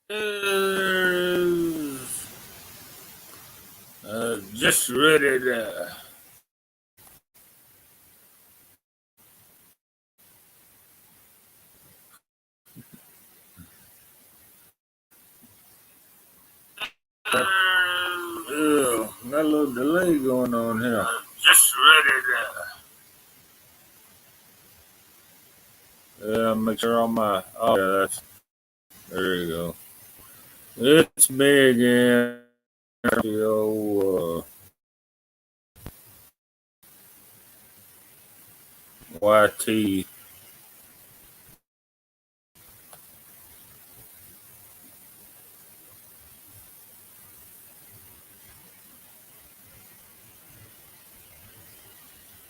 is just ready to. Got a little delay going on here. Just ready to. Yeah, make sure all my. Oh, yeah, that's. There you go. It's me again. The old YT.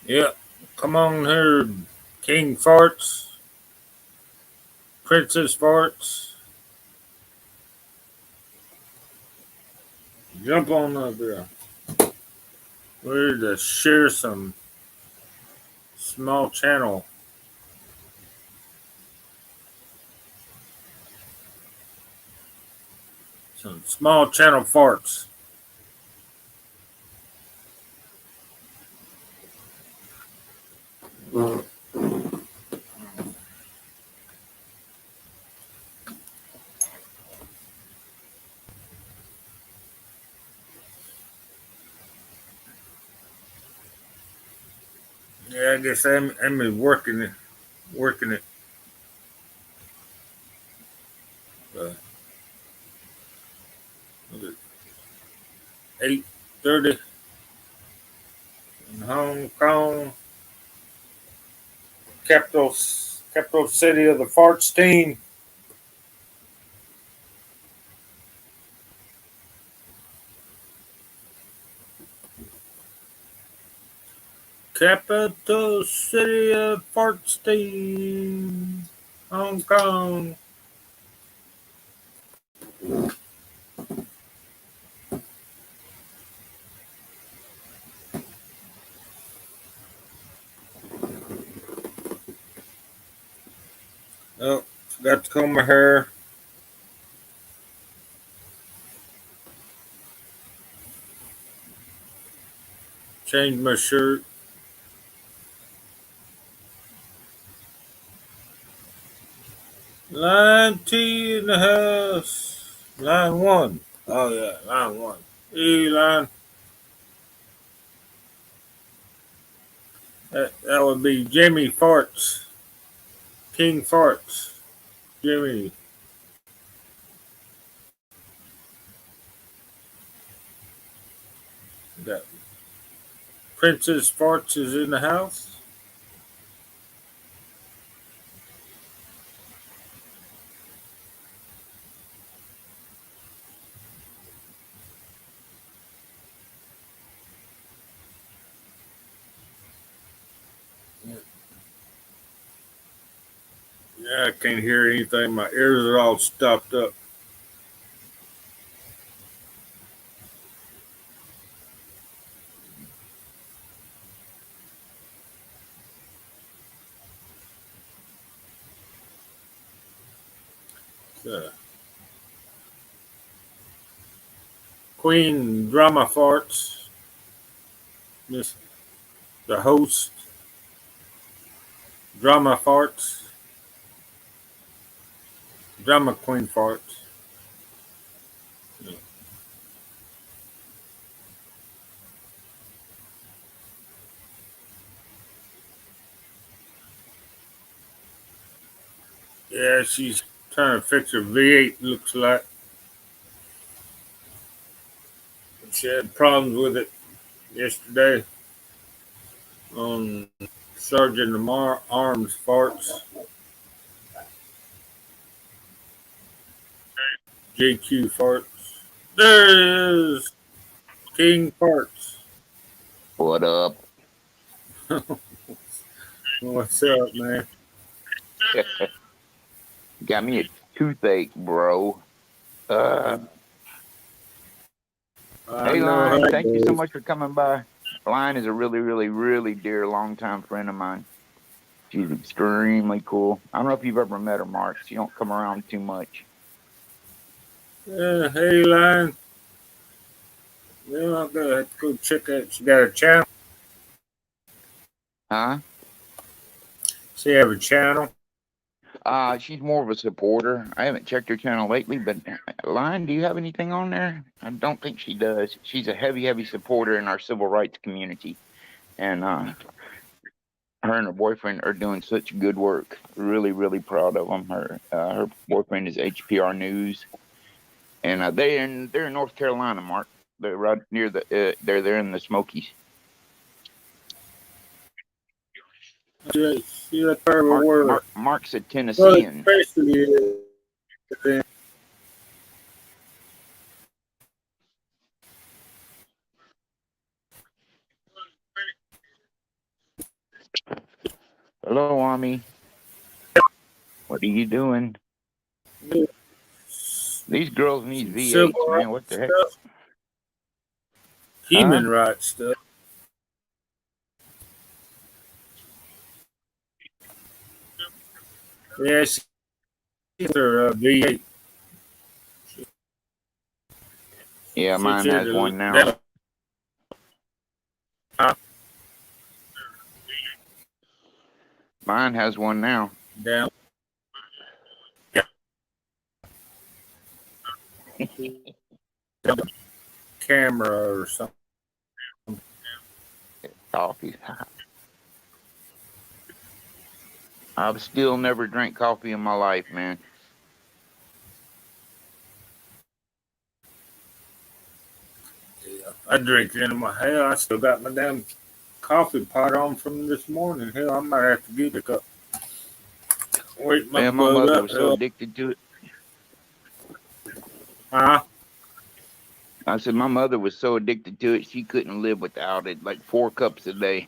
Yeah, come on here, King Farts, Princess Farts. Jump on up there. We're to share some small channel. Some small channel farts. Yeah, I guess I'm working it. Uh, 8:30 in Hong Kong, capital city of the farts team. Capital city of farts team, Hong Kong. Oh, forgot to comb my hair. Change my shirt. Line T in the house. Line one. Oh yeah, line one. E line. That would be Jimmy Farts. King Farts. Jimmy. Got Princess Farts is in the house. Yeah, I can't hear anything. My ears are all stopped up. Uh, Queen Drama Farts. Miss the host. Drama Farts. Drama Queen Farts. Yeah, she's trying to fix her V8. Looks like she had problems with it yesterday on Sergeant Lamar Arms Farts. JQ Farts. There it is. King Farts. What up? What's up, man? Got me a toothache, bro. Uh, I hey, know how Lion, it thank you so goes. much for coming by. Lion is a really, really, really dear longtime friend of mine. She's extremely cool. I don't know if you've ever met her, Mark. She don't come around too much. Hey, Line. I'm gonna have to go check out. She got a channel. Huh? She have a channel. She's more of a supporter. I haven't checked her channel lately, but Lion, do you have anything on there? I don't think she does. She's a heavy, heavy supporter in our civil rights community, and her and her boyfriend are doing such good work. Really, really proud of them. Her boyfriend is HPR News, and they're in North Carolina, Mark. They're right near they're there in the Smokies. She a third word. Mark's a Well, Tennessean. especially Hello, Ami. What are you doing? These girls need civil V8s, man. What rights the heck? stuff, Huh? human rights stuff. Yeah, she's her V8. Yeah, She mine said has one now. that. Mine has one now. Down camera or something. Coffee. I've still never drank coffee in my life, man. Yeah, I drink it in my hell. I still got my damn coffee pot on from this morning. Hell, I might have to get a cup. Wake my Man, my butt mother up. was so addicted to it. Huh? I said my mother was so addicted to it she couldn't live without it. Like 4 cups a day.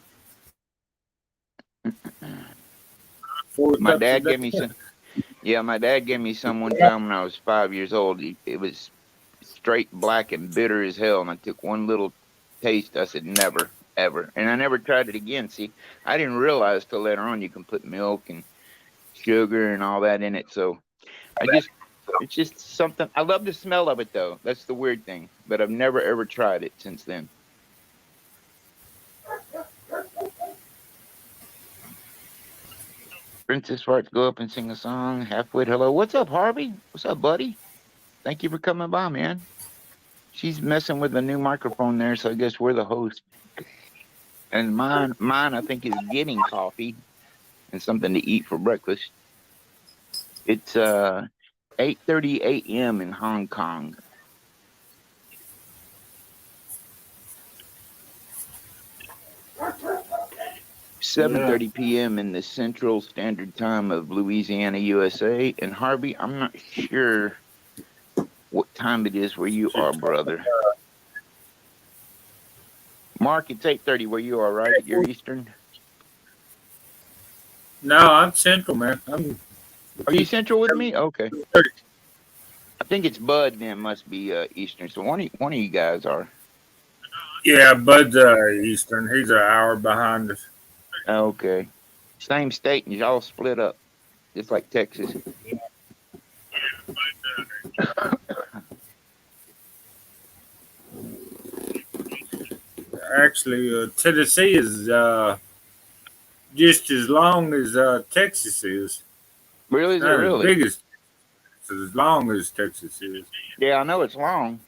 4 My cups a dad day. gave me some. Yeah, my dad gave me some one time when I was 5 years old. It was straight black and bitter as hell, and I took one little taste. I said never, ever, and I never tried it again. See, I didn't realize till later on you can put milk and sugar and all that in it. So it's just something. I love the smell of it though. That's the weird thing. But I've never ever tried it since then. Princess Hearts, go up and sing a song. Halfway, hello. What's up, Harvey? What's up, buddy? Thank you for coming by, man. She's messing with the new microphone there, so I guess we're the host. And mine, I think is getting coffee and something to eat for breakfast. It's 8:30 a.m. in Hong Kong. 7:30 p.m. in the Central Standard Time of Louisiana, USA. And Harvey, I'm not sure what time it is where you are, brother. Mark, it's 8:30 where you are, right? You're Eastern. No, I'm central, man. Are you Central with me? Okay. I think it's Bud. Then must be Eastern. So one of you guys are. Yeah, Bud's Eastern. He's an hour behind us. Okay. Same state, and y'all split up, just like Texas. Actually, Tennessee is just as long as Texas is. Really? Is it Not as really? big as long as Texas is. Yeah, I know it's long.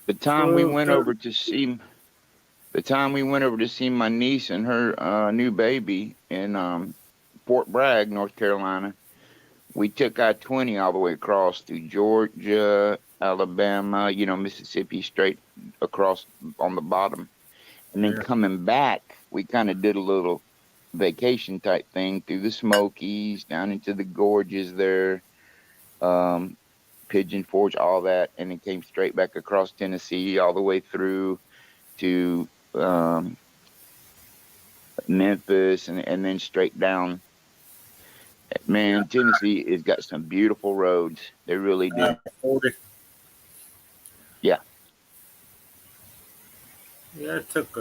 The time we went over to see my niece and her new baby in Fort Bragg, North Carolina, we took I-20 all the way across through Georgia, Alabama, Mississippi, straight across on the bottom. And then coming back, we kind of did a little vacation type thing through the Smokies, down into the gorges there, Pigeon Forge, all that, and it came straight back across Tennessee, all the way through to Memphis, and then straight down. Man, Tennessee has got some beautiful roads. They really do. 40. Yeah. Yeah, it took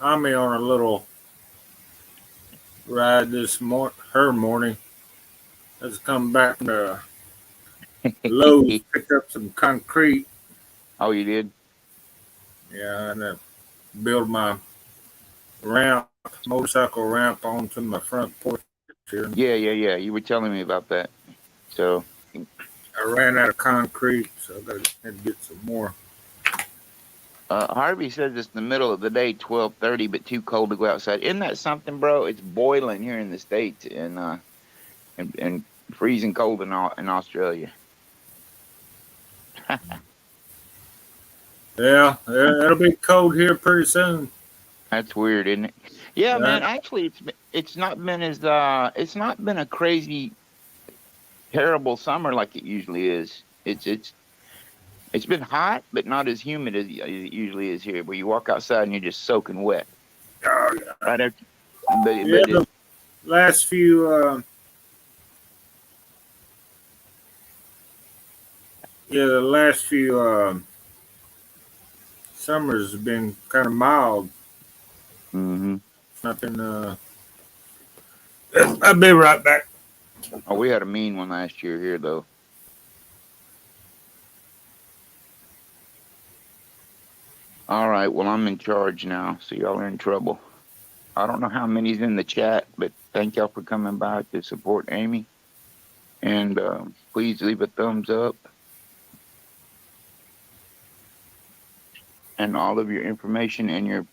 I'm on a little ride her morning. Let's come back to Lowe's, picked up some concrete. Oh, you did? Yeah, and build my ramp, motorcycle ramp onto my front porch here. Yeah. You were telling me about that. So, I ran out of concrete, so I got to get some more. Harvey says it's the middle of the day, 12:30, but too cold to go outside. Isn't that something, bro? It's boiling here in the States and freezing cold in Australia. Yeah, it'll be cold here pretty soon. That's weird, isn't it? Yeah, Yeah, man. Actually, it's not been it's not been a crazy terrible summer like it usually is. It's been hot, but not as humid as it usually is here. Where you walk outside and you're just soaking wet. oh, yeah. Right after, Yeah, but the last few, the last few summers have been kind of mild. hmm Nothing. I'll be right back. Oh, we had a mean one last year here though. All right, well I'm in charge now, so y'all are in trouble. I don't know how many's in the chat, but thank y'all for coming by to support Amy, and please leave a thumbs up. And all of your information and your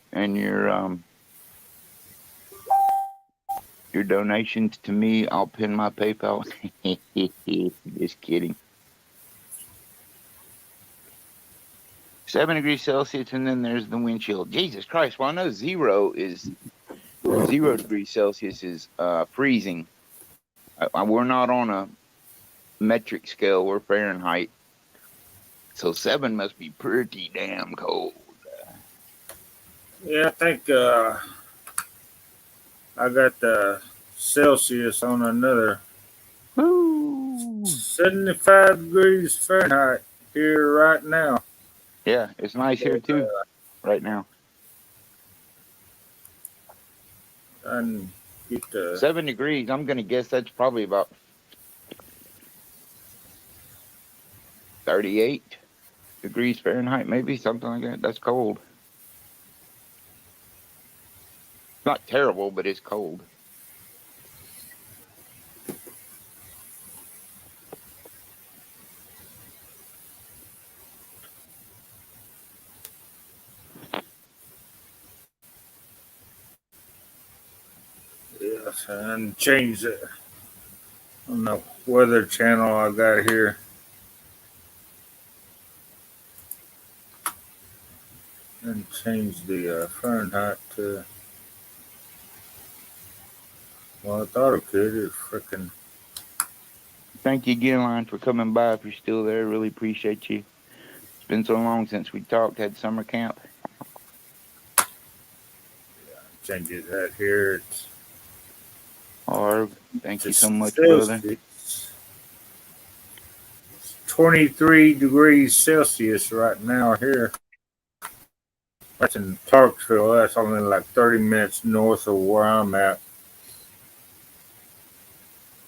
donations to me, I'll pin my PayPal. Just kidding. 7 degrees Celsius, and then there's the windshield. Jesus Christ! Well, I know 0 degrees Celsius is freezing. We're not on a metric scale. We're Fahrenheit. So 7 must be pretty damn cold. Yeah, I think I got the Celsius on another Woo! 75 degrees Fahrenheit here right now. Yeah, it's nice here too, right now. And get the 7 degrees. I'm gonna guess that's probably about 38 degrees Fahrenheit, maybe something like that. That's cold. Not terrible, but it's cold. yes, and change it on the weather channel I got here. And change the Fahrenheit to. Well, I thought it could. It freaking. Thank you again, Line, for coming by. If you're still there, really appreciate you. It's been so long since we talked. Had summer camp. Change it right here. It's Harv, thank you so much, Celsius. brother. 23 degrees Celsius right now here. That's in Clarksville. That's only like 30 minutes north of where I'm at.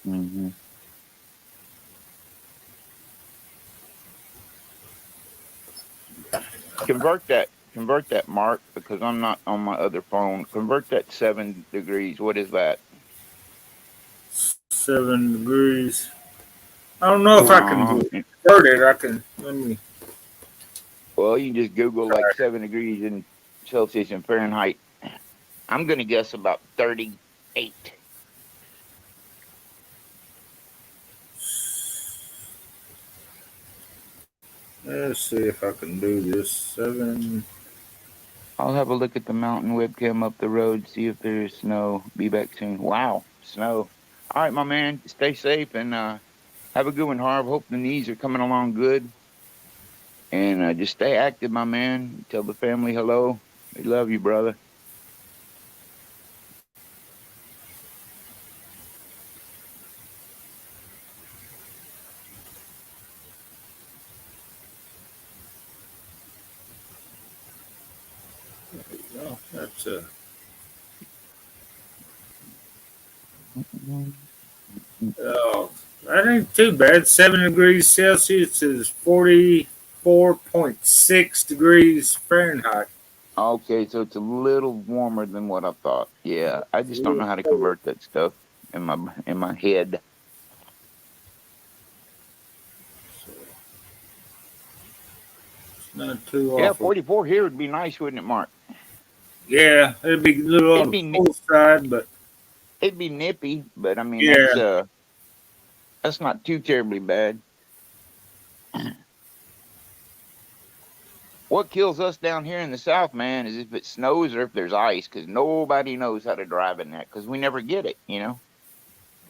Mm-hmm. Convert that, Mark, because I'm not on my other phone. Convert that 7 degrees. What is that? 7 degrees. I don't know if I can convert it. I can. Let me. Well, you can just Google like 7 degrees in Celsius and Fahrenheit. I'm gonna guess about 38. Let's see if I can do this. 7. I'll have a look at the mountain webcam up the road, see if there's snow. Be back soon. Wow, snow. All right, my man. Stay safe and have a good one, Harv. Hope the knees are coming along good. And just stay active, my man. Tell the family hello. We love you, brother. That's So, oh, that ain't too bad. 7 degrees Celsius is 44.6 degrees Fahrenheit. Okay, so it's a little warmer than what I thought. Yeah, I just don't know how to convert that stuff in my head. It's not too Yeah, awful. 44 here would be nice, wouldn't it, Mark? Yeah, it'd be a little It'd on the be cold side, but it'd be nippy, but I mean yeah, that's not too terribly bad. What kills us down here in the South, man, is if it snows or if there's ice, because nobody knows how to drive in that, because we never get it, you know?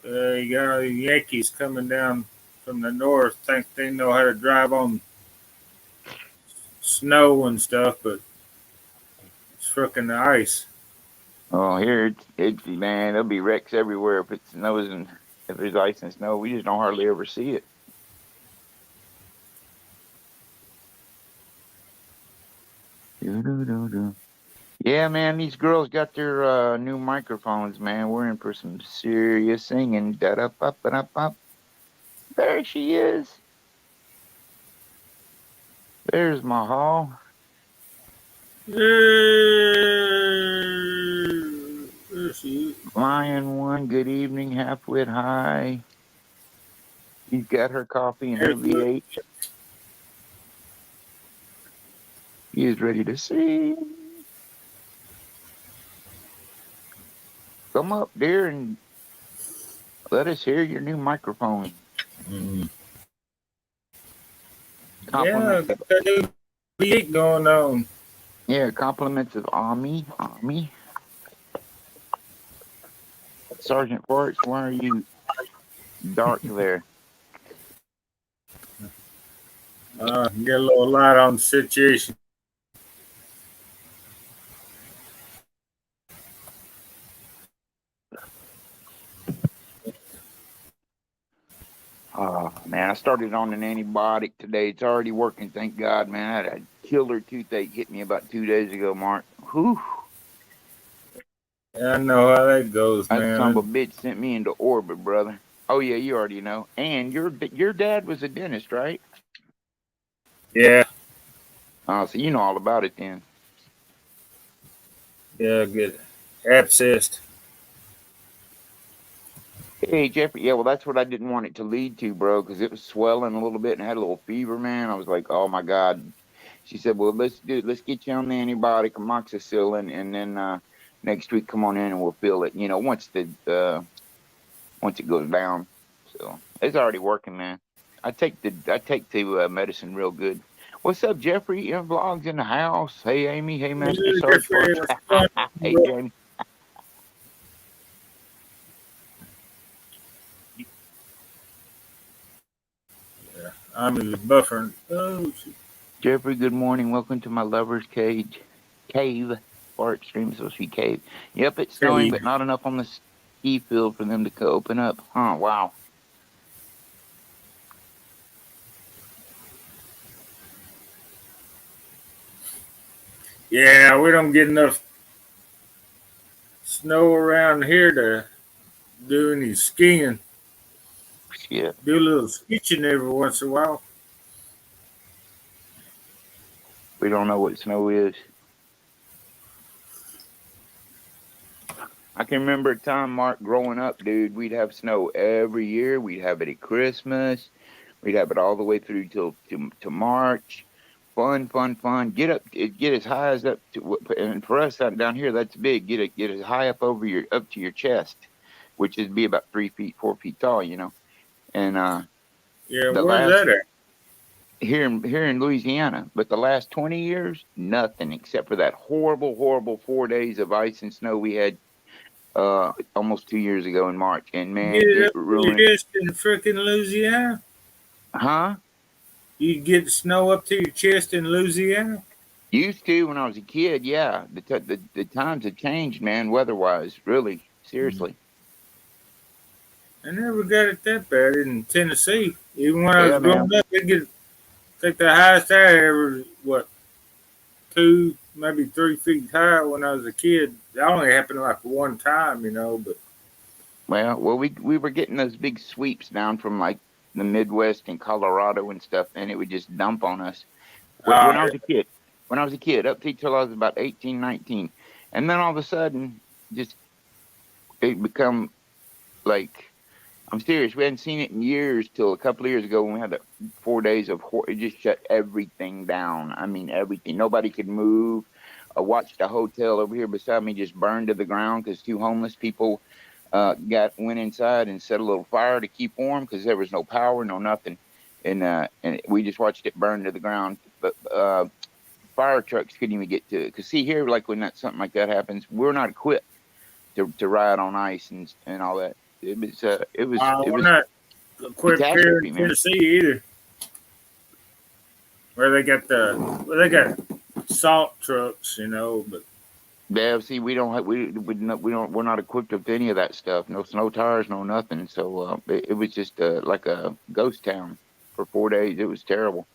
you got all the Yankees coming down from the north, think they know how to drive on snow and stuff, but it's freaking the ice. Oh, here man, there'll be wrecks everywhere if it snows and if there's ice and snow. We just don't hardly ever see it. Doo-doo-doo-doo. Yeah, man, these girls got their new microphones, man. We're in for some serious singing. Da-da-pop-ba-da-pop. There she is. There's Mahal. Lion one, good evening, halfwit high. She's got her coffee and her V8. She is ready to sing. Come up, dear, and let us hear your new microphone. Yeah, Compliments got that new V8 going on. Yeah, compliments of Ami. Sergeant Farts, why are you dark there? Get a little light on the situation. Oh, man, I started on an antibiotic today. It's already working, thank God, man. I had a killer toothache hit me about 2 days ago, Mark. Whew. Yeah, I know how that goes, That man. son of a bitch sent me into orbit, brother. Oh, yeah, you already know. And your dad was a dentist, right? Yeah, Oh, so you know all about it then. yeah, good. Abscessed. Hey, Jeffrey. Yeah, well, that's what I didn't want it to lead to, bro, because it was swelling a little bit and had a little fever, man. I was like, oh my God. She said, well, let's get you on the antibiotic, amoxicillin, and then next week come on in and we'll fill it. You know, once it goes down. So it's already working, man. I take the medicine real good. What's up, Jeffrey? Vlogs in the house. Hey, Amy. Hey, Master Sarge Parks. Hey, Jamie. I'm buffering. Oh, Jeffrey, good morning. Welcome to my lover's cave. Fart stream supposed to be cave. Yep, it's snowing, but not enough on the ski field for them to open up. Huh, wow. yeah, we don't get enough snow around here to do any skiing. Yeah. Do a little skitching every once in a while. We don't know what snow is. I can remember a time, Mark, growing up, dude, we'd have snow every year. We'd have it at Christmas. We'd have it all the way through till to March. Fun. Get as high as up to, and for us down here, that's big. Get as high up up to your chest, which is be about 3 feet, 4 feet tall, you know. And Yeah, where's that at? Here in Louisiana, but the last 20 years, nothing except for that horrible 4 days of ice and snow we had almost 2 years ago in March, and man, it ruined. Just in freaking Louisiana? Huh? You get snow up to your chest in Louisiana? Used to when I was a kid, yeah. The times have changed, man, weather-wise, really, seriously. I never got it that bad in Tennessee. Even when I was growing up, I think the highest I ever, 2, maybe 3 feet high when I was a kid. That only happened like one time, but Well, we were getting those big sweeps down from like the Midwest and Colorado and stuff, and it would just dump on us. uh, When I was a kid, up till I was about 18, 19. And then all of a sudden, just it become like, I'm serious. We hadn't seen it in years till a couple of years ago when we had the 4 days of it just shut everything down. I mean, everything. Nobody could move. I watched a hotel over here beside me just burn to the ground because two homeless people went inside and set a little fire to keep warm because there was no power, no nothing, and we just watched it burn to the ground. But fire trucks couldn't even get to it. Because see here, like when something like that happens, we're not equipped to ride on ice and all that. It we're was not equipped here in catastrophe, man. Tennessee either. Where they got salt trucks, but Yeah, see, we don't have, we don't, we're not equipped with any of that stuff. No snow tires, no nothing. So it was just like a ghost town for 4 days. It was terrible.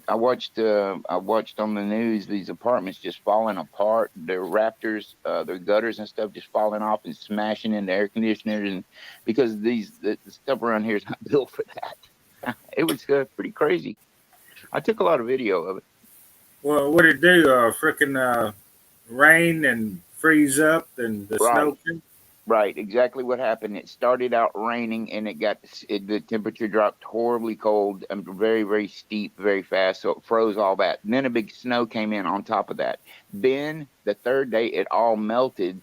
I watched on the news these apartments just falling apart. Their rafters, their gutters and stuff just falling off and smashing into air conditioners, and because the stuff around here is not built for that. It was pretty crazy. I took a lot of video of it. well, what did it do? Freaking rain and freeze up and the Right. snow came? Right, exactly what happened. It started out raining and the temperature dropped horribly cold and very, very steep, very fast. So it froze all that. And then a big snow came in on top of that. Then the third day, it all melted.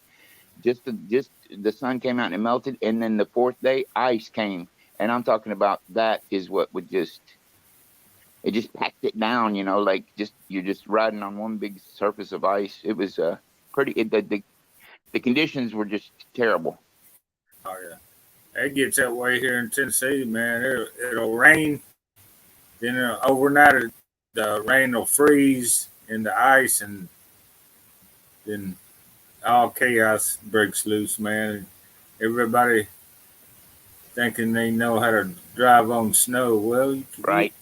Just the sun came out and it melted. And then the fourth day, ice came. And I'm talking about that is what would it just packed it down, like you're just riding on one big surface of ice. It was the conditions were just terrible. Oh yeah, it gets that way here in Tennessee, man. It'll rain, then overnight the rain will freeze in the ice, and then all chaos breaks loose, man. Everybody thinking they know how to drive on snow. Well, Right.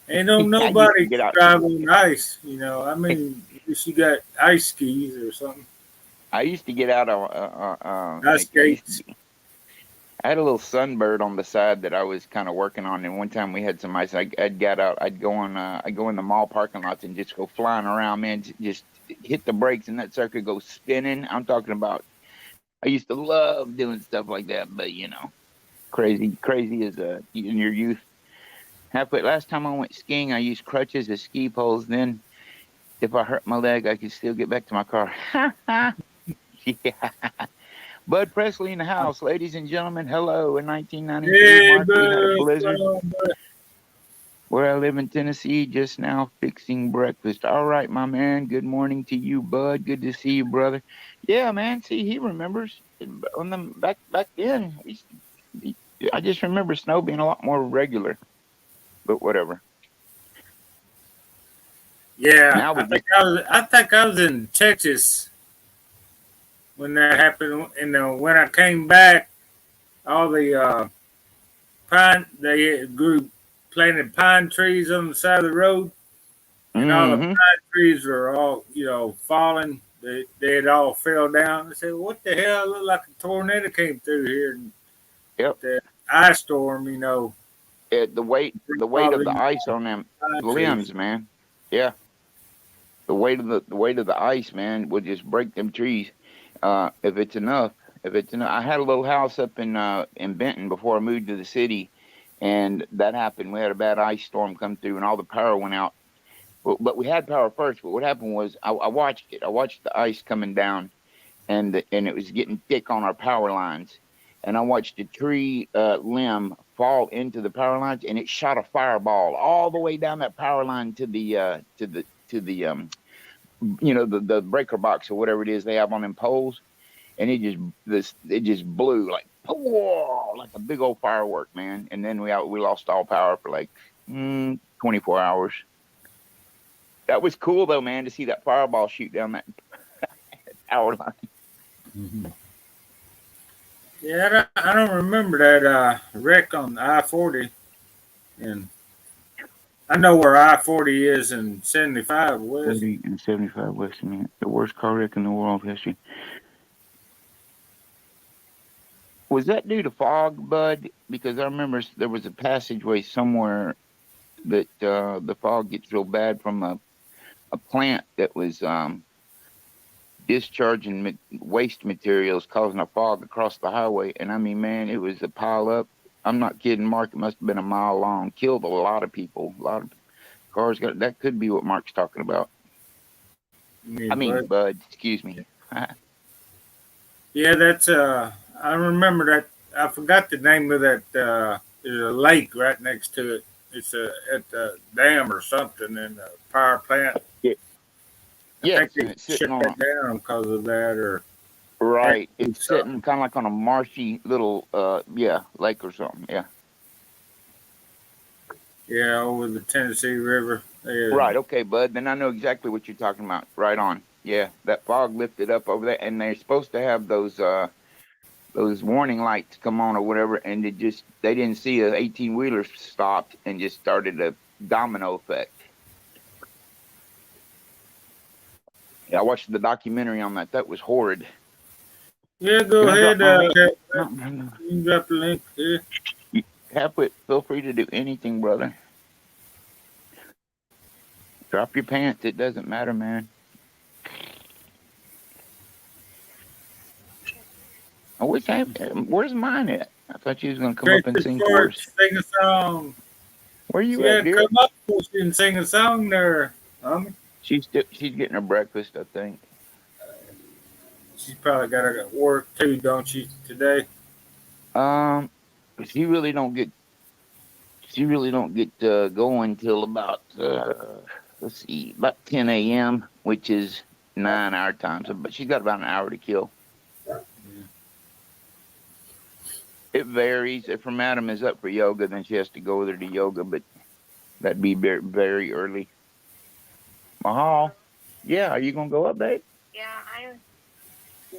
ain't no I used to nobody get can out. drive on ice. I mean, if you got ice skis or something, I used to get out on ice skates. I had a little sunbird on the side that I was kind of working on, and one time we had some ice. I'd get out. I'd go in the mall parking lots and just go flying around, man. Just hit the brakes and that sucker go spinning. I'm talking about. I used to love doing stuff like that, but crazy is in your youth. Last time I went skiing, I used crutches as ski poles. Then, if I hurt my leg, I could still get back to my car. Yeah. Bud Presley in the house, ladies and gentlemen. Hello. In 1993, Yeah, Mark, we had a blizzard but where I live in Tennessee. Just now fixing breakfast. All right, my man. Good morning to you, Bud. Good to see you, brother. Yeah, man. See, he remembers on the back then. I just remember snow being a lot more regular, but whatever. yeah, Now I think I was in Texas when that happened. And when I came back, all the they grew planted pine trees on the side of the road, and all the Mm-hmm. pine trees were all falling. They had all fell down. I said, "What the hell? It looked like a tornado came through here." And Yep. the ice storm, The weight all of the these ice on them pine limbs, trees. man. Yeah. The weight of the ice, man, would just break them trees. If it's enough. I had a little house up in Benton before I moved to the city, and that happened. We had a bad ice storm come through, and all the power went out. But we had power first. But what happened was I watched it. I watched the ice coming down, and it was getting thick on our power lines. And I watched a tree limb fall into the power lines, and it shot a fireball all the way down that power line to the the breaker box or whatever it is they have on them poles, and it just blew like, whoa, like a big old firework, man. And then we lost all power for like 24 hours. That was cool though, man, to see that fireball shoot down that power line. Mm-hmm. Yeah, I don't remember that wreck on the I-40, and I know where I-40 is in 75 West. 40 and 75 West. The worst car wreck in the world of history. Was that due to fog, Bud? Because I remember there was a passageway somewhere that the fog gets real bad from a plant that was discharging waste materials, causing a fog across the highway. And I mean, man, it was a pile up. I'm not kidding, Mark. It must have been a mile long. Killed a lot of people. A lot of cars got. That could be what Mark's talking about. Yeah, I mean, Bud. Excuse me. yeah, that's I remember that. I forgot the name of that. There's a lake right next to it. It's at the dam or something in the power plant. Yeah. I Yes, think they and it's shut sitting on that down because of that, or right. had to do It's sitting kind of like on a marshy little lake or something. Yeah. yeah, over the Tennessee River. Yeah, Right. Okay, Bud. Then I know exactly what you're talking about. Right on. Yeah, that fog lifted up over there, and they're supposed to have those warning lights come on or whatever, and they didn't see a 18-wheeler stopped and just started a domino effect. Yeah, I watched the documentary on that. That was horrid. yeah. Go Can I drop ahead. my link? You can drop the link there. Halfwit, feel free to do anything, brother. Drop your pants. It doesn't matter, man. Where's mine at? I thought you was gonna come up and sing for us. Sing a song. Where you Yeah, at, dear? come up and sing a song there, homie. She's getting her breakfast, I think. She's probably got to work too, don't she, today? Um, she really don't get going till about let's see, about 10 a.m., which is 9 our time. So, but she's got about an hour to kill. It varies. If her madam is up for yoga, then she has to go with her to yoga, but that'd be very, very early. Mahal, yeah, are you gonna go up, babe? Yeah,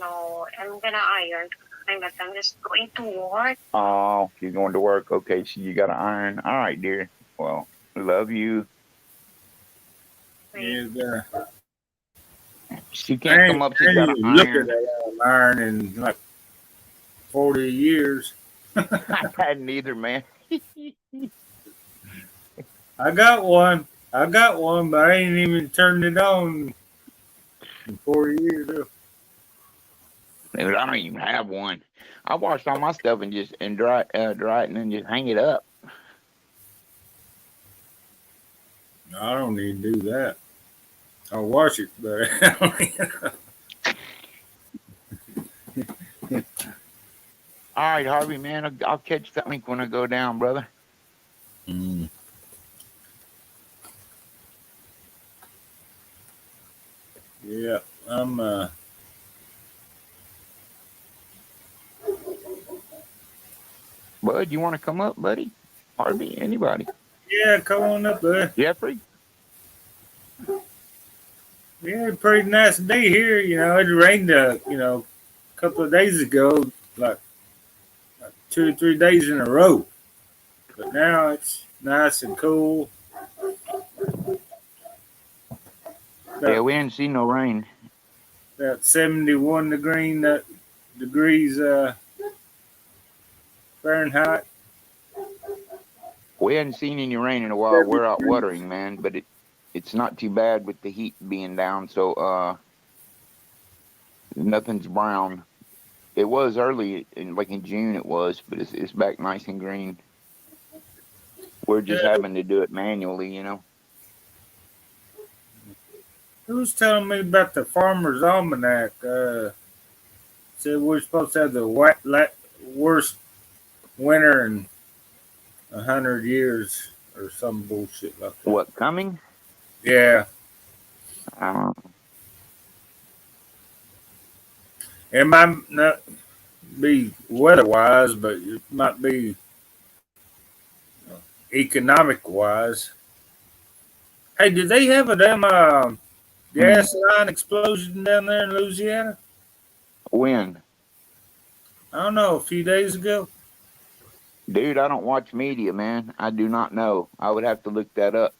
I'm gonna iron. I'm just going to work. Oh, you're going to work. Okay, so you got to iron. All right, dear. Well, love you. Yeah, She can't come up. She's got to iron. Look at that iron in like 40 years. I hadn't either, man. I got one, but I ain't even turned it on in 40 years. Dude, I don't even have one. I washed all my stuff and just dry it and then just hang it up. No, I don't need to do that. I'll wash it, but I don't need All right, Harvey, man, I'll catch that link when I go down, brother. Yeah, I'm Bud, you want to come up, buddy? Harvey, anybody? Yeah, come on up there. Jeffrey? Yeah, pretty nice day here. You know, it rained a couple of days ago, like 2 or 3 days in a row. But now it's nice and cool. Yeah, we didn't see no rain. About 71 degrees Fahrenheit. We hadn't seen any rain in a while. We're out watering, man, but it's not too bad with the heat being down. So nothing's brown. It was early, in June it was, but it's back nice and green. We're just having to do it manually, you know. Who's telling me about the Farmer's Almanac? Said we're supposed to have the worst winter in 100 years or some bullshit like that. What, coming? Yeah. It might not be weather-wise, but it might be economic-wise. Hey, did they have a damn gas line explosion down there in Louisiana? When? I don't know, a few days ago. Dude, I don't watch media, man. I do not know. I would have to look that up.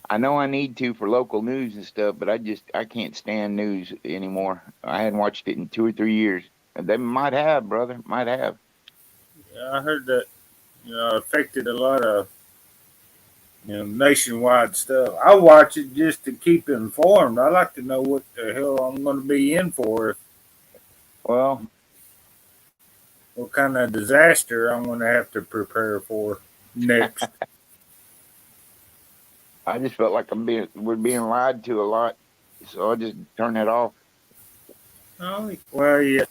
I know I need to for local news and stuff, but I can't stand news anymore. I hadn't watched it in 2 or 3 years. They might have, brother, might have. Yeah, I heard that affected a lot of nationwide stuff. I watch it just to keep informed. I like to know what the hell I'm going to be in for, Well, what kind of disaster I'm going to have to prepare for next. I just felt like we're being lied to a lot, so I just turned that off. Oh, well, yeah.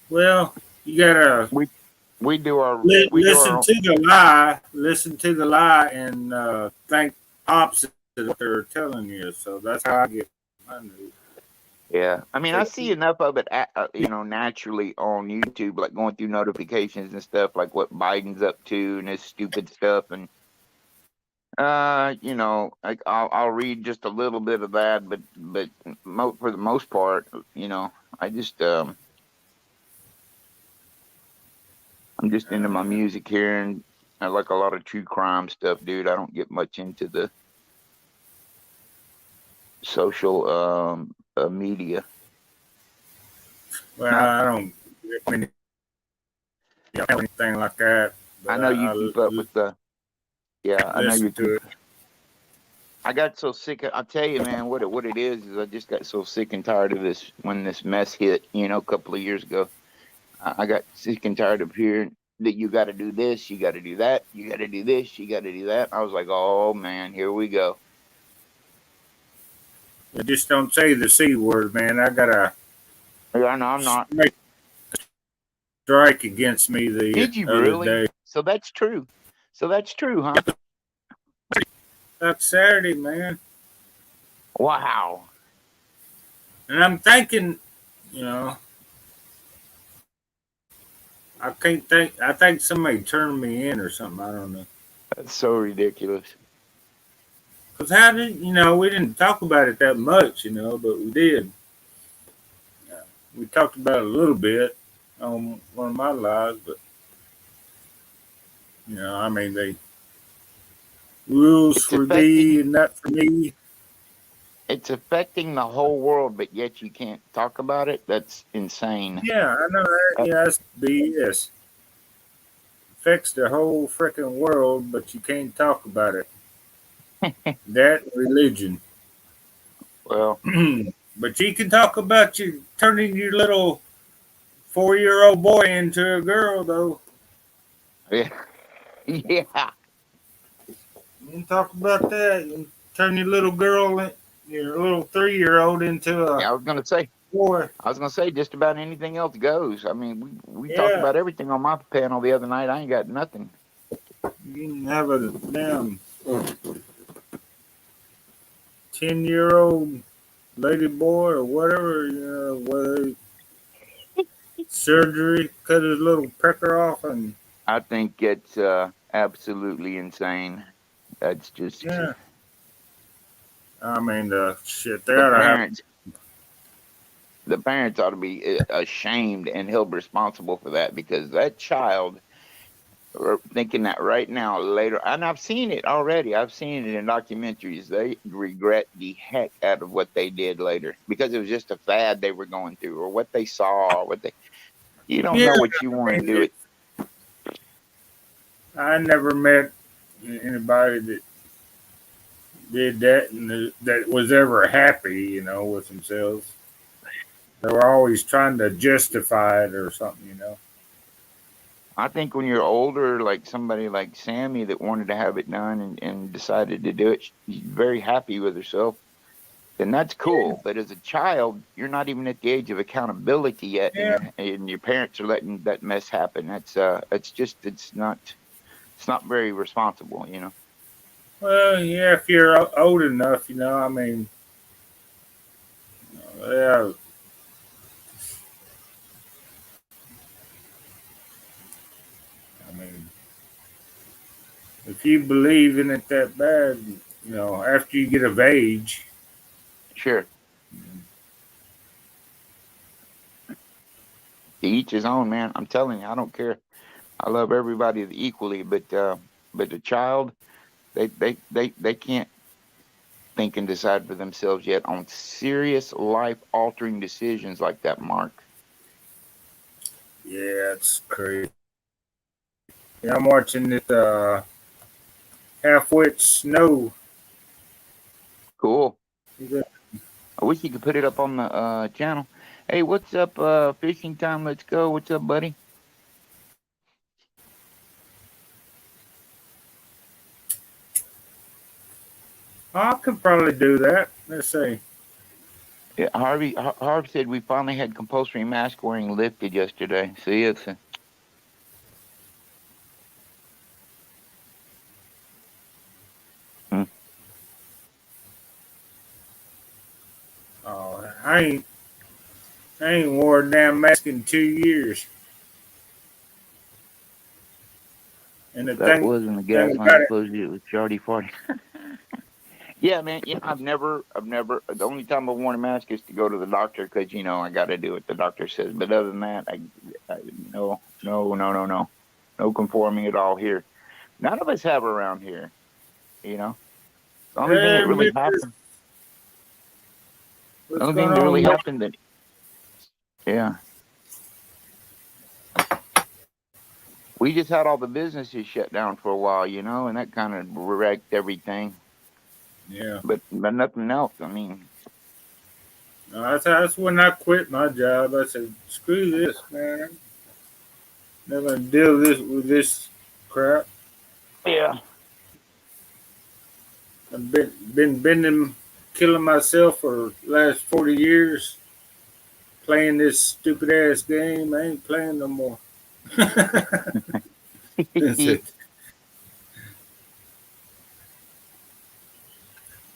Well, you gotta We we do our listen to the lie, and think opposite of what they're telling you. So that's how I get my news. Yeah, I mean, I see enough of it, naturally on YouTube, like going through notifications and stuff, like what Biden's up to and his stupid stuff, and like I'll read just a little bit of that, but for the most part, I just I'm just into my music here, and I like a lot of true crime stuff, dude. I don't get much into the social media. Well, I don't have anything like that. I know you keep up with the. Yeah, I know you to keep. I got so sick. I'll tell you, man, what it is I just got so sick and tired of this when this mess hit, a couple of years ago. I got sick and tired of hearing that you got to do this, you got to do that, you got to do this, you got to do that. I was like, oh man, here we go. Just don't say the C word, man. I gotta. Yeah, no, I'm not. Strike against me Did you other really? day. So that's true, huh? That's Saturday, man. Wow. And I'm thinking, I can't think. I think somebody turned me in or something. I don't know. That's so ridiculous. Because how did we didn't talk about it that much, but we did. We talked about it a little bit on one of my lives, but I mean, they rules It's for thee and not for me. It's affecting the whole world, but yet you can't talk about it. That's insane. Yeah, I know that. Yeah, that's BS. Affects the whole freaking world, but you can't talk about it. That religion. Well, but you can talk about you turning your little 4-year-old boy into a girl, though. yeah. Yeah. You can talk about that. You can turn your little girl, your little 3-year-old into a I was gonna say. boy. I was gonna say just about anything else goes. I mean, we talked about everything on my panel the other night. I ain't got nothing. You can have a damn 10-year-old lady boy or whatever, whether surgery, cut his little pecker off, and I think it's absolutely insane. That's just yeah. I mean, shit. They the ought to have. parents. The parents ought to be ashamed and held responsible for that, because that child are thinking that right now later, and I've seen it already. I've seen it in documentaries. They regret the heck out of what they did later, because it was just a fad they were going through, or what they saw, or what they. You don't know what you want to do. It. I never met anybody that did that and that was ever happy, with themselves. They were always trying to justify it or something. I think when you're older, like somebody like Sammy that wanted to have it done and decided to do it, she's very happy with herself. Then that's cool. Yeah. But as a child, you're not even at the age of accountability yet, and your parents are letting that mess happen. That's it's not very responsible, Well, yeah, if you're old enough, I mean, yeah. I mean, if you believe in it that bad, after you get of age. Sure. To each his own, man. I'm telling you, I don't care. I love everybody equally, but the child, They can't think and decide for themselves yet on serious life altering decisions like that, Mark. Yeah, it's crazy. Yeah, I'm watching it half-wit snow. Cool. Is it- I wish you could put it up on the channel. Hey, what's up, fishing time? Let's go. What's up, buddy? I could probably do that. Let's see. Yeah, Harv said we finally had compulsory mask wearing lifted yesterday. See, it's hmm. Oh, I ain't wore a damn mask in 2 years. And the That wasn't a gas thing line about it, explosion. It was Shardy Farty. Yeah, man. Yeah, I've never. The only time I've worn a mask is to go to the doctor because I got to do what the doctor says. But other than that, no, no, no, no, no, no conforming at all here. None of us have around here. The only thing that really Memphis, happened. The what's only going thing that on? really happened that yeah, we just had all the businesses shut down for a while, and that kind of wrecked everything. Yeah. But nothing else. I mean, No, that's when I quit my job. I said, screw this, man. Never gonna deal with this crap. yeah. I've been bending, killing myself for the last 40 years playing this stupid ass game. I ain't playing no more. That's it.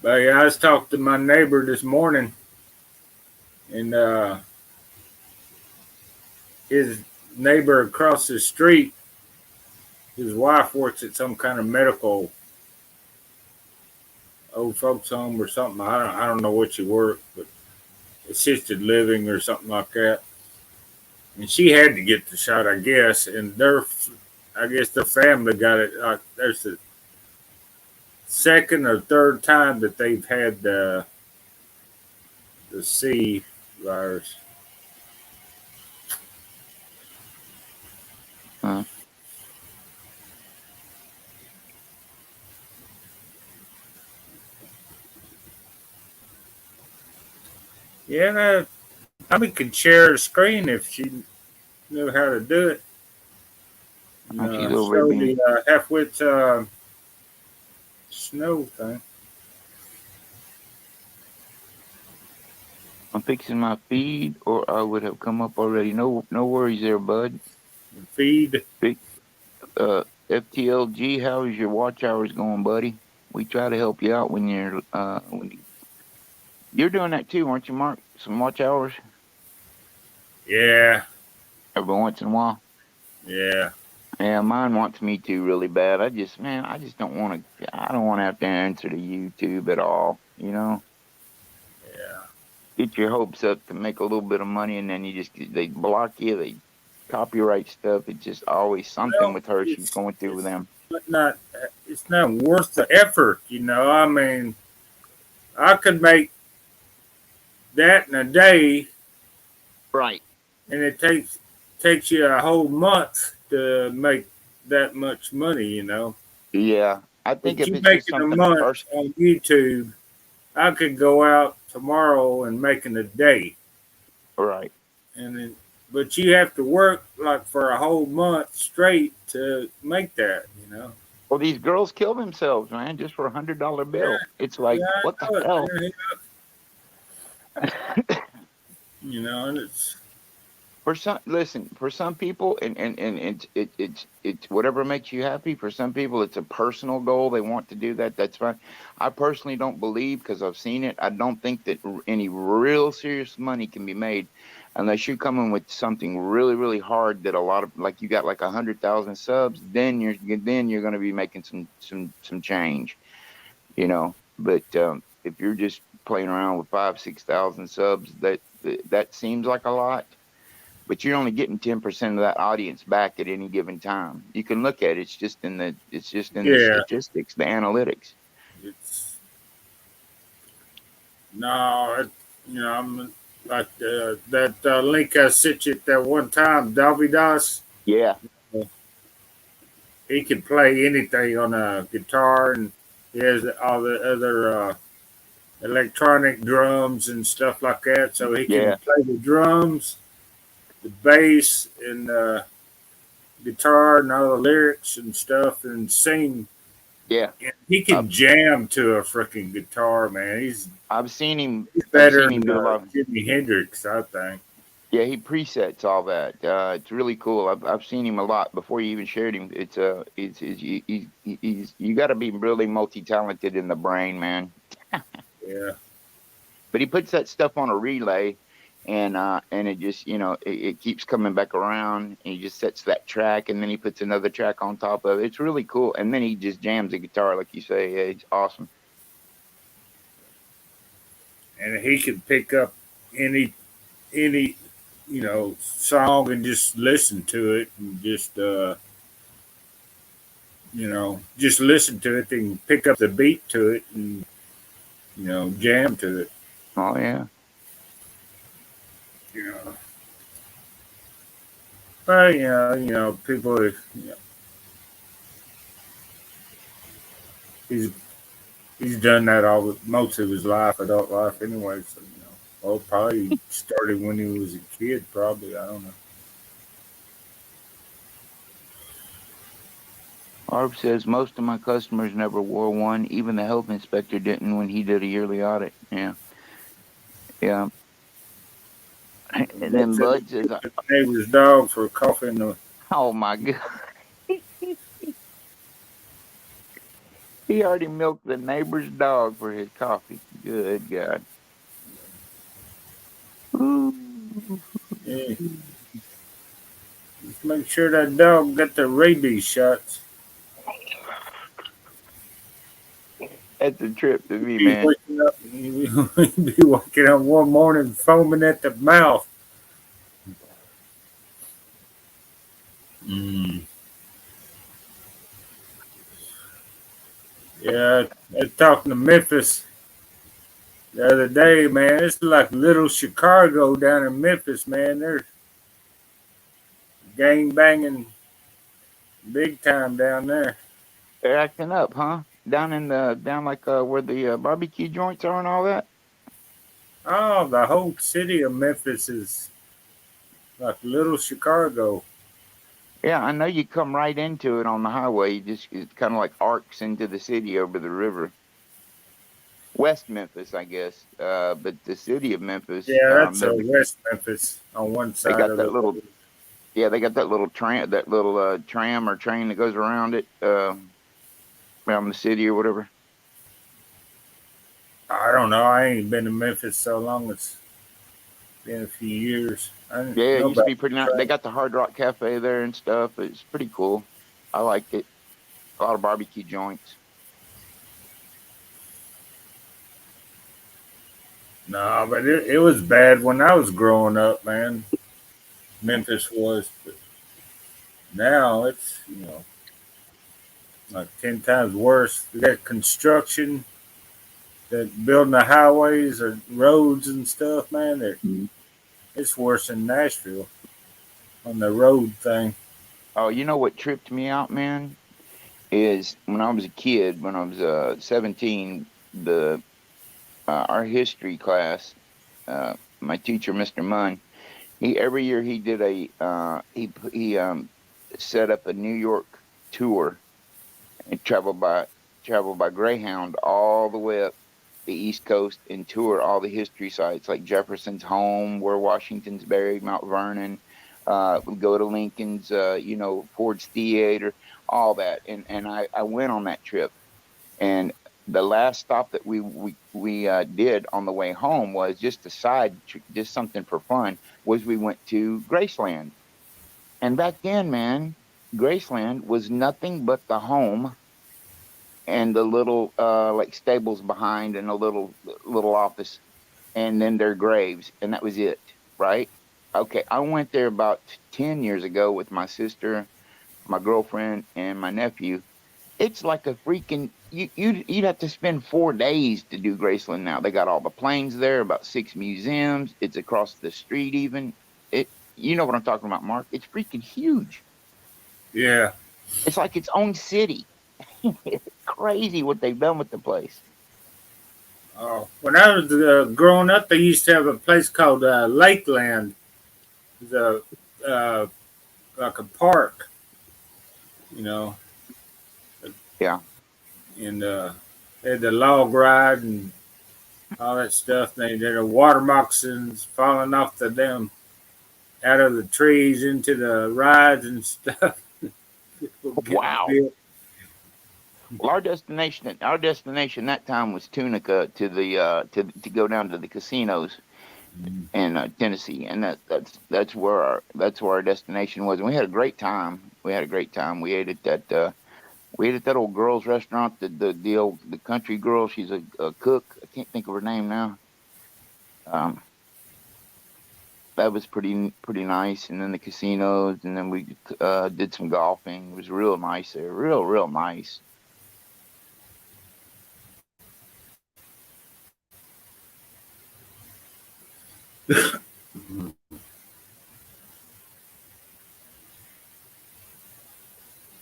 But yeah, I was talking to my neighbor this morning, and his neighbor across the street, his wife works at some kind of medical old folks home or something. I don't know what she worked, but assisted living or something like that. And she had to get the shot, I guess. And I guess their family got it. There's the second or third time that they've had the C virus. Huh. Yeah, I could share a screen if she knew how to do it. Oh, she's over there Show being. the half-wit snow thing. I'm fixing my feed, or I would have come up already. No, no worries there, bud. Feed. Big, FTLG, how is your watch hours going, buddy? We try to help you out when you're doing that too, aren't you, Mark? Some watch hours Yeah, every once in a while. yeah, Yeah, mine wants me to really bad. I just don't want to. I don't want to have to answer to YouTube at all. yeah. Get your hopes up to make a little bit of money, and then they block you. They copyright stuff. It's just always something Well, with her. She's going through with it's them. not it's not worth the effort. I mean, I could make that in a day, Right. and it takes you a whole month to make that much money. Yeah, I think But if you it's just making a something month personal. on YouTube, I could go out tomorrow and make in a day, Right. and then, but you have to work like for a whole month straight to make that. Well, these girls kill themselves, man, just for $100 bill. It's like, Yeah, what I the know it, hell? man. And it's For some people, and it's whatever makes you happy. For some people, it's a personal goal. They want to do that. That's fine. I personally don't believe, because I've seen it. I don't think that any real serious money can be made unless you're coming with something really, really hard that a lot of, like, you got like 100,000 subs. Then you're going to be making some change, But if you're just playing around with 5,000, 6,000 subs, that seems like a lot. but you're only getting 10% of that audience back at any given time. You can look at it; it's just in the Yeah, statistics, the analytics. it's no, I'm like that link I sent you at that one time, Davidas. Yeah, He can play anything on a guitar, and he has all the other electronic drums and stuff like that. So he can yeah, play the drums, the bass, and guitar, and all the lyrics and stuff, and sing. yeah. And he Uh, can jam to a freaking guitar, man. I've seen him. He's I've better seen him than do a lot. Jimi Hendrix, I think. Yeah, he presets all that. It's really cool. I've seen him a lot before you even shared him. He's you got to be really multi talented in the brain, man. Yeah. But he puts that stuff on a relay, and it just it keeps coming back around. And he just sets that track, and then he puts another track on top of it. It's really cool. And then he just jams the guitar, like you say. Yeah, it's awesome. And he can pick up any song and just listen to it and just listen to it and pick up the beat to it and jam to it. Oh yeah. You know, but people. He's he's done that most of his life, adult life, anyway. So well, probably started when he was a kid. Probably, I don't know. Harv says most of my customers never wore one. Even the health inspector didn't when he did a yearly audit. Yeah, yeah. And then Bud says, His neighbor's dog for coughing. "Oh my God, he already milked the neighbor's dog for his coffee. Good God." Ooh. Yeah, just make sure that dog got the rabies shots. That's a trip to me, Be man. waking up, he'd be waking up one morning foaming at the mouth. Mm. Yeah, I talking to Memphis the other day, man. It's like little Chicago down in Memphis, man. They're gang banging big time down there. They're acting up, huh? Down like where the barbecue joints are and all that. Oh, the whole city of Memphis is like little Chicago. Yeah, I know you come right into it on the highway. It kind of like arcs into the city over the river. West Memphis, I guess. But the city of Memphis, Yeah, that's West Memphis on one they side got of that little, the. yeah, they got that little tram or train that goes around it, around the city or whatever. I don't know. I ain't been to Memphis so long. It's been a few years. I didn't Yeah, it know used to about be pretty nice. the They train. got the Hard Rock Cafe there and stuff. It's pretty cool. I liked it. A lot of barbecue joints. No, but it was bad when I was growing up, man. Memphis was, but now it's like 10 times worse. We got construction, that building the highways or roads and stuff, man. It's worse than Nashville on the road thing. Oh, you know what tripped me out, man? Is when I was a kid, when I was 17, the our history class, my teacher, Mr. Munn, he every year he did he set up a New York tour and traveled by Greyhound all the way up the East Coast and tour all the history sites like Jefferson's home, where Washington's buried, Mount Vernon. We go to Lincoln's, Ford's Theater, all that, and I went on that trip. And the last stop that we did on the way home was just just something for fun. Was we went to Graceland, and back then, man, Graceland was nothing but the home and the little like stables behind and a little office, and then their graves, and that was it, right? Okay, I went there about 10 years ago with my sister, my girlfriend, and my nephew. It's like a freaking you'd have to spend 4 days to do Graceland now. They got all the planes there, about 6 museums. It's across the street even. It You know what I'm talking about, Mark. It's freaking huge. Yeah. It's like its own city. It's crazy what they've done with the place. When I was growing up, they used to have a place called Lakeland, the uh, like a park, you know, Yeah. and they had the log ride and all that stuff. They did a water moccasins falling off the damn out of the trees into the rides and stuff. People getting Wow. bit. Well, our destination that time was Tunica to go down to the casinos in Tennessee, and that's where our destination was. And we had a great time. We ate at that old girl's restaurant, the country girl. She's a cook. I can't think of her name now. Um, that was pretty nice. And then the casinos, and then we did some golfing. It was real nice there, real nice.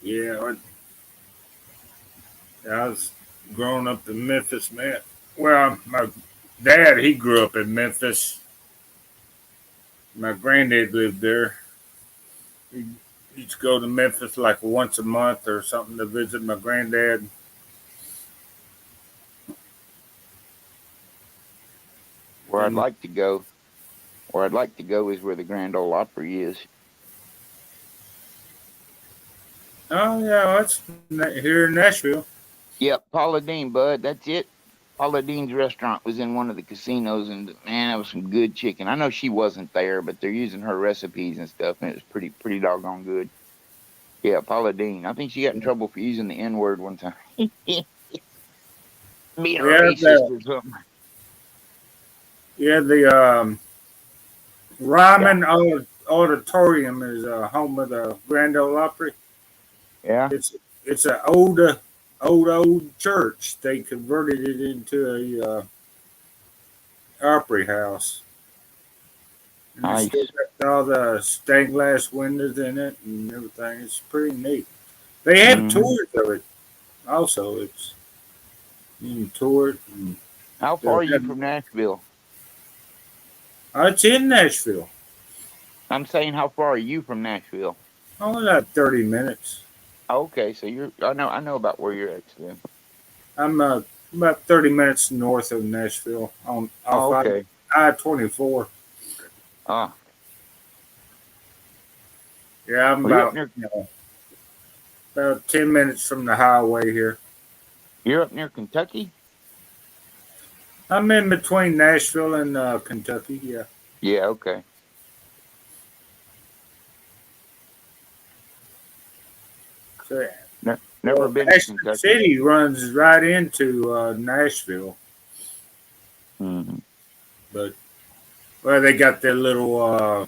Yeah, I was growing up in Memphis, man. Well, my dad, he grew up in Memphis. My granddad lived there. He used to go to Memphis like once a month or something to visit my granddad. Where I'd And like to go, is where the Grand Ole Opry is. oh yeah, that's here in Nashville. Yep, Paula Deen, bud. That's it. Paula Deen's restaurant was in one of the casinos, and man, that was some good chicken. I know she wasn't there, but they're using her recipes and stuff, and it was pretty doggone good. Yeah, Paula Deen. I think she got in trouble for using the N word one time, being a We have racist or something. the Yeah, Ryman Auditorium is home of the Grand Ole Opry. yeah. It's an old church. They converted it into a opry house, and it's still Nice. got all the stained glass windows in it and everything. It's pretty neat. They have Hmm. tours of it. Also, it's you can tour it. And How far are you from Nashville? it's in Nashville. I'm saying, how far are you from Nashville? Only like 30 minutes. Okay, so I know about where you're at then. I'm about 30 minutes north of Nashville on off Oh, okay. I-24. Ah, Yeah, I'm well, about about 10 minutes from the highway here. you're up near Kentucky. I'm in between Nashville and Kentucky. Yeah. Yeah, okay. So, Never well, been to Ashland Kentucky. City runs right into Nashville, Hmm. but well, they got their little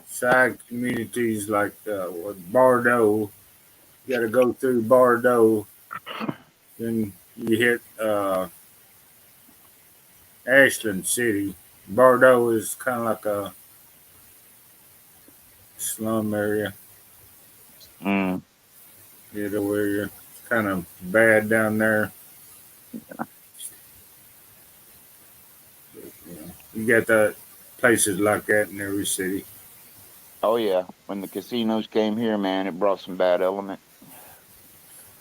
side communities like with Bardo. You got to go through Bardo, then you hit Ashland City. Bardo is kind of like a slum area. Mm. You know, where you're kind of bad down there. You got the places like that in every city. Oh yeah, when the casinos came here, man, it brought some bad element.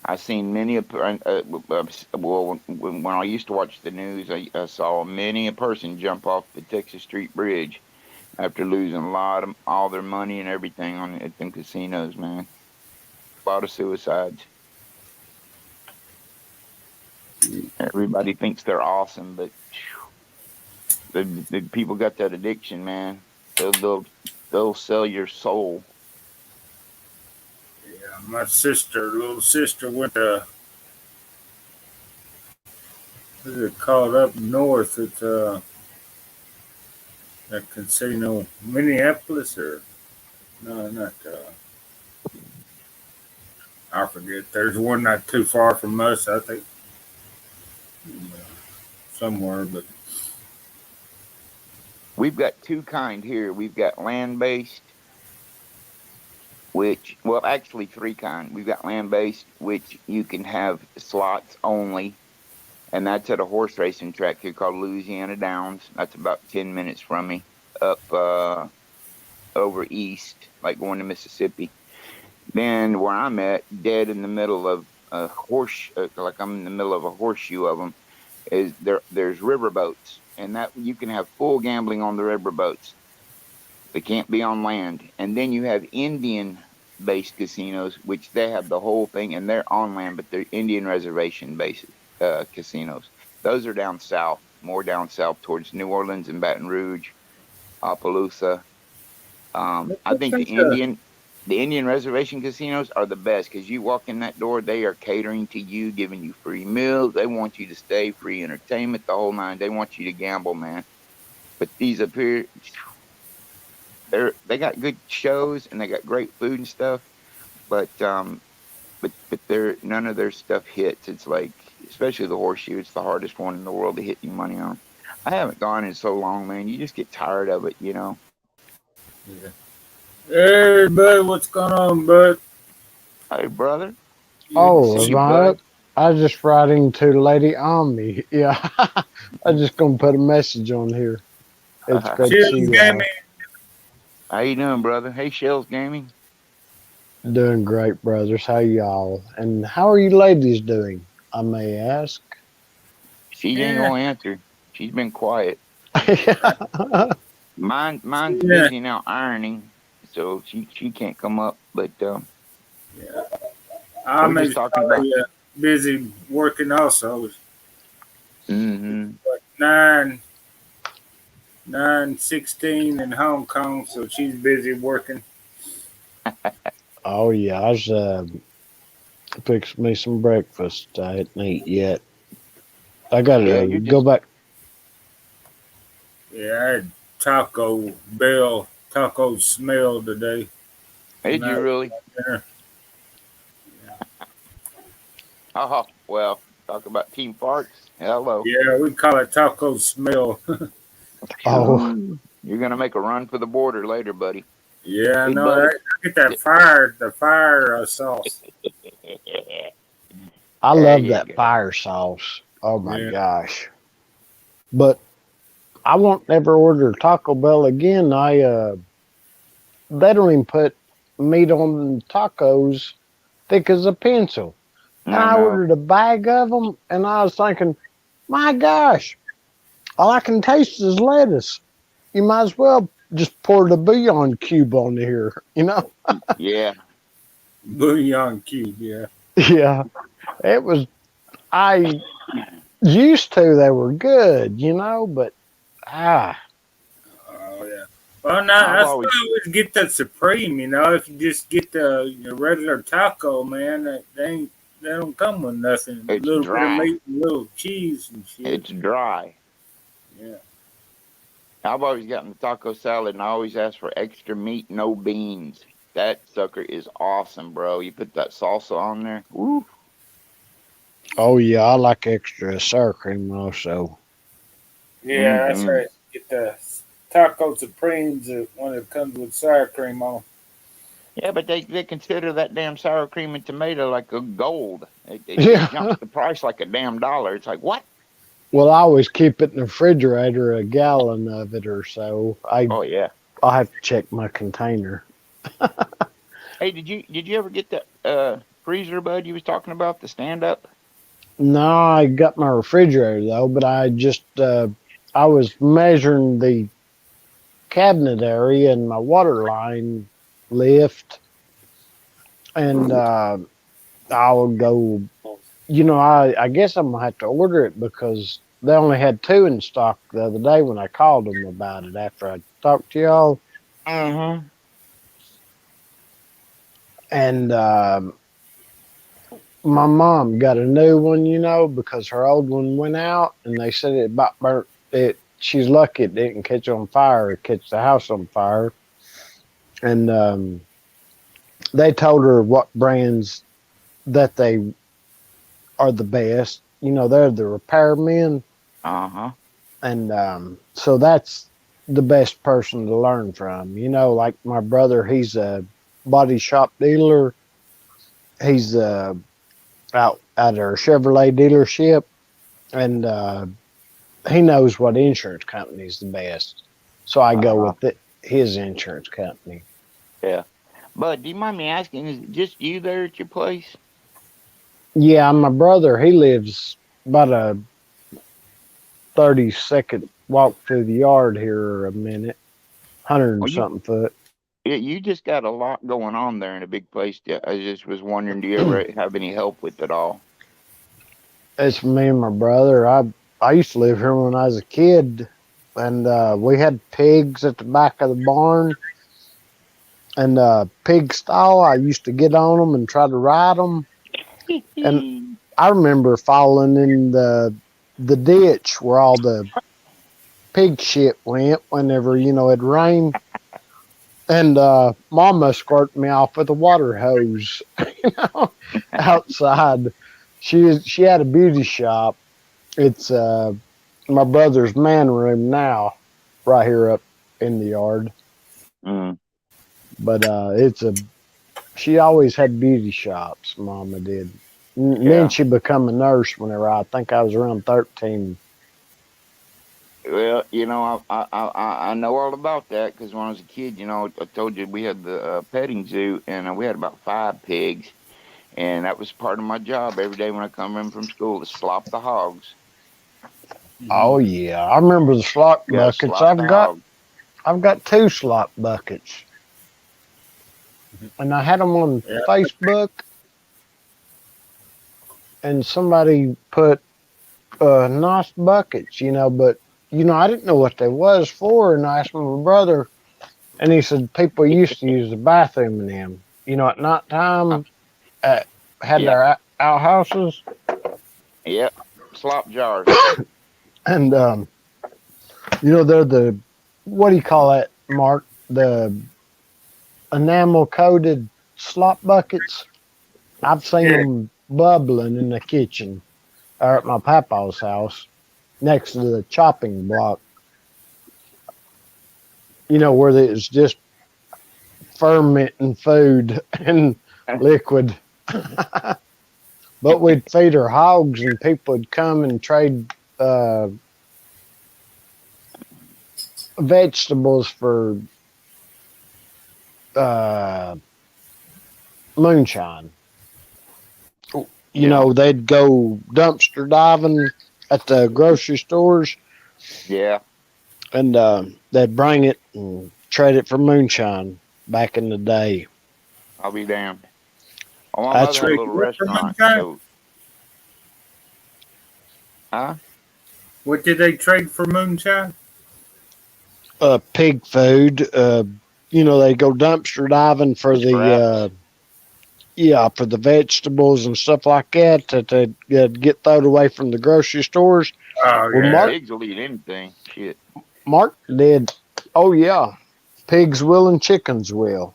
I seen many well, when I used to watch the news, I saw many a person jump off the Texas Street Bridge after losing a lot of all their money and everything on at them casinos, man. A lot of suicides. Everybody thinks they're awesome, but the people got that addiction, man. They'll sell your soul. Yeah, my little sister, went to what is it called up north? It's That casino, Minneapolis, or no, not. I forget. There's one not too far from us. I think somewhere, but We've got two kind here. We've got land based, which, well, actually three kind. We've got land based, which you can have slots only, and that's at a horse racing track here called Louisiana Downs. That's about 10 minutes from me, up over east, like going to Mississippi. Then where I'm at, dead in the middle of a like I'm in the middle of a horseshoe of them, is there's river boats, and that you can have full gambling on the river boats. They can't be on land. And then you have Indian based casinos, which they have the whole thing, and they're on land, but they're Indian reservation based casinos. Those are down south, more down south towards New Orleans and Baton Rouge, Opelousas. I think the Indian reservation casinos are the best because you walk in that door, they are catering to you, giving you free meals. They want you to stay, free entertainment, the whole nine. They want you to gamble, man. But these up here, they got good shows and they got great food and stuff. But they're none of their stuff hits. It's like, especially the horseshoe, it's the hardest one in the world to hit you money on. I haven't gone in so long, man. You just get tired of it, you know. yeah. Hey, bud, what's going on, bud? Hey, brother. Oh, See am you, I bud. up? I was just writing to Lady Omni. Yeah, I just gonna put a message on here. It's great to Cheers, see you Gammy. How you doing, brother? Hey, Shells Gaming. all. Doing great, brothers. How y'all? And how are you ladies doing? I may ask. She ain't Yeah, gonna answer. She's been quiet. Mine's yeah, busy now ironing, so she can't come up. But yeah. we're I'm just talking about. probably busy working also. Mm-hmm. Like 9:16 in Hong Kong, so she's busy working. Oh yeah, I was fixing me some breakfast. I hadn't eaten yet. I Yeah, gotta you're go just. back. Yeah, I had taco smell today. Did you Not really? there. Oh well. Talk about team farts. Hello. Yeah, we call it taco smell. Oh, Ooh, you're gonna make a run for the border later, buddy. Yeah, I Hey, know. buddy. Get that the fire sauce. I There love you that go. fire sauce. Oh my Yeah, gosh. But I won't never order Taco Bell again. They don't even put meat on tacos thick as a pencil. And I I know. ordered a bag of them, and I was thinking, my gosh, all I can taste is lettuce. You might as well just pour the bouillon cube on here, you know? Yeah. bouillon cube. Yeah. Yeah, it was. I used to. They were good, you know, but ah, Oh yeah. Well, now I've that's why always. I always get the supreme. You know, if you just get the regular taco, man, they don't come with nothing. A It's little bit of dry. meat, and a little cheese and shit. It's dry. Yeah. I've always gotten the taco salad and I always ask for extra meat, no beans. That sucker is awesome, bro. You put that salsa on there. Woo. oh yeah, I like extra sour cream also. Yeah, that's Mm-hmm. right. Get the taco supremes when it comes with sour cream on. Yeah, but they consider that damn sour cream and tomato like a gold. It jumps Yeah. the price like a damn dollar. It's like, what? Well, I always keep it in the refrigerator, a gallon of it or so. Oh yeah. I'll have to check my container. Hey, did you ever get the freezer, bud? You was talking about the stand up. No, I got my refrigerator though, but I was measuring the cabinet area and my water line lift, and I'll go. You know, I guess I'm gonna have to order it because they only had two in stock the other day when I called them about it after I talked to y'all, Mm-hmm. and my mom got a new one, you know, because her old one went out, and they said it about burnt it. she's lucky it didn't catch on fire or catch the house on fire. And they told her what brands that they are the best. You know, they're the repairmen. Uh-huh. And so that's the best person to learn from. You know, like my brother, he's a body shop dealer. He's out at our Chevrolet dealership, and he knows what insurance company is the best. So I go with his insurance company. Yeah. Bud, do you mind me asking, is it just you there at your place? Yeah, my brother, he lives about a 30-second walk through the yard here a minute, 100 and something foot. Yeah, you just got a lot going on there in a big place. I just was wondering, do you ever have any help with it all? It's me and my brother. I used to live here when I was a kid, and we had pigs at the back of the barn. And pig style, I used to get on them and try to ride them. And I remember falling in the ditch where all the pig shit went whenever, you know, it rained. And Mama squirted me off with a water hose, you know, outside. She had a beauty shop. It's my brother's man room now, right here up in the yard. Mm. But she always had beauty shops, Mama did. Then she become a nurse whenever I think I was around 13. Well, you know, I know all about that because when I was a kid, you know, I told you we had the petting zoo, and we had about 5 pigs, and that was part of my job every day when I come in from school to slop the hogs. Oh yeah, I remember the slop buckets. I've got 2 slop buckets, and I had them on Facebook, and somebody put nice buckets, you know, but you know I didn't know what they was for, and I asked my brother, and he said people used to use the bathroom in them, you know, at nighttime, had their outhouses. Yep, slop jars. And you know, they're the, what do you call that, Mark? The enamel coated slop buckets. I've seen them bubbling in the kitchen or at my papa's house next to the chopping block. You know, where it's just fermenting food and liquid. But we'd feed our hogs, and people would come and trade vegetables for moonshine. You know, they'd go dumpster diving at the grocery stores. Yeah. And they'd bring it and trade it for moonshine back in the day. I'll be damned. My mother That's had a little restaurant. So, huh? What did they trade for moonshine? Pig food. You know, they go dumpster diving for for the vegetables and stuff like that to get thrown away from the grocery stores. Oh, yeah. Mark, pigs will eat anything. Shit. Mark did. Oh, yeah. Pigs will and chickens will.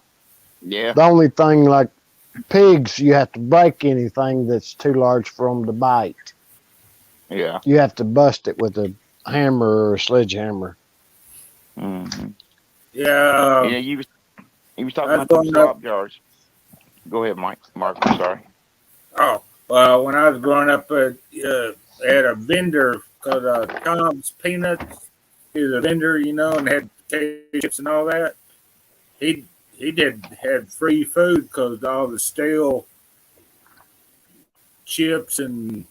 Yeah. The only thing, like pigs, you have to break anything that's too large for them to bite. Yeah. You have to bust it with a hammer or a sledgehammer. Mm-hmm. Yeah. Yeah, you was talking about those slop jars. Go ahead, Mike. Mark, I'm sorry. Oh, well, when I was growing up, they had a vendor called Tom's Peanuts. He was a vendor, you know, and had potato chips and all that. He had free food because all the stale chips and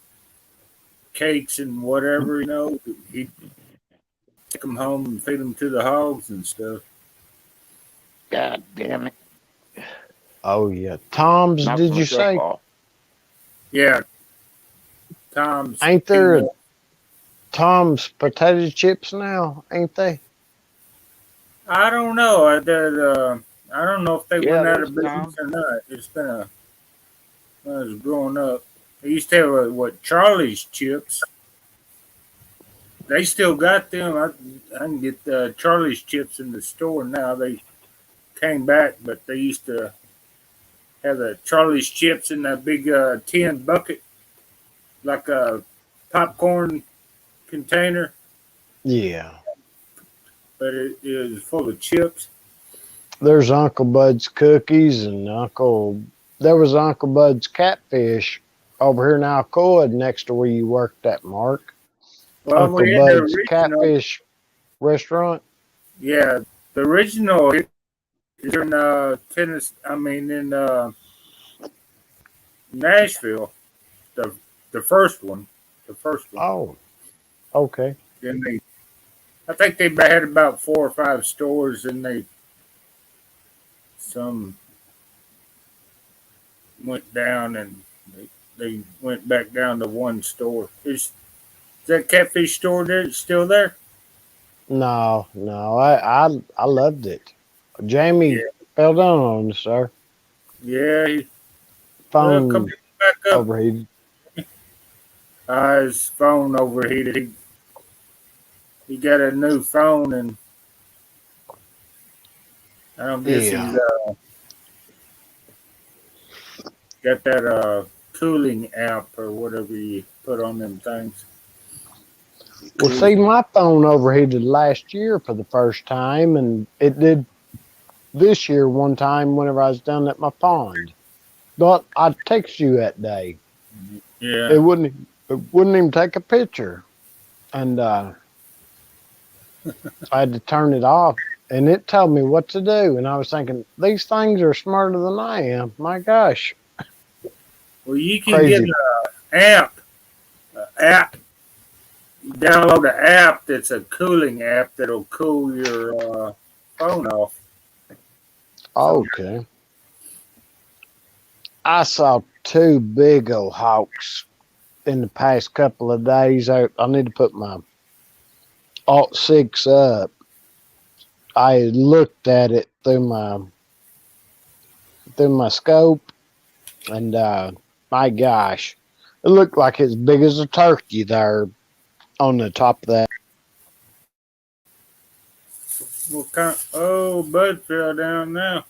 cakes and whatever, you know, he'd take them home and feed them to the hogs and stuff. God damn it. Oh, yeah. Tom's, did you say? Yeah. Tom's. Ain't there Tom's potato chips now, ain't they? I don't know. I don't know if they went out of business Tom. or not. It's been when I was growing up. I used to have Charlie's chips. they still got them. I can get Charlie's chips in the store now. They came back, but they used to have the Charlie's chips in that big tin bucket, like a popcorn container, Yeah. but it is full of chips. There's Uncle Bud's cookies and there was Uncle Bud's catfish over here in Alcoa next to where you worked at, Mark. Well, Uncle we had the Bud's original. catfish restaurant. Yeah, the original is in Tennessee. I mean, in Nashville. The the first one. The first one. Oh, okay. Then I think they had about 4 or 5 stores, and some went down, and they went back down to one store. Is that catfish store there still there? No, I loved it. Jamie Yeah, fell down on us, sir. yeah. Well, come Phone back up. overheated. His phone overheated. He got a new phone, and I don't guess he's Yeah. got that cooling app or whatever you put on them things. Well, see, my phone overheated last year for the first time, and it did this year one time whenever I was down at my pond. But I text you that day. Yeah. It wouldn't even take a picture, and I had to turn it off. And it told me what to do, and I was thinking these things are smarter than I am. My gosh, Well, you can crazy! get an app. Download an app that's a cooling app that'll cool your phone off. Okay, I saw two big old hawks in the past couple of days. I need to put my Alt 6 up. I looked at it through my scope, and my gosh, it looked like as big as a turkey there on the top of that. What kind? Oh, Bud fell down now.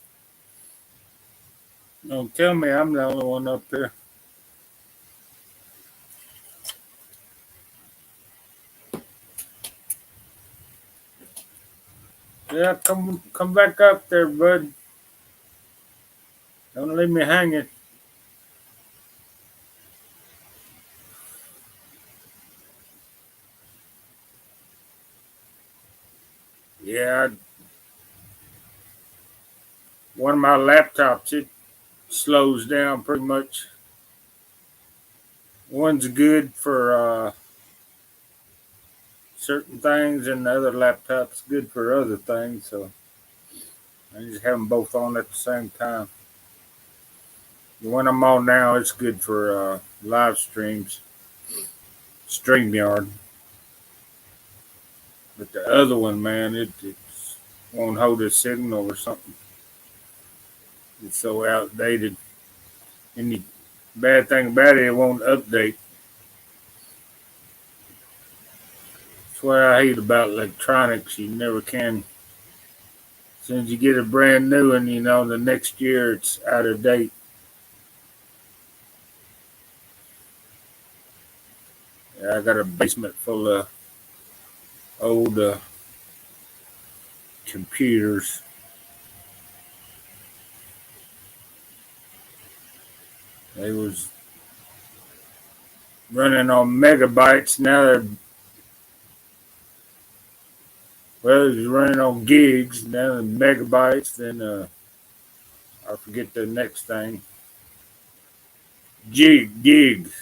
Don't tell me I'm the only one up there. Yeah, come back up there, Bud. Don't leave me hanging. Yeah, one of my laptops, it slows down pretty much. One's good for certain things, and the other laptop's good for other things. So I just have them both on at the same time. The one I'm on now, it's good for live streams, StreamYard. But the other one, man, it won't hold a signal or something. It's so outdated. And the bad thing about it, it won't update. That's what I hate about electronics. You never can. As soon as you get a brand new one, the next year it's out of date. Yeah, I got a basement full of old computers. They was running on megabytes. Now it's running on gigs. Now they're megabytes. Then I forget the next thing. Gigabytes.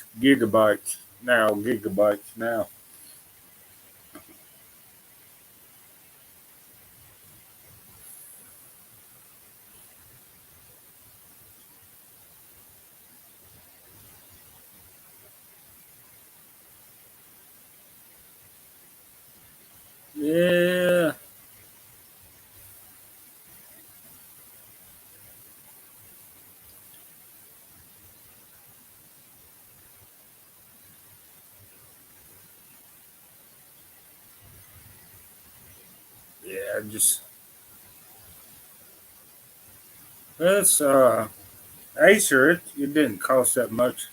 Now gigabytes. Now. Yeah. I just it's Acer. It didn't cost that much.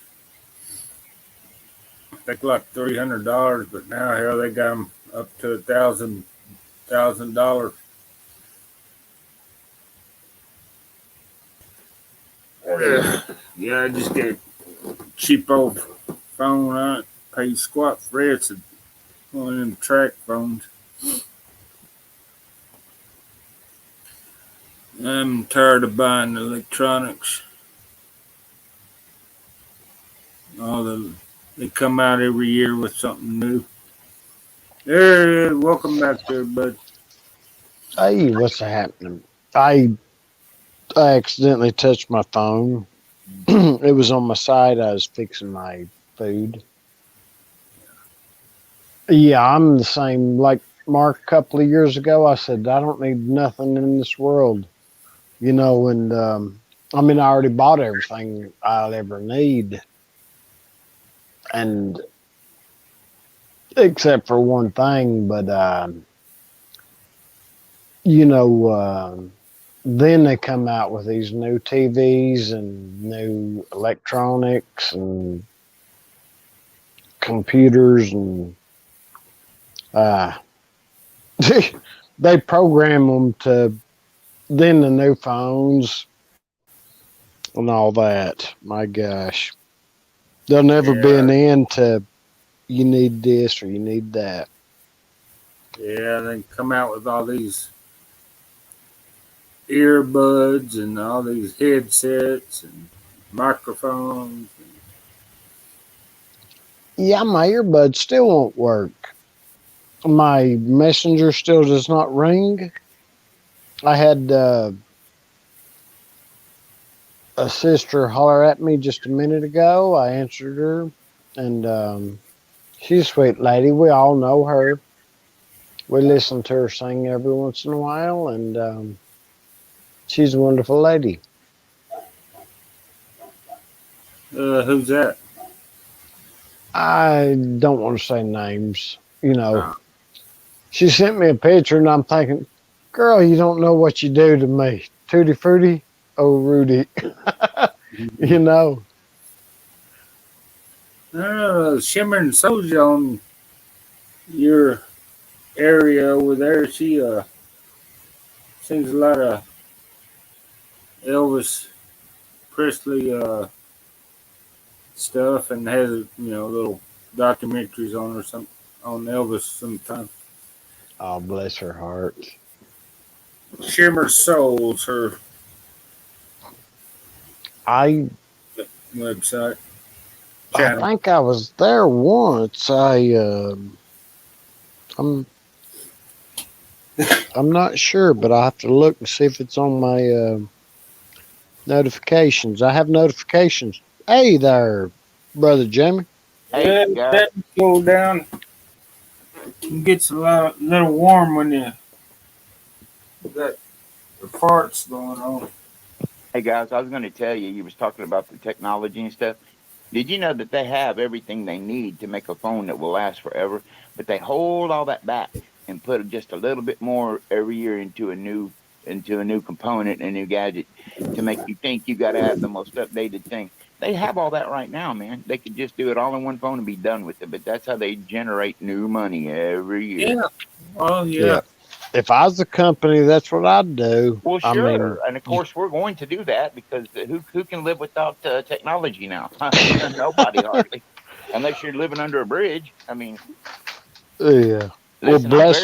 I think like $300, but now hell they got them up to $1,000. Yeah, I just get a cheap old phone. I ain't pay squat for it. It's one of them track phones. I'm tired of buying electronics. They come out every year with something new. Hey, welcome back there, bud. Hey, what's happening? I accidentally touched my phone. It was on my side. I was fixing my food. Yeah, I'm the same. Like Mark, a couple of years ago, I said, I don't need nothing in this world. And I mean, I already bought everything I'll ever need. And except for one thing, but, then they come out with these new TVs and new electronics and computers and they program them to then the new phones and all that. My gosh, there'll never be an end to you need this or you need that. Yeah, they come out with all these earbuds and all these headsets and microphones. Yeah, my earbuds still won't work. My messenger still does not ring. I had a sister holler at me just a minute ago. I answered her, and she's a sweet lady. We all know her. We listen to her sing every once in a while, and she's a wonderful lady. Who's that? I don't want to say names. She sent me a picture, and I'm thinking, girl, you don't know what you do to me. Tutti Frutti, oh, Rudy. Shimmer and Soja on your area over there. She sings a lot of Elvis Presley stuff and has little documentaries on or something on Elvis sometimes. Oh, bless her heart. Shimmer Souls, her I website. I think I was there once. I'm not sure, but I have to look and see if it's on my notifications. I have notifications. Hey there, brother Jamie. Hey, Yeah, that cool down. It gets a little warm when you got the farts going on. Hey guys, I was going to tell you, you was talking about the technology and stuff. Did you know that they have everything they need to make a phone that will last forever, but they hold all that back and put just a little bit more every year into a new component, a new gadget to make you think you got to have the most updated thing. They have all that right now, man. They could just do it all in one phone and be done with it, but that's how they generate new money every year. Yeah. Oh, yeah. If I was a company, that's what I'd do. Well, sure. And of course, we're going to do that because who can live without technology now? Nobody hardly, unless you're living under a bridge. I mean, yeah. Listen, well,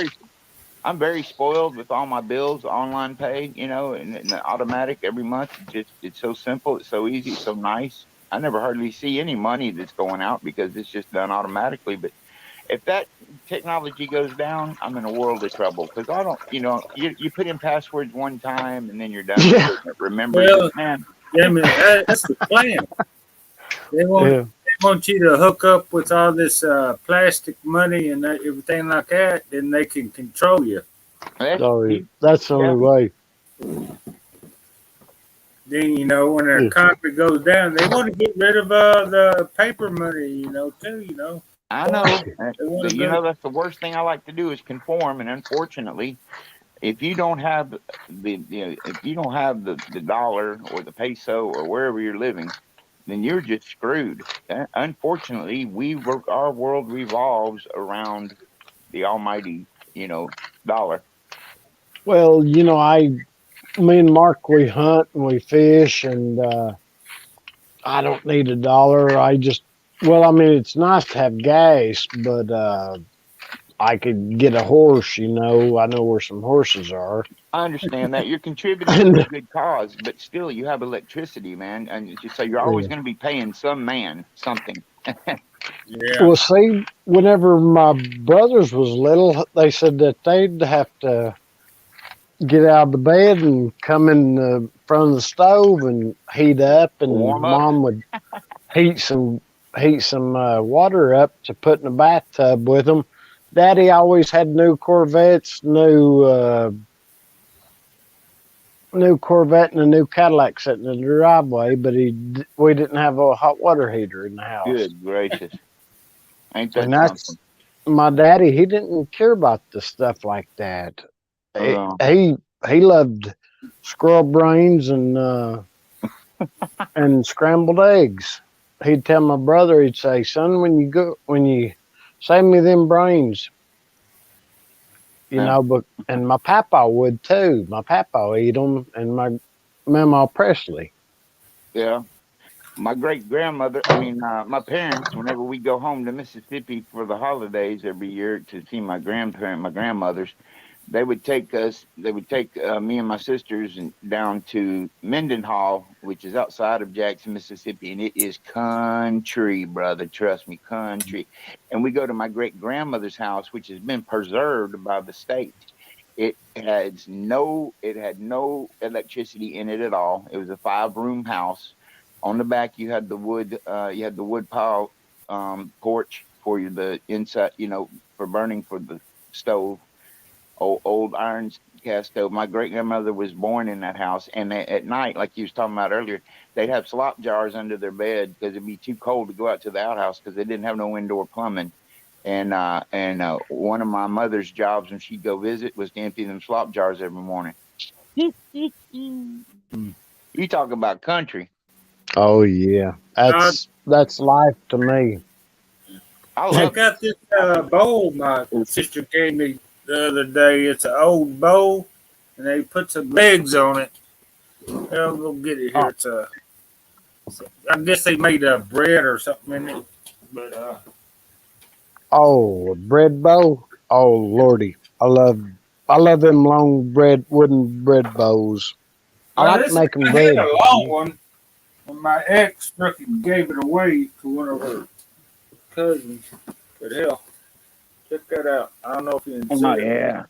I'm very spoiled with all my bills online paid, and automatic every month. It's so simple, it's so easy, it's so nice. I never hardly see any money that's going out because it's just done automatically. But if that technology goes down, I'm in a world of trouble because I don't, you put in passwords one time and then you're done with it. Remember, man. Yeah, man, that's the plan. They want you to hook up with all this plastic money and everything like that, then they can control you. That's the only way. Then, when their economy goes down, they want to get rid of the paper money, too, I know. That's the worst thing I like to do is conform, and unfortunately, if you don't have if you don't have the dollar or the peso or wherever you're living, then you're just screwed. Unfortunately, our world revolves around the almighty, dollar. Well, me and Mark, we hunt and we fish, and I don't need a dollar. Well, I mean, it's nice to have gas, but I could get a horse. I know where some horses are. I understand that you're contributing to a And good cause, but still, you have electricity, man, and so you're always yeah. going to be paying some man something. Yeah. Well, see, whenever my brothers was little, they said that they'd have to get out of the bed and come in front of the stove and heat up, and Warm up. mom would heat some water up to put in the bathtub with them. Daddy always had new Corvettes, new Corvette and a new Cadillac sitting in the driveway, but we didn't have a hot water heater in the house. Good gracious, ain't that And that's something? my daddy. He didn't care about the stuff like that. Oh, He loved squirrel brains and scrambled eggs. He'd tell my brother, he'd say, "Son, when you save me them brains, Yeah. But and my papa would too. My papa eat them, and my Mama Presley." Yeah. My great grandmother, my parents, whenever we go home to Mississippi for the holidays every year to see my grandmothers, they would take me and my sisters down to Mendenhall, which is outside of Jackson, Mississippi, and it is country, brother. Trust me, country. And we go to my great grandmother's house, which has been preserved by the state. It had no electricity in it at all. It was a 5-room house. On the back, you had the wood pile porch for the inside, for burning for the stove. Old iron cast stove. My great grandmother was born in that house, and at night, like you was talking about earlier, they'd have slop jars under their bed because it'd be too cold to go out to the outhouse because they didn't have no indoor plumbing. And one of my mother's jobs when she'd go visit was to empty them slop jars every morning. You talk about country. Oh yeah, that's life to me. I I love got this bowl my sister gave me the other day. It's an old bowl, and they put some legs on it. I'll go get it here. It's I guess they made bread or something in it. But Oh, a bread bowl. Oh lordy, I love them long wooden bread bowls. I like to this make them I had bread. a long one, and my ex struck it and gave it away to one of her cousins. But hell, check that out. I don't know if you can see Oh it. yeah.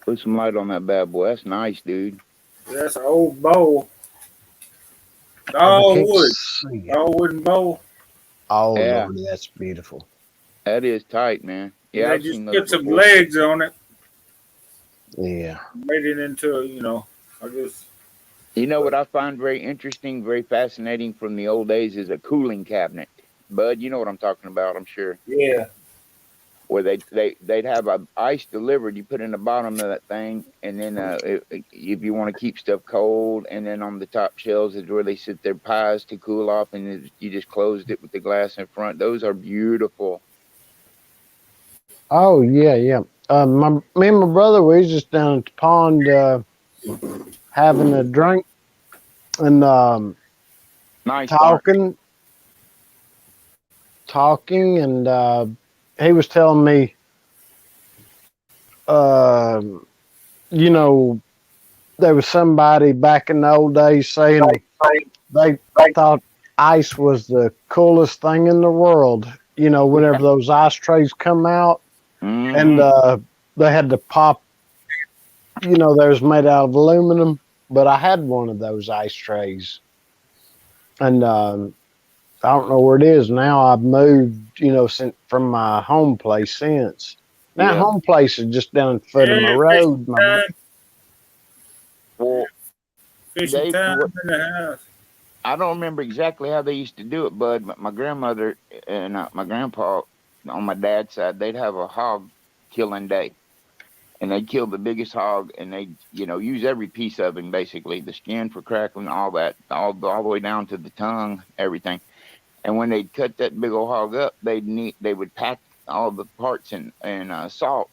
Put some light on that bad boy. That's nice, dude. That's an old bowl. I All can't wood. see it. All wooden bowl. Oh Yeah. lordy, that's beautiful. That is tight, man. Yeah, And I've they just seen put those some before. legs on it, Yeah. made it into I guess. You know what I find very interesting, very fascinating from the old days is a cooling cabinet. Bud, you know what I'm talking about, I'm sure. Yeah. Where they'd have ice delivered, you put in the bottom of that thing, and then if you want to keep stuff cold, and then on the top shelves is where they sit their pies to cool off, and you just closed it with the glass in front. Those are beautiful. Oh yeah, yeah. Me and my brother, we was just down at the pond having a drink and Nice. Mark. talking, and he was telling me, there was somebody back in the old days saying they thought ice was the coolest thing in the world. Whenever those ice trays come out, and they had to pop. They was made out of aluminum, but I had one of those ice trays, and I don't know where it is now. I've moved, since from my home place since. Now Yeah. home place is just down the foot of my Yeah, road. Well, Fishing Dave, time in the house. I don't remember exactly how they used to do it, Bud. But my grandmother and my grandpa on my dad's side, they'd have a hog killing day. and they'd kill the biggest hog, and they'd use every piece of him, basically the skin for crackling, all that, all the way down to the tongue, everything. And when they'd cut that big old hog up, they would pack all the parts in salt,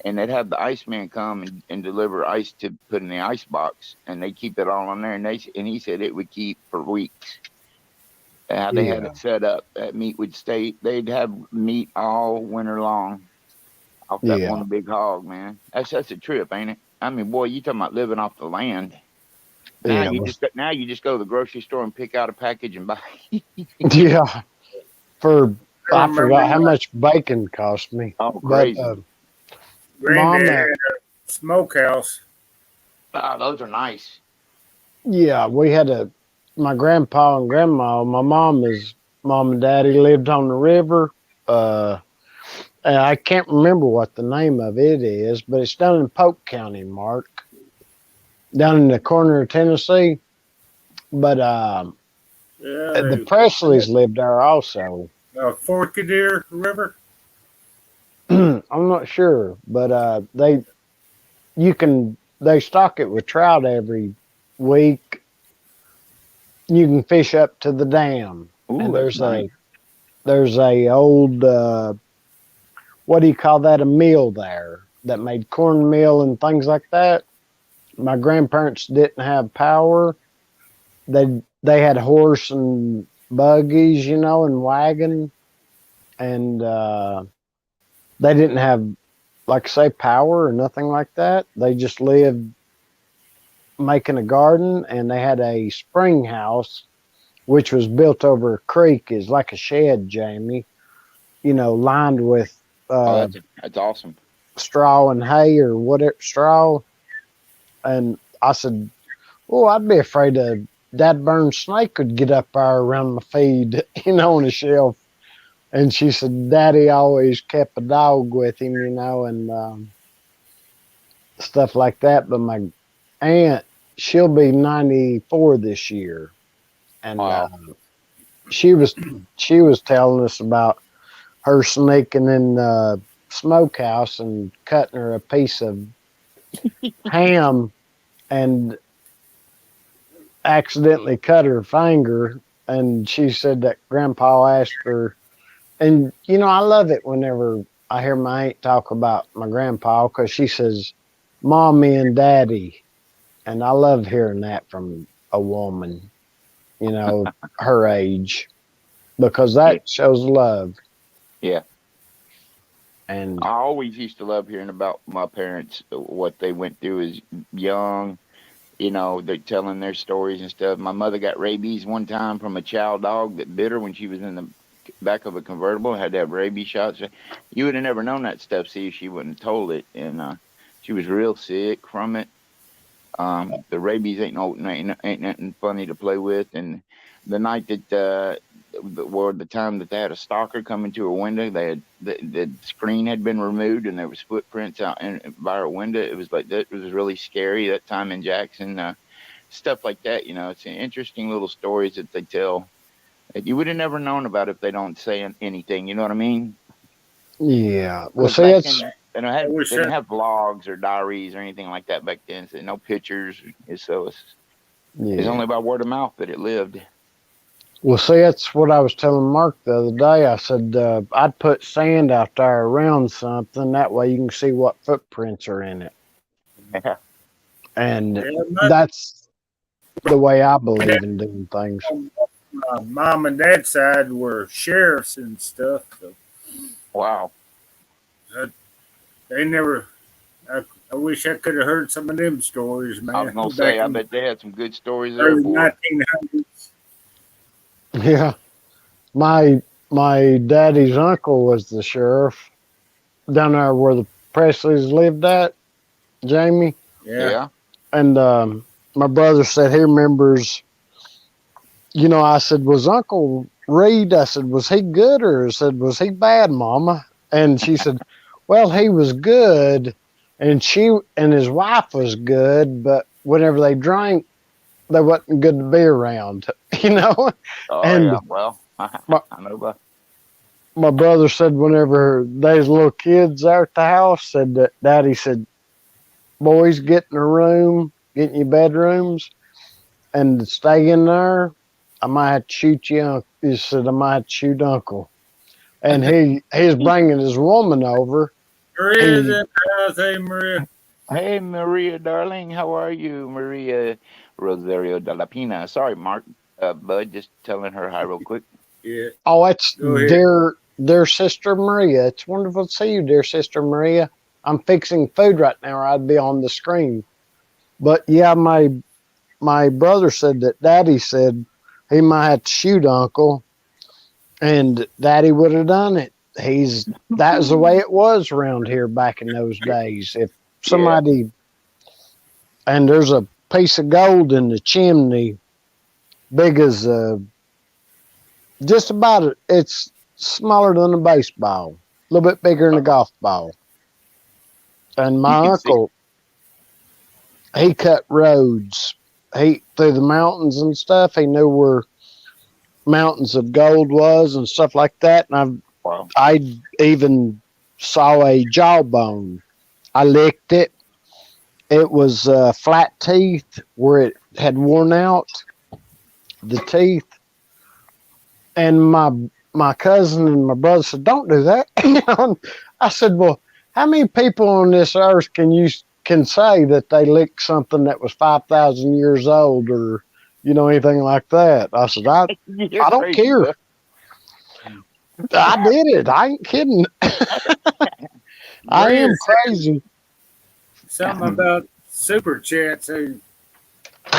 and they'd have the Iceman come and deliver ice to put in the ice box, and they keep it all on there. And he said it would keep for weeks. How they had it set up, that meat would stay. They'd have meat all winter long off that one big hog, man. That's a trip, ain't it? I mean, boy, you talking about living off the land. Now you just go to the grocery store and pick out a package and buy. Yeah. I forgot how much bacon cost me. Oh, crazy. But, Granddad had a smokehouse. Those are nice. Yeah, we had my grandpa and grandma, my mom and daddy lived on the river. And I can't remember what the name of it is, but it's down in Polk County, Mark. Down in the corner of Tennessee. But the Presleys lived there also. Forkadere River? I'm not sure, but they stock it with trout every week. You can fish up to the dam. Ooh, and there's nice. a old what do you call that, a mill there that made cornmeal and things like that. My grandparents didn't have power. They had horse and buggies, and wagon, and they didn't have, like I say, power or nothing like that. They just lived making a garden, and they had a spring house, which was built over a creek, is like a shed, Jamie, lined with that's awesome. straw and hay or whatever, straw. And I said, I'd be afraid a dad-burned snake could get up there around my feed, on a shelf. And she said, Daddy always kept a dog with him, and stuff like that. But my aunt, she'll be 94 this year. And wow. she was telling us about her sneaking in the smokehouse and cutting her a piece of ham and accidentally cut her finger. And she said that Grandpa asked her, and I love it whenever I hear my aunt talk about my grandpa, because she says Mommy and Daddy, and I love hearing that from a woman, her age, because that shows love. Yeah. And I always used to love hearing about my parents, what they went through as young. They're telling their stories and stuff. My mother got rabies one time from a chow dog that bit her when she was in the back of a convertible. Had to have rabies shots. You would have never known that stuff, see, if she wouldn't have told it. And she was real sick from it. The rabies ain't nothing funny to play with. And the night that the time that they had a stalker come into her window, they had the screen had been removed and there was footprints out by her window. It was like that. It was really scary that time in Jackson. Stuff like that. It's an interesting little stories that they tell that you would have never known about if they don't say anything. You know what I mean? Yeah. Well, see, they didn't have blogs or diaries or anything like that back then. So no pictures. So it's only by word of mouth that it lived. Well, see, that's what I was telling Mark the other day. I said I'd put sand out there around something. That way you can see what footprints are in it. Yeah. And that's the way I believe in doing things. Mom and Dad's side were sheriffs and stuff. So wow. They never. I wish I could have heard some of them stories, man. I was gonna say, I bet they had some good stories there. Early 1900s. Yeah, my daddy's uncle was the sheriff down there where the Presleys lived at, Jamie. Yeah. And my brother said he remembers. I said, was Uncle Reed? I said, was he good, or I said, was he bad, Mama? And she said, well, he was good, and his wife was good, but whenever they drank, they wasn't good to be around, Oh, and yeah. Well, I know about. My brother said whenever they was little kids there at the house, said that Daddy said, boys get in a room, get in your bedrooms, and stay in there, I might have to shoot you. He said I might have to shoot Uncle, and he's bringing his woman over. Maria's He in the house. Hey, Maria. Hey, Maria, darling, how are you? Maria Rosario de la Pina. Sorry, Mark, Bud, just telling her hi real quick. Yeah, Oh, it's go ahead. dear sister Maria. It's wonderful to see you, dear sister Maria. I'm fixing food right now, or I'd be on the screen. But yeah, my brother said that Daddy said he might have to shoot Uncle, and Daddy would have done it. That was the way it was around here back in those days. If Yeah. somebody and there's a piece of gold in the chimney, big as just about it. It's smaller than a baseball, a little bit bigger than a golf ball. And You my can see. uncle, he cut roads. He through the mountains and stuff. He knew where mountains of gold was and stuff like that. And Wow. I even saw a jawbone. I licked it. It was flat teeth where it had worn out the teeth. And my cousin and my brother said, "Don't do that." I said, "Well, how many people on this earth can say that they licked something that was 5,000 years old or anything like that?" I said, "I You're don't crazy, care. Bud. I did it. I ain't kidding. I Maria am said crazy." something about super chats. Hey,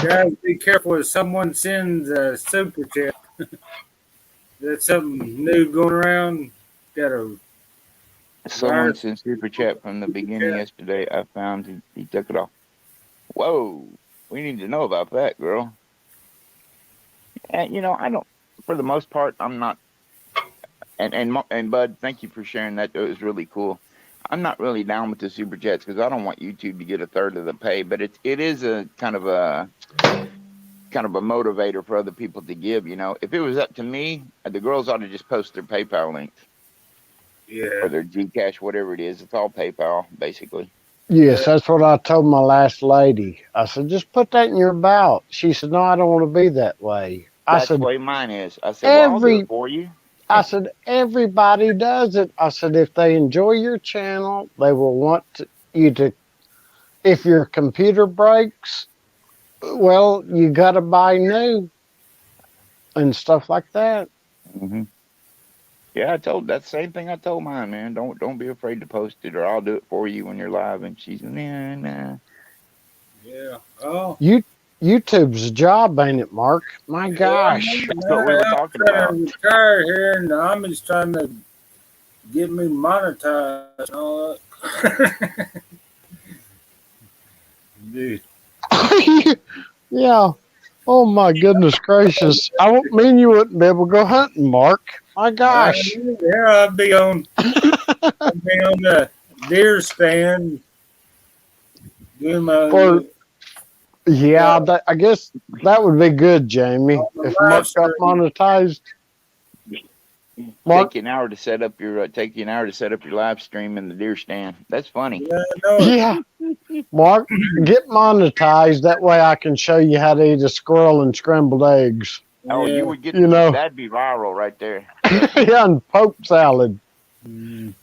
guys, be careful if someone sends a super chat. That's something new going around. Got a Someone virus sent super chat from the beginning chat. yesterday. I found he took it off. Whoa, we need to know about that, girl. And I don't. For the most part, I'm not. And Bud, thank you for sharing that. It was really cool. I'm not really down with the super chats because I don't want YouTube to get a third of the pay. But it is a kind of a motivator for other people to give. If it was up to me, the girls ought to just post their PayPal link Yeah. or their Gcash, whatever it is. It's all PayPal, basically. Yes, that's what I told my last lady. I said, "Just put that in your belt." She said, "No, I don't want to be that way." I That's the said, way mine is. I said, well, I'll do it "Every for you. everybody does it." I said, "If they enjoy your channel, they will want you to. If your computer breaks, well, you got to buy new and stuff like that." hmm Yeah, that's the same thing I told mine, man. Don't be afraid to post it, or I'll do it for you when you're live. And she's nah. Yeah. Oh, You YouTube's a job, ain't it, Mark? My yeah. I gosh. know, That's what we were man. talking I'm trying about. to retire here, and the Army's trying to get me monetized and all that. Dude. Yeah. Oh my goodness gracious. I won't mean you wouldn't be able to go hunting, Mark. My gosh. Yeah, I'll be on the deer stand doing For my yeah, I guess that would be good, Jamie. on the If live Mark got stream. monetized. Mark, Take you an hour to set up your live stream in the deer stand. That's funny. Yeah, I know it. yeah. Mark, get monetized. That way I can show you how to eat a squirrel and scrambled eggs. Oh, you Yeah. would get You know. that'd be viral right there. Yeah, and poke salad. Mm.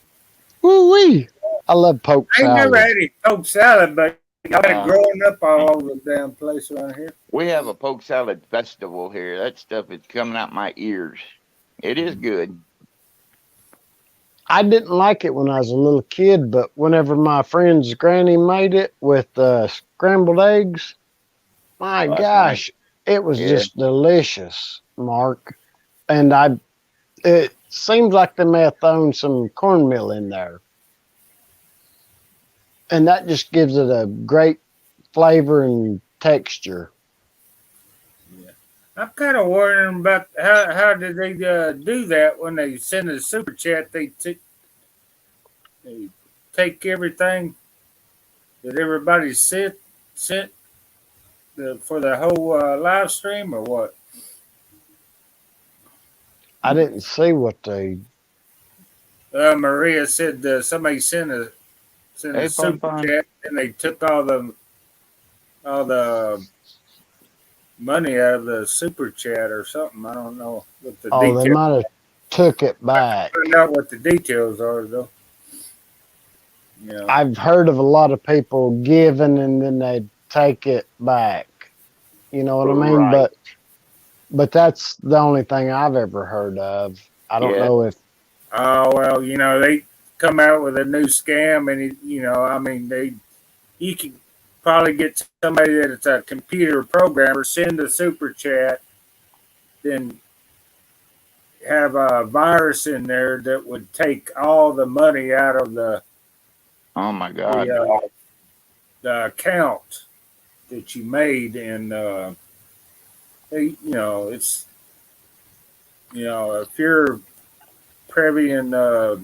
Woo wee. I love poke I ain't never salad. had any poke salad, but I've been Uh, growing up all over the damn place around here. we have a poke salad festival here. That stuff is coming out my ears. It is good. I didn't like it when I was a little kid, but whenever my friend's granny made it with scrambled eggs, my Oh, that's nice. gosh, it was Yeah. just delicious, Mark. And it seems like they may have thrown some cornmeal in there. And that just gives it a great flavor and texture. I'm kind of wondering about how did they do that when they send a super chat? They take everything that everybody sent for the whole live stream or what? I didn't see what they. Maria said somebody sent sent Hey, a super Pon. chat, and they took all the money out of the super chat or something. I don't know what the Oh, they details. might have took it back. Find out what the details are though. You know. I've heard of a lot of people giving and then they take it back. You know what I mean? Right. But that's the only thing I've ever heard of. I don't Yeah. know if Oh well, they come out with a new scam, and I mean, you can probably get somebody that's a computer programmer send a super chat, then have a virus in there that would take all the money out of Oh my the, God. the account that you made, and it's if you're privy in the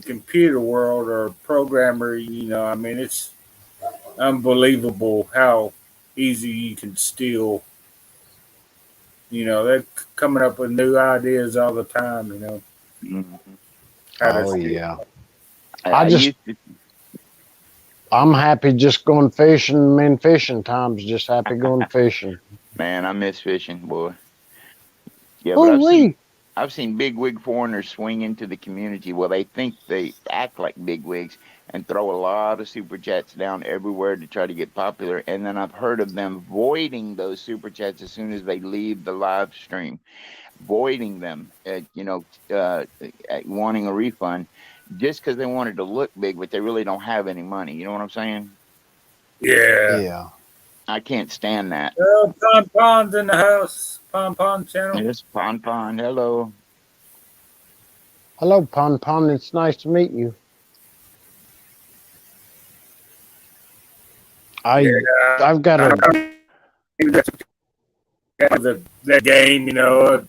computer world or a programmer, I mean, it's unbelievable how easy you can steal. They're coming up with new ideas all the time. Mhm. How to oh steal. yeah. I just- used to. I'm happy just going fishing. Man, fishing time's just happy going fishing. Man, I miss fishing, boy. Yeah, but Oh wee. I've seen big wig foreigners swing into the community. Well, they think they act like big wigs and throw a lot of super chats down everywhere to try to get popular. And then I've heard of them voiding those super chats as soon as they leave the live stream, voiding them, wanting a refund just because they wanted to look big, but they really don't have any money. You know what I'm saying? Yeah. Yeah. I can't stand that. Well, Pon Pon's in the house. Pon channel. Yes, Pon. Hello. Hello, Pon Pon. It's nice to meet you. Yeah. I've got a that game. I know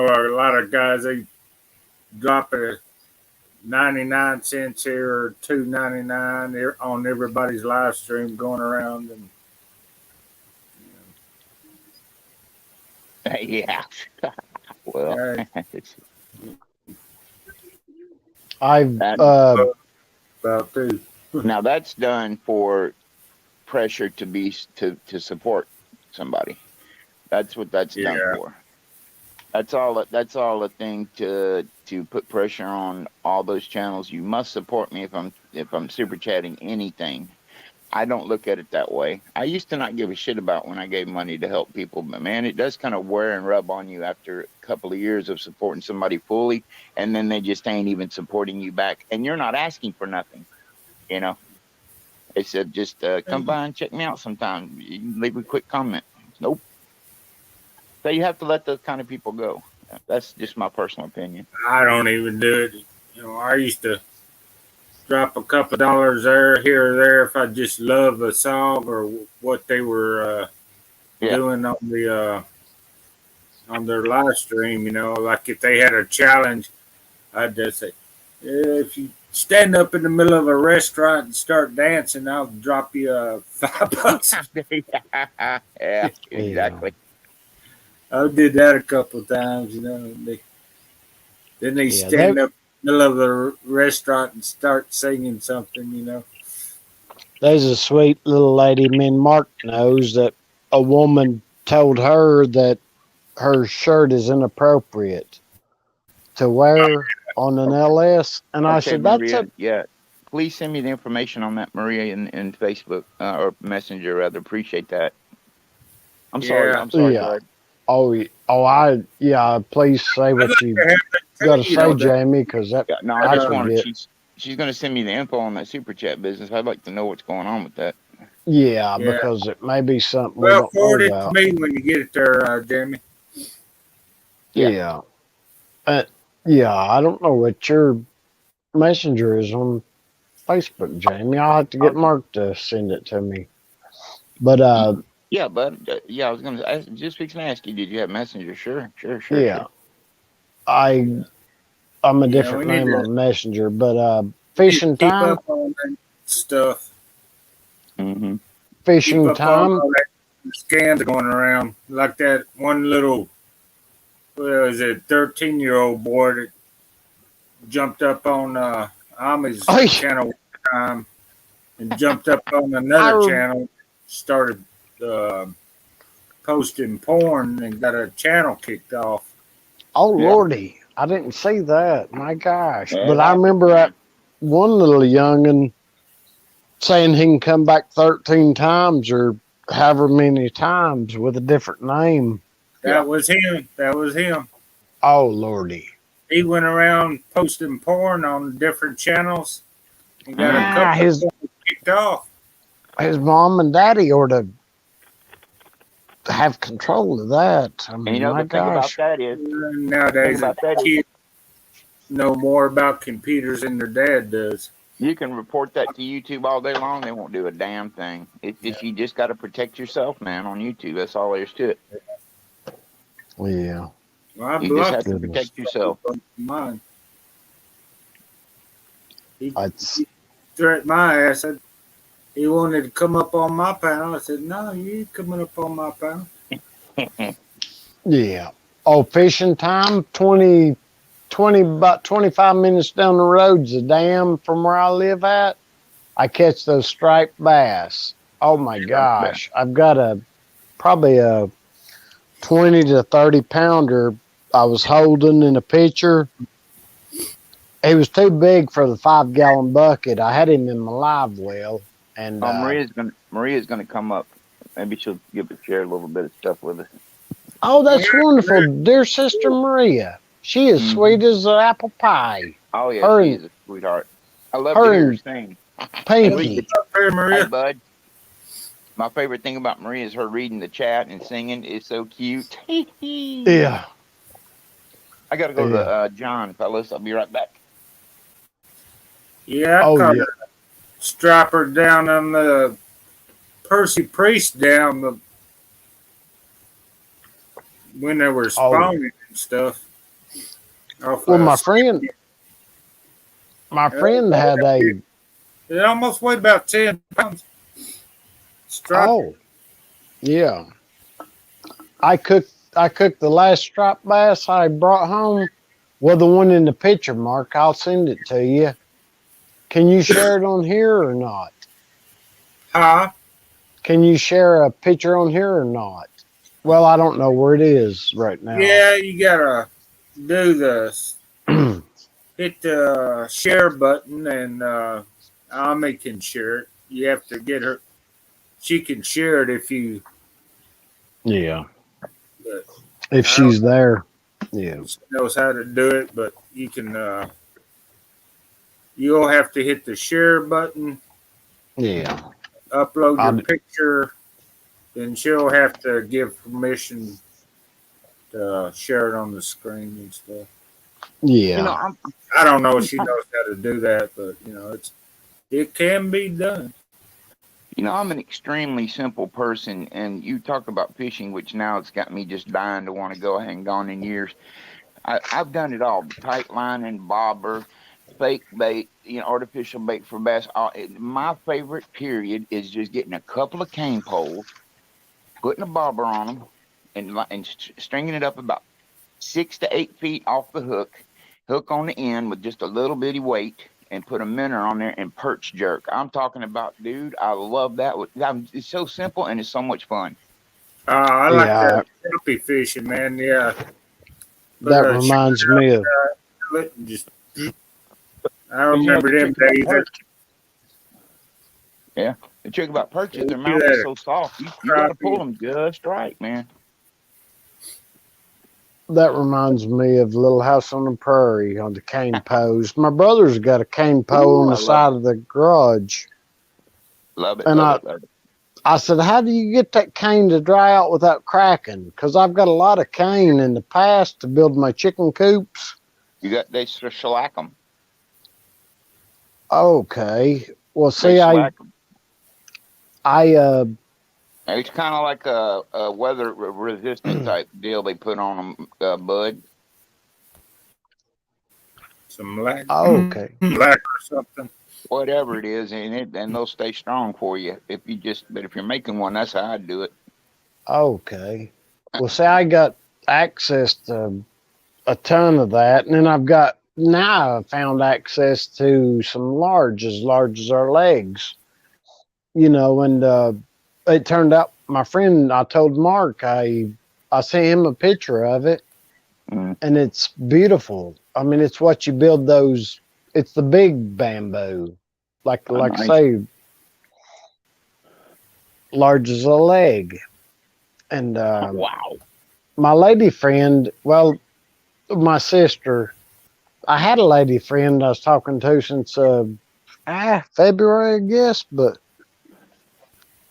a lot of guys they drop a 99 cents here or $2.99 on everybody's live stream going around, and Yeah. Well, I've about two. now that's done for pressure to support somebody. That's what that's done Yeah. for. That's all. That's all a thing to put pressure on all those channels. You must support me if I'm super chatting anything. I don't look at it that way. I used to not give a shit about when I gave money to help people, but man, it does kind of wear and rub on you after a couple of years of supporting somebody fully, and then they just ain't even supporting you back, and you're not asking for nothing. They said just come by and check me out sometime. You can leave a quick comment. Nope. So you have to let those kind of people go. That's just my personal opinion. I don't even do it. I used to drop a couple of dollars here or there if I just love a song or what they were doing on their live stream. Like if they had a challenge, I'd just say, if you stand up in the middle of a restaurant and start dancing, I'll drop you $5. Yeah, exactly. I did that a couple of times. Then they stand up in the middle of the restaurant and start singing something. There's a sweet little lady, me and Mark knows, that a woman told her that her shirt is inappropriate to wear on an LS, and I said, Maria, yeah. Please send me the information on that, Maria, in Facebook or Messenger. Rather, appreciate that. I'm sorry. I'm sorry. Yeah. Please say what you got to say, Jamie, because that. Yeah, no, I just wanted. She's going to send me the info on that super chat business. I'd like to know what's going on with that. Yeah, because it may be something. Well, forward it to me when you get it there, Jamie. Yeah. I don't know what your messenger is on Facebook, Jamie. I'll have to get Mark to send it to me. But yeah, but I was gonna just fixing to ask you, did you have Messenger? Sure. Yeah, sure. I'm a different name on Messenger, but fishing time stuff. Mm-hmm. Fishing time. Scams going around like that one little. Well, it was a 13-year-old boy that jumped up on Ami's Oh, yeah. channel one time and jumped up on another I- channel, started posting porn and got a channel kicked off. Oh Yeah. lordy, I didn't see that. My gosh! Yeah, But I remember that one little youngin saying he can come back 13 times or however many times with a different name. That Yeah. was him. That was him. Oh lordy! He went around posting porn on different channels and got a Ah, couple his kicked off. mom and daddy ought to have control of that. I And mean, you know my the thing about gosh! that is, Nowadays, about that is- kids know more about computers than their dad does. you can report that to YouTube all day long. They won't do a damn thing. It's just you just got to protect yourself, man, on YouTube. That's all there is to it. Yeah, Well, I You just blocked have to Goodness. protect yourself. mine. He it's threatened my ass. He wanted to come up on my panel. I said, "No, you ain't coming up on my panel." yeah. Oh, fishing time 20, about 25 minutes down the road's a dam from where I live at. I catch those striped bass. Oh my gosh! I've got probably a 20 to 30 pounder I was holding in a pitcher. He was too big for the 5-gallon bucket. I had him in my live well, and Oh, Maria's gonna come up. Maybe she'll share a little bit of stuff with us. oh, that's wonderful, dear sister Maria. She is Mhm. sweet as an apple pie. Oh yeah, Her she and- is a sweetheart. I love her to hear her and- sing. Pinky. What's up there, Hey, Maria? bud. My favorite thing about Maria is her reading the chat and singing. It's so cute. Yeah. I gotta go to John, fellas. I'll be right back. Yeah, I Oh caught yeah. a striper down on the Percy Priest dam when they were spawning and stuff. Off, Well, my friend had a. it almost weighed about 10 pounds. Striper. Oh, yeah. I cooked the last striped bass I brought home. Well, the one in the picture, Mark. I'll send it to you. Can you share it on here or not? Huh? Can you share a picture on here or not? Well, I don't know where it is right now. Yeah, you gotta do this. Hit the share button and Ami can share it. You have to get her. She can share it if you. Yeah. But If she's there. Yeah. she knows how to do it, but you can. You'll have to hit the share button, Yeah. upload your I'll- picture, then she'll have to give permission to share it on the screen and stuff. Yeah. You know, I don't know if she knows how to do that, but it can be done. I'm an extremely simple person, and you talk about fishing, which now it's got me just dying to want to go. I haven't gone in years. I've done it all: tight line and bobber, fake bait, artificial bait for bass. My favorite period is just getting a couple of cane poles, putting a bobber on them, and stringing it up about 6 to 8 feet off the hook on the end with just a little bitty weight, and put a minnow on there and perch jerk. I'm talking about, dude, I love that. It's so simple and it's so much fun. I like Yeah. that crappie fishing, man. Yeah. That Put a reminds shooter me up of. there and just. I remember them days. The trick about perches, their You mouth gotta is so soft. You got to crappie. pull them just right, man. That reminds me of Little House on the Prairie on the cane post. My brother's got a cane pole Ooh, on I the love side of the garage. Love it. And Love it. I said, how do you get that cane to dry out without cracking? Because I've got a lot of cane in the past to build my chicken coops. They shellac them. Okay. Well, They see, shellac 'em. I It's kind of like a weather resistant type deal they put on them, bud. Some lac, okay. lac or something. Whatever it is, and they'll stay strong for you. But if you're making one, that's how I do it. Okay. Well, see, I got access to a ton of that, and then I've got now I found access to some large as our legs, and it turned out my friend, I told Mark, I sent him a picture of it, Mm. and it's beautiful. I mean, it's what you build those. It's the big bamboo, like Oh, I nice. say, large as a leg. And Wow. my lady friend, well, my sister, I had a lady friend I was talking to since February, I guess, but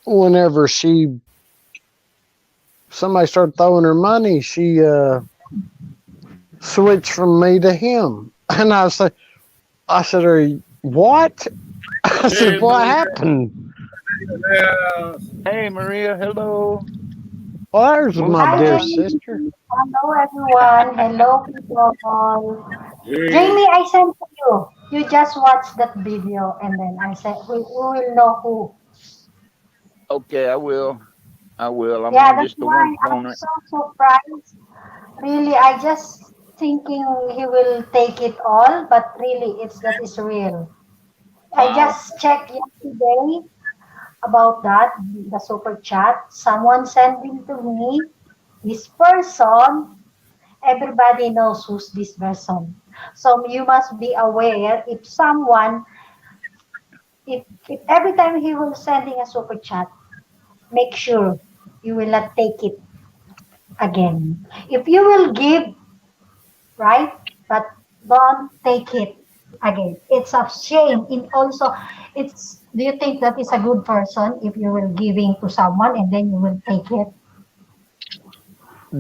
whenever somebody started throwing her money, she switched from me to him. And I said, what? I Hey, said, what Maria. happened? Hey, Maria. Hello. Well, there's Moose my Hi, dear Mom. Jamie. sister. Hello, everyone. Hello, people. Hey, Jamie, I sent to you. You just watch that video, and then I said, we will know who. Okay, I will. I will. I'm Yeah, on that's just the one why phone I'm right. so surprised. Really, I just thinking he will take it all, but really, that is real. I Wow. just checked yesterday about that, the super chat. Someone sent it to me. This person, everybody knows who's this person. So you must be aware if someone, if every time he will sending a super chat, make sure you will not take it again. If you will give, right, but don't take it again. It's a shame. In also, it's. Do you think that is a good person if you will giving to someone and then you will take it?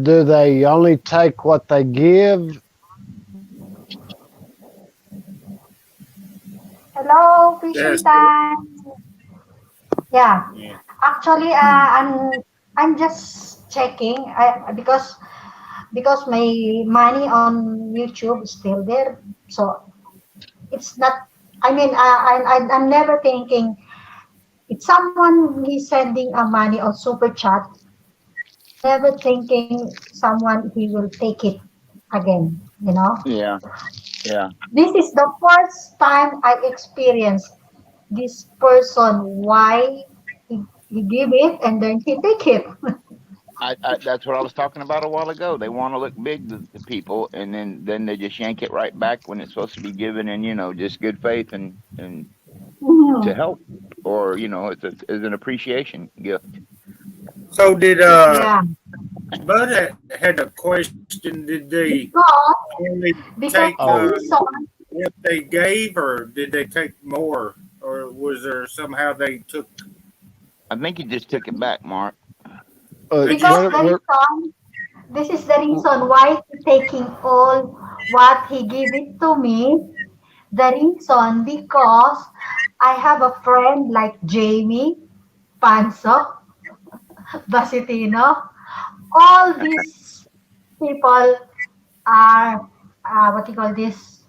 Do they only take what they give? Hello, fishing that's good. time. Yeah, Yeah. actually, I'm just checking because my money on YouTube is still there, so it's not. I mean, I'm never thinking if someone is sending a money on super chat. Never thinking someone he will take it again. You know, Yeah. Yeah. this is the first time I experienced this person why he give it and then he take it. That's what I was talking about a while ago. They want to look big to people, and then they just yank it right back when it's supposed to be given in, just good faith and to Mhm. help, or it's an appreciation gift. So did Yeah, Bud had a question? Did they because only because take the Oh, reason what they gave, or did they take more, or was there somehow they took? I think he just took it back, Mark. They because just the what? reason this is the reason why he taking all what he give it to me. The reason because I have a friend like Jamie Panso Basitino. All these people are what you call this.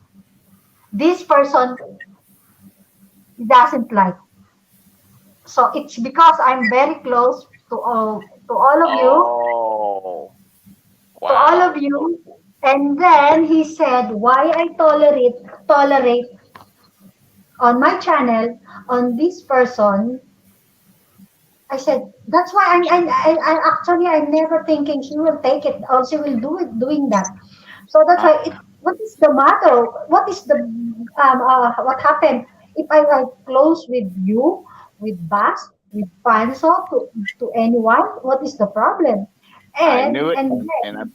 This person doesn't like. So it's because I'm very close Oh, to all of wow. you. And then he said, why I tolerate on my channel on this person. I said, that's why I actually I'm never thinking she will take it or she will do it doing that. So that's I, why what is the matter? What is the what happened? If I like close with you, with Bas, with Panso, to anyone, what is the problem? I knew it, And and then,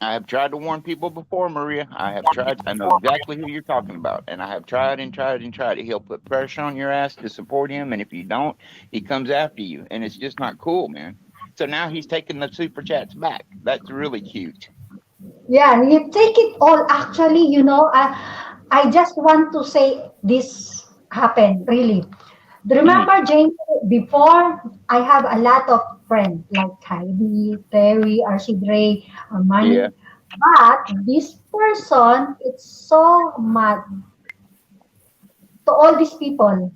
I have tried to warn people before, Maria. I have tried. I know exactly who you're talking about, and I have tried and tried and tried. He'll put pressure on your ass to support him, and if you don't, he comes after you, and it's just not cool, man. So now he's taking the super chats back. That's really cute. yeah, you take it all. Actually, I just want to say this happened really. Mm, Remember, Jane, before I have a lot of friends like Heidi, Perry, Archie Ray, yeah. Armani, but this person, it's so mad to all these people.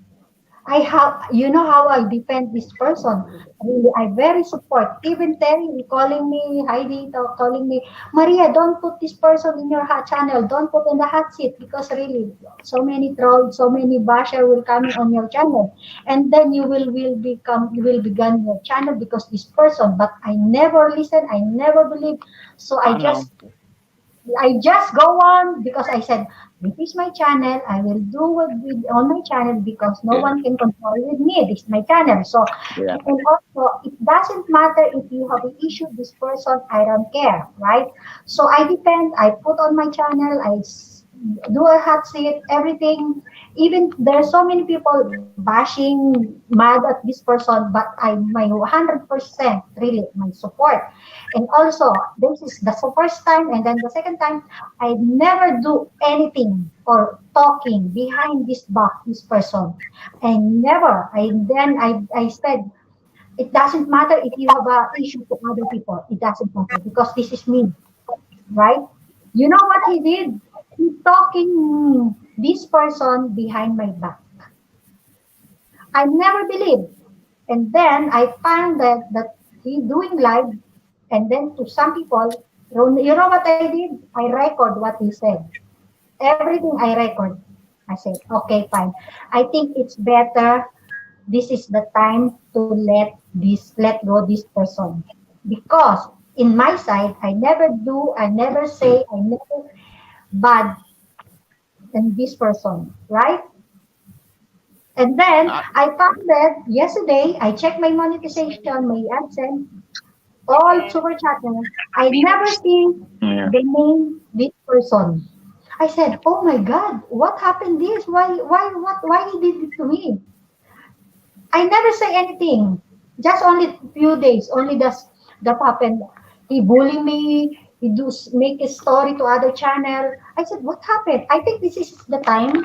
I have, you know how I defend this person. Really, I very support. Even Terry calling me, Heidi calling me, Maria, don't put this person in your hot channel. Don't put in the hot seat because really, so many trolls, so many basher will coming on your channel, and then you will begin your channel because this person. But I never listen. I never believe. So I know. I just go on because I said, this is my channel. I will do on my channel because no Yeah. one can control with me. This is my channel. So, Yeah. and also, it doesn't matter if you have an issue with this person. I don't care, right? So I depend. I put on my channel. Do a hot seat, everything. Even there's so many people bashing, mad at this person, but I my 100% really my support. And also, this is the first time, and then the second time, I never do anything or talking behind this back, this person. I never. I said, it doesn't matter if you have a issue to other people. It doesn't matter because this is me, right? You know what he did? He's talking this person behind my back. I never believed. And then I found that he doing live, and then to some people, you know what I did? I record what he said. Everything I record. I said, okay, fine. I think it's better. This is the time to let go this person. Because in my side, I never do, I never say, I never bad than this person, right? And then I, I found that yesterday I checked my monetization, my AdSense, all super channels. I never see yeah. the name this person. I said, "Oh my God, what happened? This? Why he did it to me?" I never say anything. Just only few days. Only that happened. He bully me. He make a story to other channel. I said, "What happened?" I think this is the time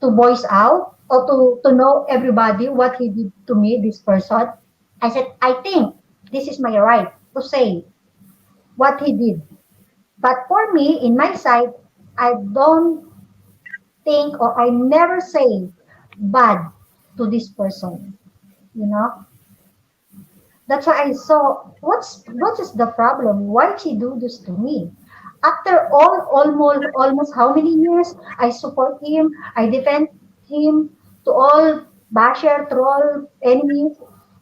to voice out or to know everybody what he did to me, this person. I said, I think this is my right to say what he did. But for me, in my side, I don't think or I never say bad to this person. You know, that's why I saw what is the problem? Why she do this to me? After almost how many years I support him, I defend him to all basher, troll, enemies,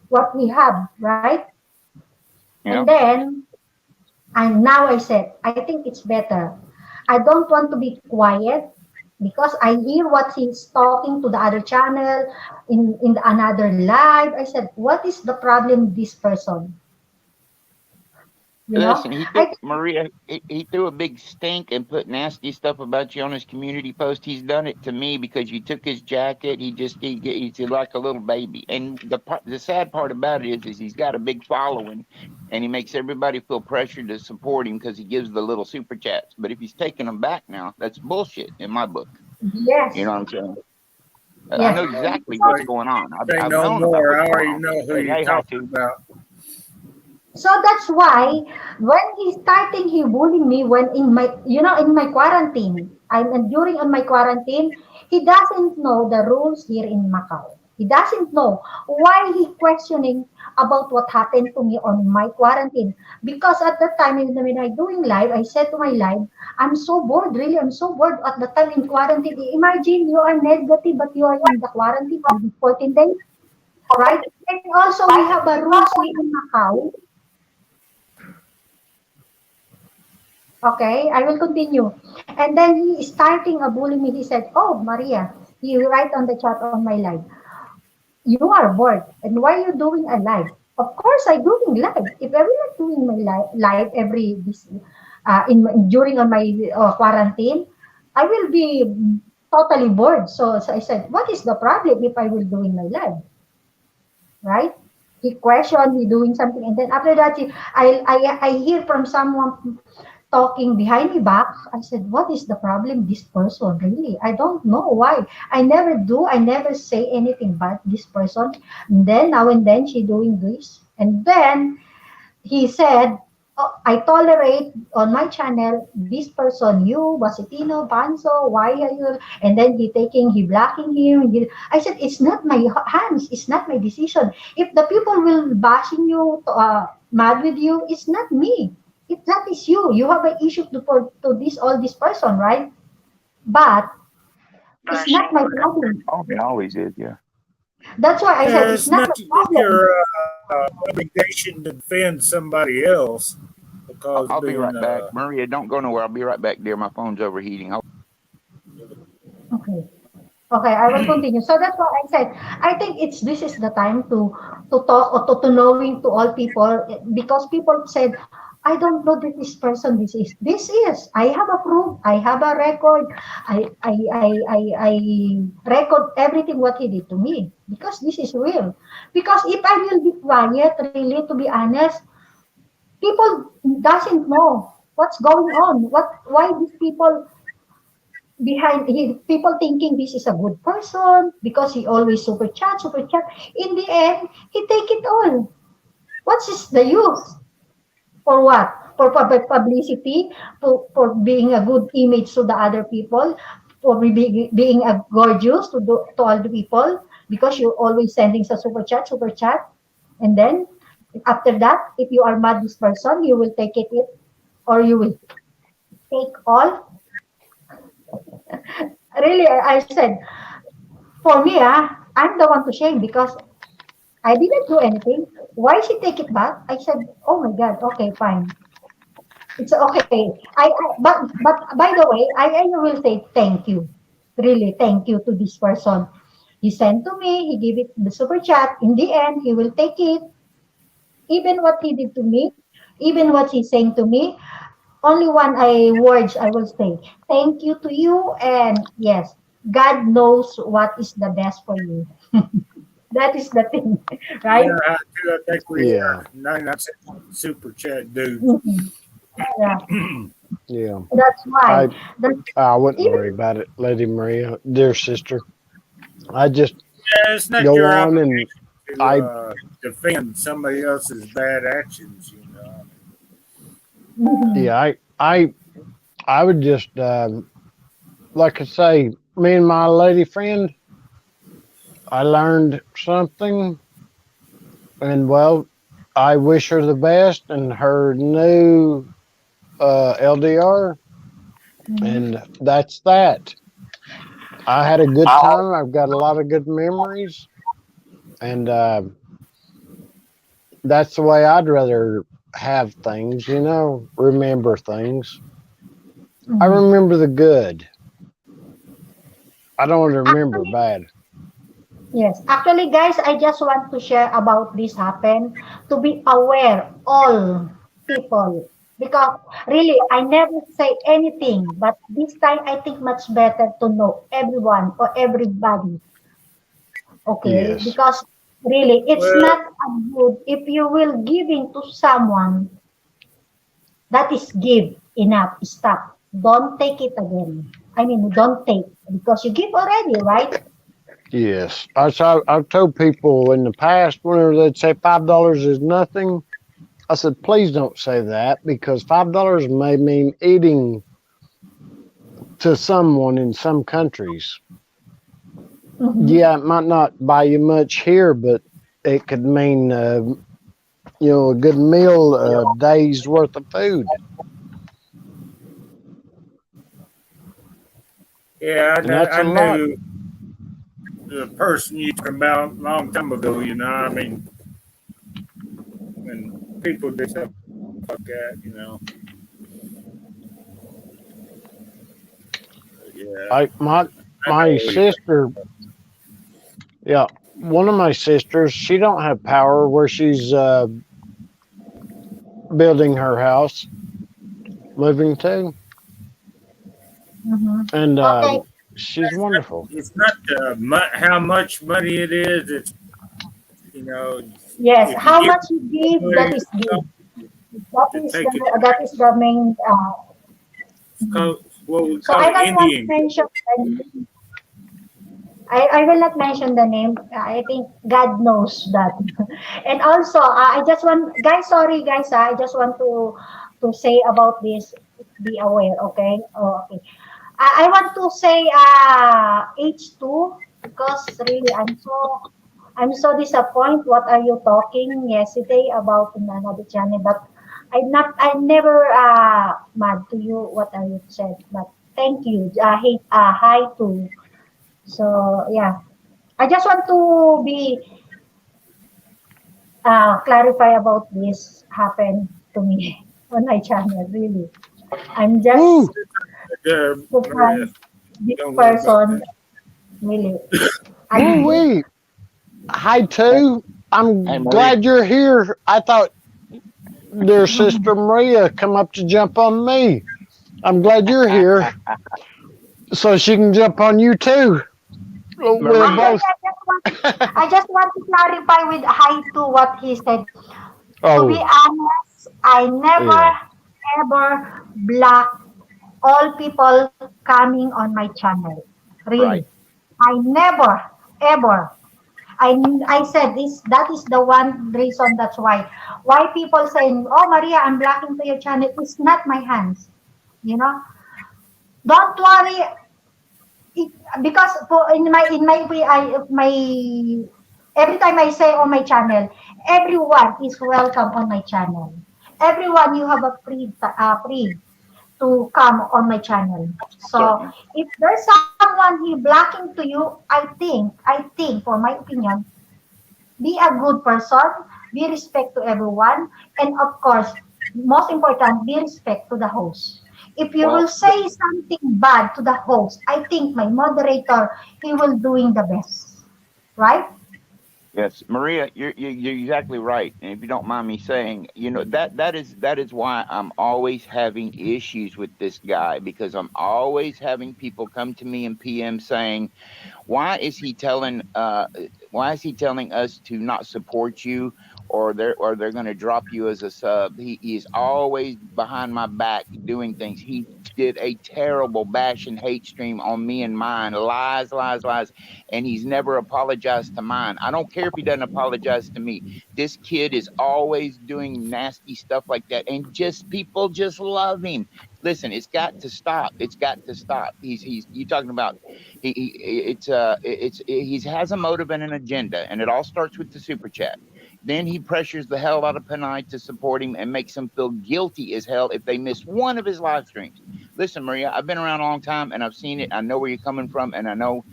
what we have, right? And Yeah. then and now I said, I think it's better. I don't want to be quiet because I hear what he's talking to the other channel in another live. I said, what is the problem with this person? You know, Listen, he threw I Maria. He threw a big stink and put nasty stuff about you on his community post. He's done it to me because you took his jacket. He's like a little baby. And the sad part about it is he's got a big following, and he makes everybody feel pressured to support him because he gives the little super chats. But if he's taking them back now, that's bullshit in my book. You yes, know what I'm saying? I yes. know exactly what's going on. Say I've no known about more. what's I going already on. know who But you're hey, had talking to. about. So that's why when he bullying me when in my in my quarantine, I'm during on my quarantine, he doesn't know the rules here in Macau. He doesn't know why he questioning about what happened to me on my quarantine. Because at that time when I doing live, I said to my live, I'm so bored, really, I'm so bored at the time in quarantine. Imagine you are negative but you are in the quarantine for 14 days, right? And also we have a rules here in Macau. Okay, I will continue. And then he is starting a bully me. He said, "Oh, Maria, you write on the chat on my live. You are bored, and why are you doing a live?" Of course, I doing live. If I will not doing my live every this during on my quarantine, I will be totally bored. So I said, "What is the problem if I will doing my live?" Right? He questioned, he doing something, and then after that, I hear from someone talking behind me back. I said, what is the problem this person? Really? I don't know why. I never do. I never say anything about this person. And then now and then she doing this. And then he said, I tolerate on my channel this person, you, Basitino, Panso, why are you? And then he blocking him. I said, it's not my hands, it's not my decision. If the people will bashing you, mad with you, it's not me. That is you. You have an issue to this all this person, right? But it's not my problem. Oh, it always is, yeah. That's why I said Yeah, it's it's not not my problem. your obligation to defend somebody else because I'll be being right back. Maria, don't go nowhere. I'll be right back, dear. My phone's overheating. Okay. Okay, I will continue. So that's why I said I think this is the time to talk or to knowing to all people, because people said I don't know that this person this is I have a proof, I have a record, I record everything what he did to me, because this is real. Because if I will be quiet, really, to be honest, people doesn't know what's going on, why these people behind people thinking this is a good person because he always super chat. In the end, he take it all. What's is the use? For what? For publicity, for being a good image to the other people, for being a gorgeous to all the people, because you're always sending a super chat, and then after that, if you are mad this person, you will take it, or you will take all. Really, I said, for me, I'm the one to shame because I didn't do anything. Why she take it back? I said, oh my God, okay, fine. It's okay. But by the way, I will say thank you. Really, thank you to this person. He sent to me, he gave it the super chat. In the end, he will take it. Even what he did to me, even what he's saying to me, only one words I will say. Thank you to you, and yes, God knows what is the best for you. That is the thing, right? yeah, I think we Yeah, are 99 super chat dude. Mhm. Yeah, yeah. that's why. I The, I wouldn't worry even about it, Lady Maria, dear sister. I just Yeah, it's not go your on and obligation to I defend somebody else's bad actions. You know. Mhm. yeah I would just like I say, me and my lady friend, I learned something, and well, I wish her the best in her new LDR, Mhm. and that's that. I had a good time. I've got a lot of good memories, and that's the way I'd rather have things. Remember things. I Mhm. remember the good. I don't remember Actually, bad. yes. Actually, guys, I just want to share about this happen to be aware, all people. Because really, I never say anything, but this time I think much better to know everyone or everybody. Okay, Yes. because really, it's Well, not a good if you will giving to someone that is give enough. Stop. Don't take it again. I mean, don't take because you give already, right? Yes. I've told people in the past whenever they'd say $5 is nothing, I said, please don't say that because $5 may mean eating to someone in some countries. Mhm. Yeah, it might not buy you much here, but it could mean, a good meal, a day's worth of food. yeah, And that's I a lot. knew the person you talking about a long time ago. You know, I mean, when people do stuff like that, yeah, I my I know my what you're talking. sister, yeah, one of my sisters, she don't have power where she's building her house, moving to, Mhm. and Okay. she's wonderful. It's not how much money it is. It's Yes. if you How give much you give, that somebody is give. something That to is take it the main. it's called what we So call I it don't want to Indian. mention. I will not mention the name. I think God knows that. And also, I just want, guys, sorry guys, I just want to say about this. Be aware, okay? Oh, okay. I want to say H2 because really I'm so disappointed. What are you talking yesterday about in another channel? But I never mad to you what are you said. But thank you. Hi to. So yeah, I just want to be clarify about this happened to me on my channel. Really, I'm Woo, just There, Maria, surprised this don't worry about person. that. Really, I woo wee. Hi, too. Hey, I'm Maria. glad you're here. I thought dear sister Maria come up to jump on me. I'm glad you're here so she can jump on you too. We'll Maria. both. actually I just want to clarify with Hai to what he said. To be Oh, honest, I never yeah. ever block all people coming on my channel. Really, Right. I never ever. I said this. That is the one reason. That's why people saying, "Oh, Maria, I'm blocking to your channel." It's not my hands. You know. Don't worry. It, because for in my way, my every time I say on my channel, everyone is welcome on my channel. Everyone, you have a free to come on my channel. So Certainly. if there's someone he blocking to you, I think, for my opinion, be a good person, be respect to everyone, and of course, most important, be respect to the host. If you will Well, say something bad to the host, I think my moderator, he will doing the best. Right? yes, Maria, you're exactly right. And if you don't mind me saying, that is why I'm always having issues with this guy because I'm always having people come to me in PM saying, why is he telling us to not support you or they're going to drop you as a sub? He's always behind my back doing things. He did a terrible bash and hate stream on me and mine, lies, lies, lies, and he's never apologized to mine. I don't care if he doesn't apologize to me. This kid is always doing nasty stuff like that, and just people just love him. Listen, it's got to stop. It's got to stop. He's you talking about he has a motive and an agenda, and it all starts with the super chat. Then he pressures the hell out of Panay to support him and makes them feel guilty as hell if they miss one of his live streams. Listen, Maria, I've been around a long time and I've seen it. I know where you're coming from, and I know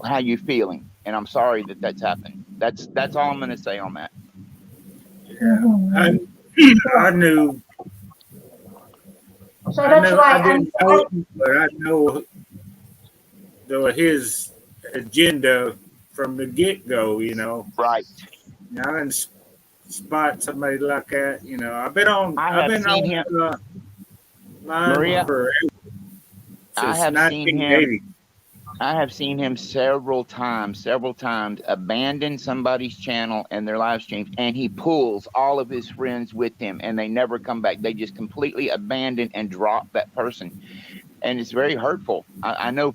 how you're feeling. And I'm sorry that that's happened. That's all I'm going to say on that. Yeah, Mm-hmm. I So, knew, so that's I why didn't know him, but I know his agenda from the get go. Right. I didn't spot somebody like that. I I've have been seen him, on line Maria. for I since have seen him 1980. I have seen him several times abandon somebody's channel and their live streams, and he pulls all of his friends with him, and they never come back. They just completely abandon and drop that person, and it's very hurtful. I know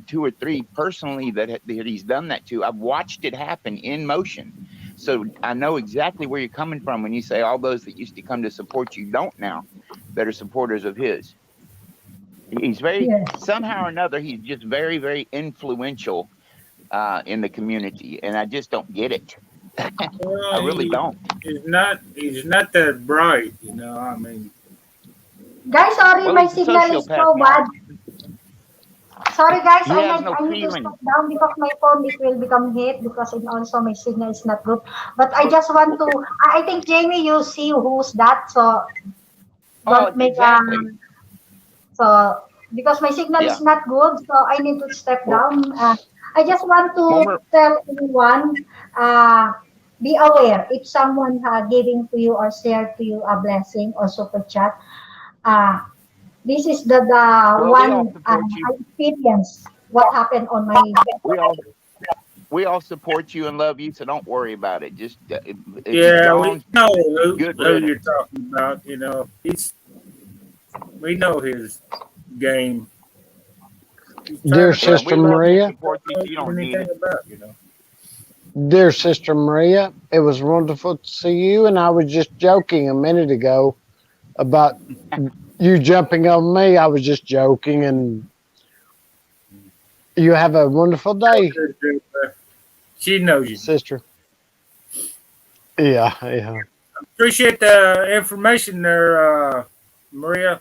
two or three personally that he's done that to. I've watched it happen in motion, so I know exactly where you're coming from when you say all those that used to come to support you don't now, that are supporters of his. He's very yes. somehow or another. He's just very, very influential in the community, and I just don't get it. I Well, really don't. he's not that bright. Guys, sorry, Well, my he's a signal is sociopath, so Mark. bad. Sorry guys, He has no I need to feeling. step down because my phone it will become hit because it also my signal is not good. But I just want to. I think Jamie, you see who's that, so Oh, don't make exactly. so because my signal Yeah. is not good, so I need to step Well, down. I just want well, to tell everyone, uh, be aware if someone giving to you or share to you a blessing or super chat. Uh, this is the well, we all one support you. I experienced what happened on my. We all we all support you and love you, so don't worry about it. Just if he's Yeah, we gone, know good who you're riddance. talking about. We know his game. She's Dear trying to Yeah, Sister we love you and Maria, support you. You know don't need anything it. about. dear Sister Maria, it was wonderful to see you, and I was just joking a minute ago about you jumping on me. I was just joking, and you have a wonderful day, She knows you. Sister. Yeah, yeah. Appreciate the information there, Maria.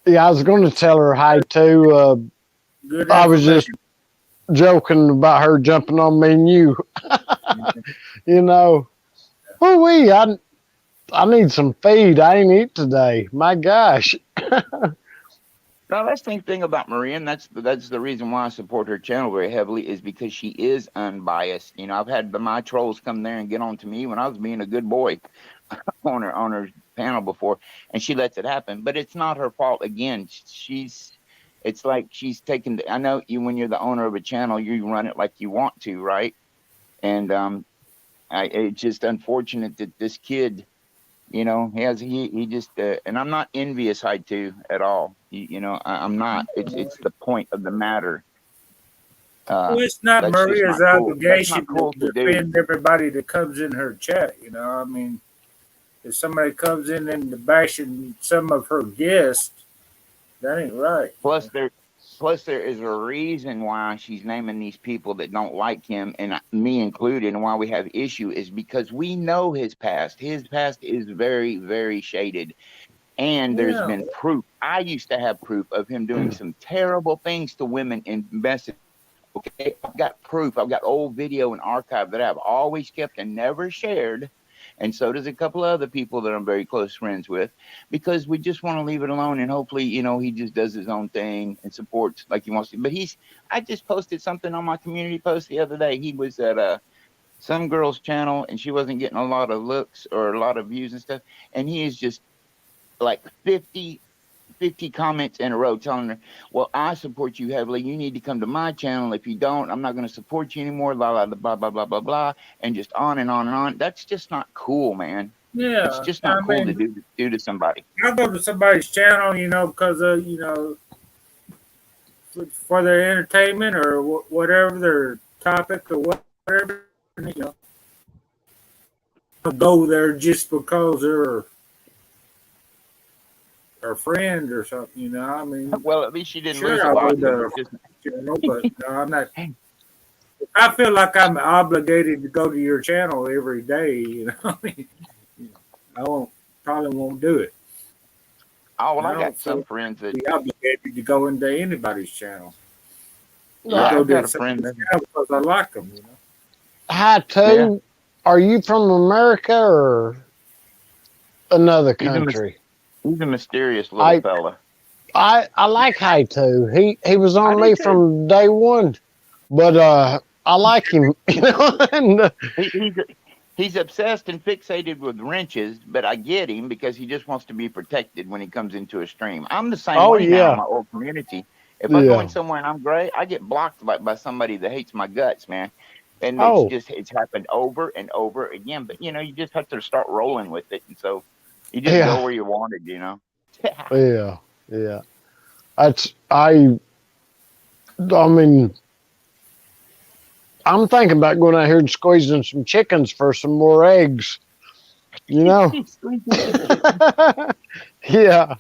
Yeah, I was going to tell her hi too. Good I was just information. joking about her jumping on me and you. You know, oh wee, I need some feed. I ain't eat today. My gosh. No, that's the thing about Maria, and that's the reason why I support her channel very heavily, is because she is unbiased. You know, I've had my trolls come there and get on to me when I was being a good boy on her panel before, and she lets it happen. But it's not her fault. Again, it's like she's taken. I know you, when you're the owner of a channel, you run it like you want to, right? And it's just unfortunate that this kid, you know, he just and I'm not envious Haitu at all. You know, I'm not. It's the point of the matter. Well, it's not That's just Maria's not cool. That's obligation not cool to to do. defend everybody that comes in her chat. I mean, if somebody comes in and bashing some of her guests, that ain't right. Plus there is a reason why she's naming these people that don't like him, and me included, and why we have issue is because we know his past. His past is very, very shaded. And there's Yeah. been proof. I used to have proof of him doing some terrible things to women in messages. Okay, I've got proof. I've got old video and archive that I've always kept and never shared. And so does a couple of other people that I'm very close friends with, because we just want to leave it alone. And hopefully, you know, he just does his own thing and supports like he wants to. But I just posted something on my community post the other day. He was at some girl's channel and she wasn't getting a lot of looks or a lot of views and stuff. And he is just like 50 comments in a row telling her, well, I support you heavily. You need to come to my channel. If you don't, I'm not going to support you anymore. Blah, blah, blah, blah, blah, blah, blah. And just on and on and on. That's just not cool, man. It's Yeah. just I not cool to mean, do to somebody. I go to somebody's channel, because of, for their entertainment or whatever their topic or whatever, you know, go there just because they're a friend or something, I mean, Well, at least you didn't lose sure, a I lot. would, but no, I'm not. I feel like I'm obligated to go to your channel every day, I probably won't do it. Oh, well, I I don't got some feel friends that, be obligated to go into anybody's channel. yeah, I go I've got to a friend that, channel because I like them, Hi, yeah, too. Are you from America or another country? he's a mysterious little fella. I like Haitu. He was I on do me too. from day one, but I like him. And, He's obsessed and fixated with wrenches, but I get him because he just wants to be protected when he comes into a stream. I'm the same oh way now in yeah, my old community. If I go in yeah. somewhere and I'm great, I get blocked by somebody that hates my guts, man. And Oh it's happened over and over again. But you know, you just have to start rolling with it. And so you just go yeah, where you wanted, you know. yeah, yeah. That's I mean, I'm thinking about going out here and squeezing some chickens for some more eggs. You know. Yeah.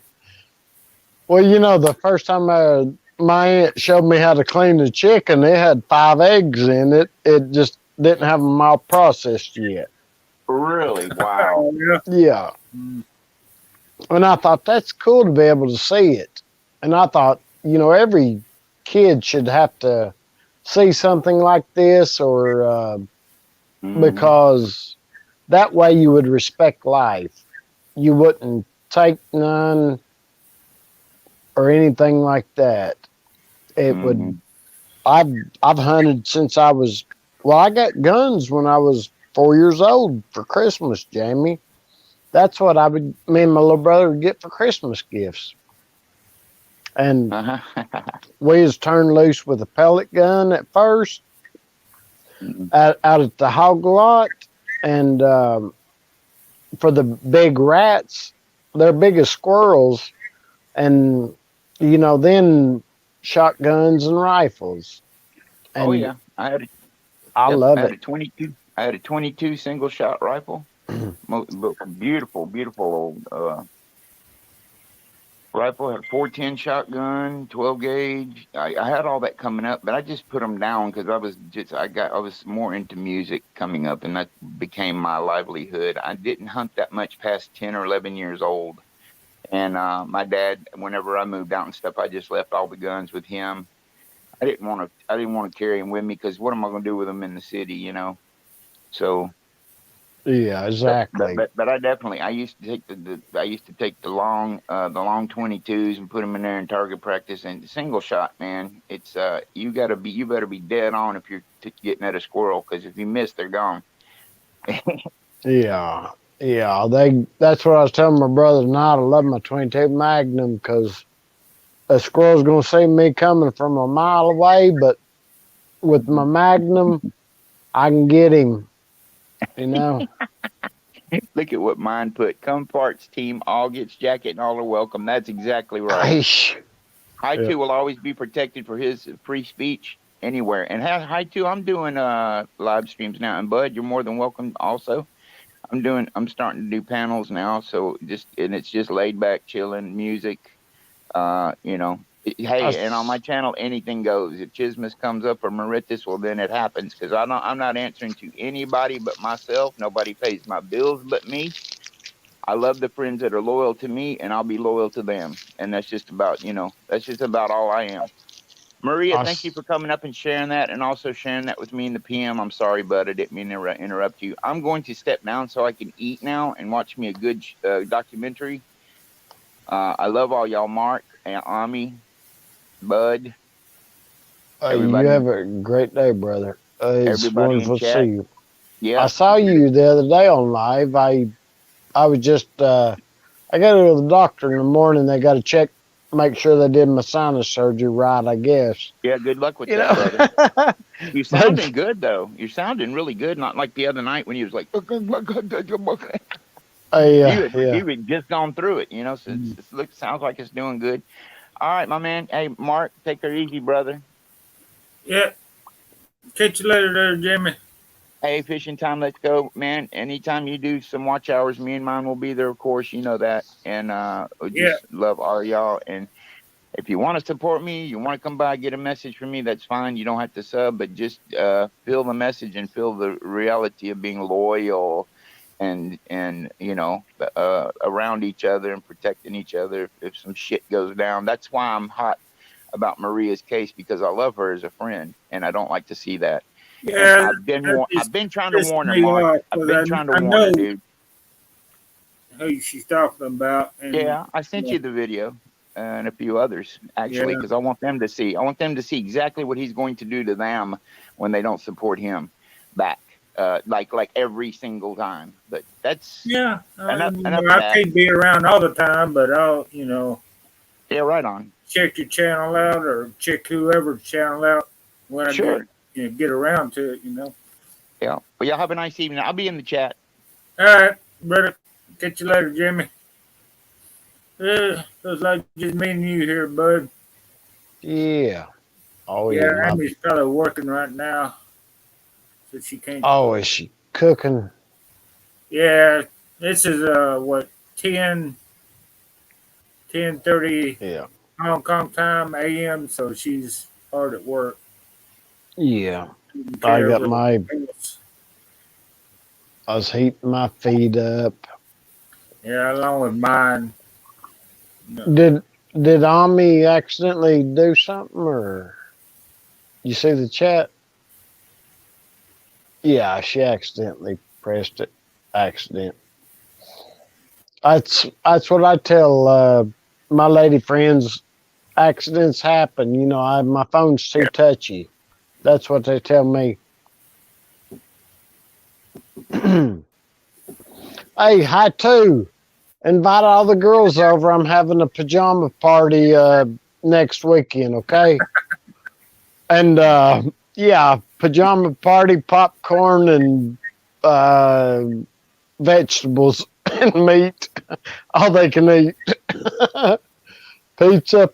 Well, the first time my aunt showed me how to clean the chicken, it had 5 eggs in it. It just didn't have them all processed yet. Really? Wow. Yeah. Yeah. Mm. And I thought that's cool to be able to see it. And I thought, every kid should have to see something like this, or because that way you would respect life. You wouldn't take none or anything like that. It would. I've hunted since I was. Well, I got guns when I was 4 years old for Christmas, Jamie. That's what me and my little brother would get for Christmas gifts. And we was turned loose with a pellet gun at first, out at the hog lot, and for the big rats, they're big as squirrels, and then shotguns and rifles. And Oh yeah, I had I yep, love I had it. a 22. I had a 22 single shot rifle. Beautiful, beautiful old rifle. Had a 410 shotgun, 12 gauge. I had all that coming up, but I just put them down because I was more into music coming up, and that became my livelihood. I didn't hunt that much past 10 or 11 years old, and my dad, whenever I moved out and stuff, I just left all the guns with him. I didn't want to carry them with me because what am I going to do with them in the city, you know? So. Yeah, exactly. But I definitely I used to take I used to take the long 22s and put them in there in target practice and single shot, man. It's you better be dead on if you're getting at a squirrel, because if you miss, they're gone. Yeah, yeah. That's what I was telling my brother tonight. I love my 22 Magnum because a squirrel's gonna see me coming from a mile away, but with my Magnum, I can get him. You know. Look at what mine put. Come parts team, all gets jacket and all are welcome. That's exactly right. Aish. High Yeah. 2 will always be protected for his free speech anywhere. And High 2, I'm doing live streams now. And Bud, you're more than welcome also. I'm starting to do panels now, so it's just laid back, chilling, music. You know. Hey, and on my channel, anything goes. If Chismus comes up or Maritis, well, then it happens, because I'm not answering to anybody but myself. Nobody pays my bills but me. I love the friends that are loyal to me, and I'll be loyal to them. And that's just about, that's just about all I am. Maria, thank you for coming up and sharing that, and also sharing that with me in the PM. I'm sorry, bud, I didn't mean to interrupt you. I'm going to step down so I can eat now and watch me a good documentary. I love all y'all, Mark and Ami, Bud. You have a great day, brother. It's wonderful to see you. Yeah, I saw you the other day on live. I was just I got to go to the doctor in the morning. They got to check, make sure they did my sinus surgery right, I guess. Yeah, good luck with that, brother. You're sounding good, though. You're sounding really good, not like the other night when you was like, you had just gone through it, so it sounds like it's doing good. All right, my man. Hey, Mark, take her easy, brother. Yeah. Catch you later there, Jimmy. Hey, fishing time, let's go, man. Anytime you do some watch hours, me and mine will be there, of course, you know that. And love all y'all. And if you want to support me, you want to come by, get a message from me, that's fine. You don't have to sub, but just feel the message and feel the reality of being loyal and around each other and protecting each other if some shit goes down. That's why I'm hot about Maria's case, because I love her as a friend, and I don't like to see that. Yeah, I've been trying to warn her, Mark. I've been trying to warn her, dude. Who she's talking about. And, yeah, I sent you the video and a few others, actually, because I want them to see. I want them to see exactly what he's going to do to them when they don't support him back, like every single time. But that's enough I can't be around all the time, but I'll yeah, right on. Check your channel out or check whoever's channel out when I get around to it, Yeah. Well, y'all have a nice evening. I'll be in the chat. All right, brother. Catch you later, Jimmy. Looks like just me and you here, bud. Yeah. Oh, yeah. Amy's probably working right now, so she can't. Oh, is she cooking? Yeah. This is 10:30 Hong Kong time AM, so she's hard at work. Yeah. I was heating my feet up. Yeah, along with mine. Did Ami accidentally do something, or you see the chat? Yeah, she accidentally pressed it. Accident. That's what I tell my lady friends. Accidents happen. My phone's too touchy. That's what they tell me. Hey, hi too. Invite all the girls over. I'm having a pajama party next weekend, okay? And pajama party, popcorn, and vegetables and meat. All they can eat. Pizza.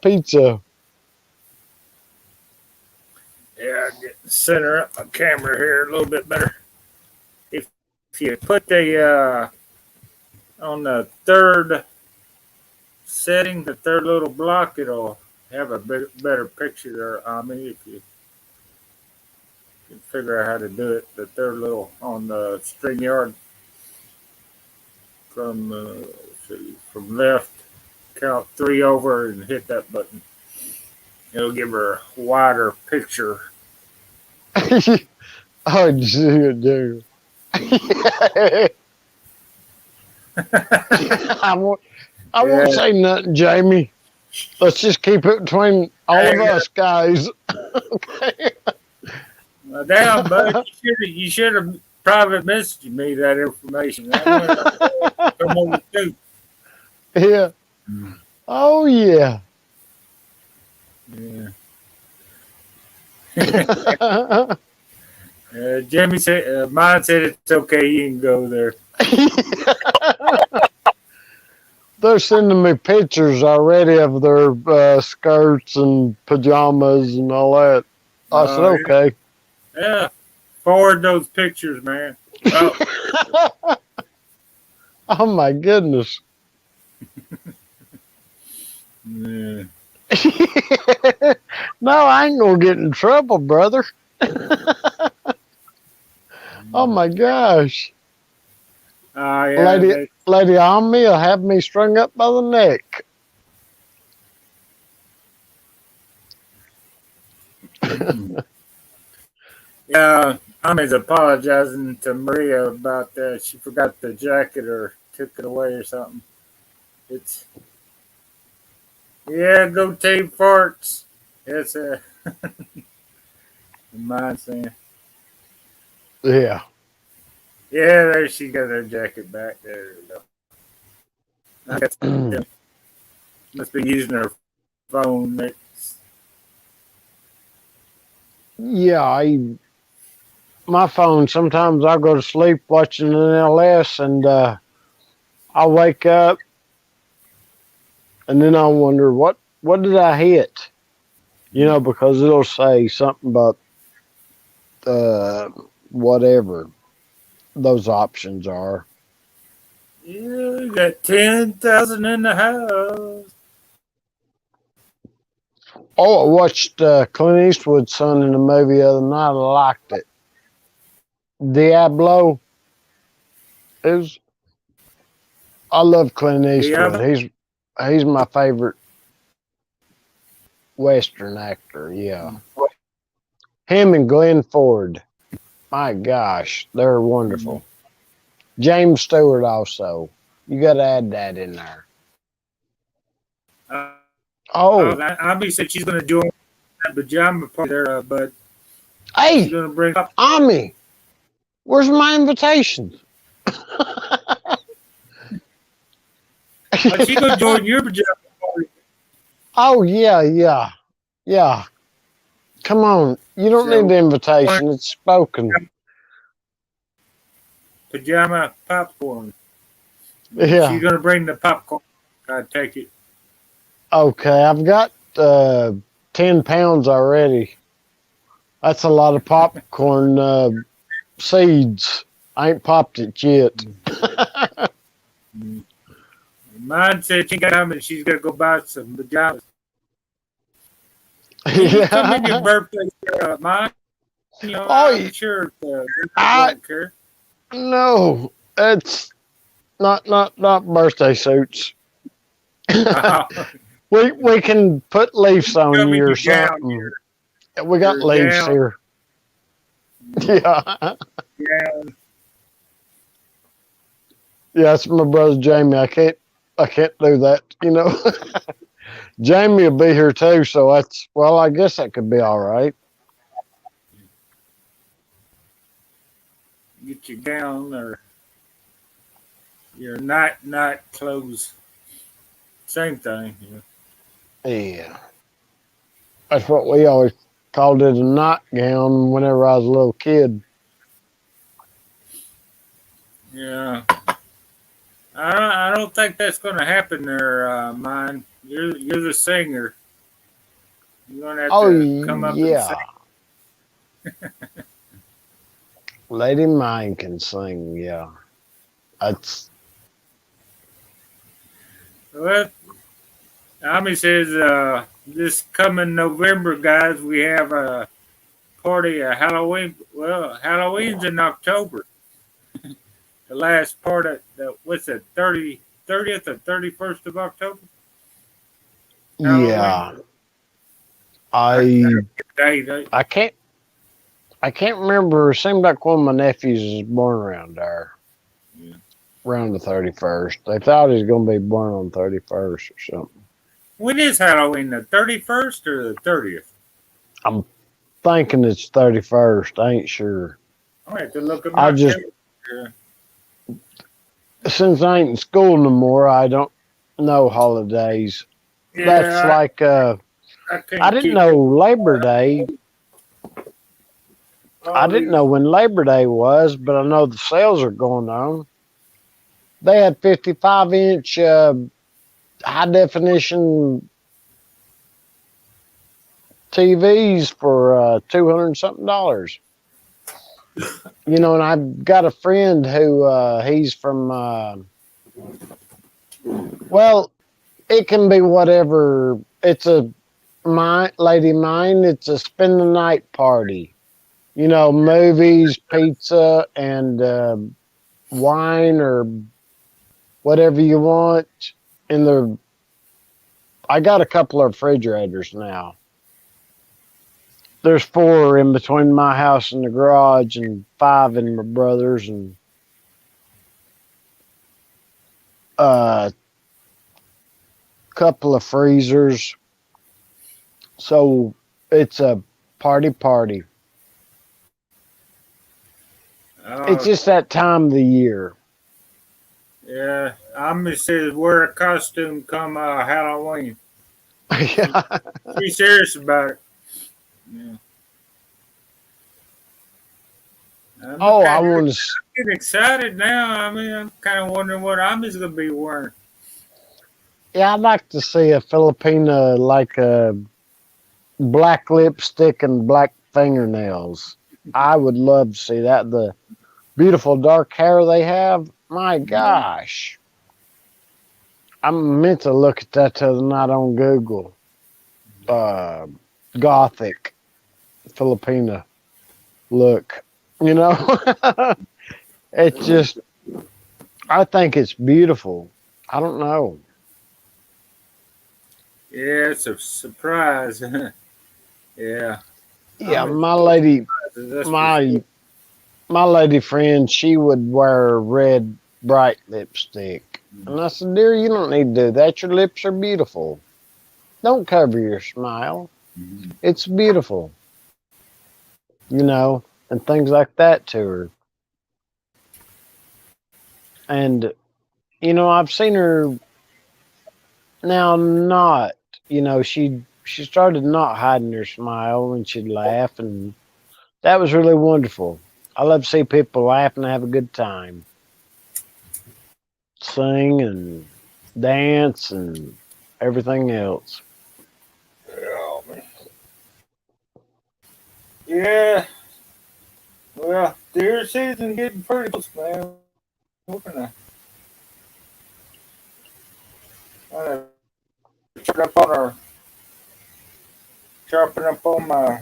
Yeah, get center up my camera here a little bit better. If you put the on the third setting, the third little block, it'll have a better picture there. I mean, if you can figure out how to do it, the third little on the StreamYard from let's see, from left, count 3 over and hit that button. It'll give her a wider picture. Oh, dude. I won't say nothing, Jamie. Let's just keep it between all of us guys. Okay. Damn, bud, you should have private messaged me that information. I come over too. Yeah. Oh yeah. Yeah. Jimmy said, mine said it's okay. You can go there. They're sending me pictures already of their skirts and pajamas and all that. I said, okay. Yeah. Forward those pictures, man. Oh, Oh my goodness. yeah. No, I ain't gonna get in trouble, brother. Oh my gosh. Yeah, Lady on me will have me strung up by the neck. yeah. I'm apologizing to Maria about that. She forgot the jacket or took it away or something. It's go take farts. It's mine saying. Yeah. Yeah, there she got her jacket back. There we go. I guess, yeah. Must be using her phone. Yeah, my phone, sometimes I'll go to sleep watching an LS and I'll wake up and then I'll wonder what did I hit? You know, because it'll say something about whatever those options are. Yeah, we got 10,000 in the house. Oh, I watched Clint Eastwood's son in the movie the other night. I liked it. Diablo. I love Clint Eastwood. He's my favorite Western actor. Yeah, him and Glenn Ford. My gosh, they're wonderful. James Stewart also. You got to add that in there. Abby said she's going to join that pajama party there, but hey, she's going to bring up. Ami, where's my invitation? She's going to join your pajama party. Oh, yeah. Come on. You don't need the invitation. It's spoken. Pajama popcorn. Yeah. She's going to bring the popcorn. I take it. Okay, I've got 10 pounds already. That's a lot of popcorn seeds. I ain't popped it yet. Mine said she got time and she's going to go buy some pajamas. Yeah. Come in your birthday, mine. You know, I'm sure I don't care. No, it's not birthday suits. We can put leaves on you or something. We got leaves here. Yeah. Yeah, that's my brother Jamie. I can't do that, you know. Jamie will be here too, so I guess that could be all right. Get your gown or your night clothes. Same thing. Yeah. That's what we always called it, a nightgown, whenever I was a little kid. Yeah. I don't think that's going to happen there, mine. You're the singer. You're going to have to come up and sing. Lady Mine can sing, yeah. That's Well, Ami says this coming November, guys, we have a party, a Halloween. Well, Halloween's in October. The last part of the what's it, 30th or 31st of October? Halloween. yeah. I I date. I can't remember. It seemed like one of my nephews was born around there. Yeah. Around the 31st. They thought he was gonna be born on 31st or something. When is Halloween? The 31st or the 30th? I'm thinking it's 31st. I ain't sure. I have to look at I my just calendar. since I ain't in school no more, I don't know holidays. Yeah, That's like I can't I didn't keep- know Labor Day. I didn't know when Labor Day was, but I know the sales are going on. They had 55-inch high definition TVs for $200 something. You know, and I've got a friend who he's from. Well, it can be whatever. It's a Lady Mine. It's a spend the night party. You know, movies, pizza, and wine or whatever you want. I got a couple of refrigerators now. There's 4 in between my house and the garage, and 5 in my brother's, and couple of freezers. So it's a party. It's just that time of the year. Yeah, Ami says wear a costume come Halloween. Yeah. She's serious about it. Yeah. I want to. get excited now. I mean, I'm kind of wondering what Ami's gonna be wearing. Yeah, I'd like to see a Filipina like a black lipstick and black fingernails. I would love to see that. The beautiful dark hair they have. My gosh. I meant to look at that the other night on Google. Gothic Filipina look. You know? It's just, I think it's beautiful. I don't know. Yeah, it's a surprise. Yeah. Yeah, my lady, That's my lady friend, she would wear red bright lipstick. And I said, dear, you don't need to do that. Your lips are beautiful. Don't cover your smile. Mhm. It's beautiful. You know, and things like that to her. And, you know, I've seen her now not, you know, she started not hiding her smile when she'd laugh, and that was really wonderful. I love to see people laugh and have a good time. Sing and dance and everything else. Yeah. Well, deer season getting pretty close, man. We're gonna sharpen up on my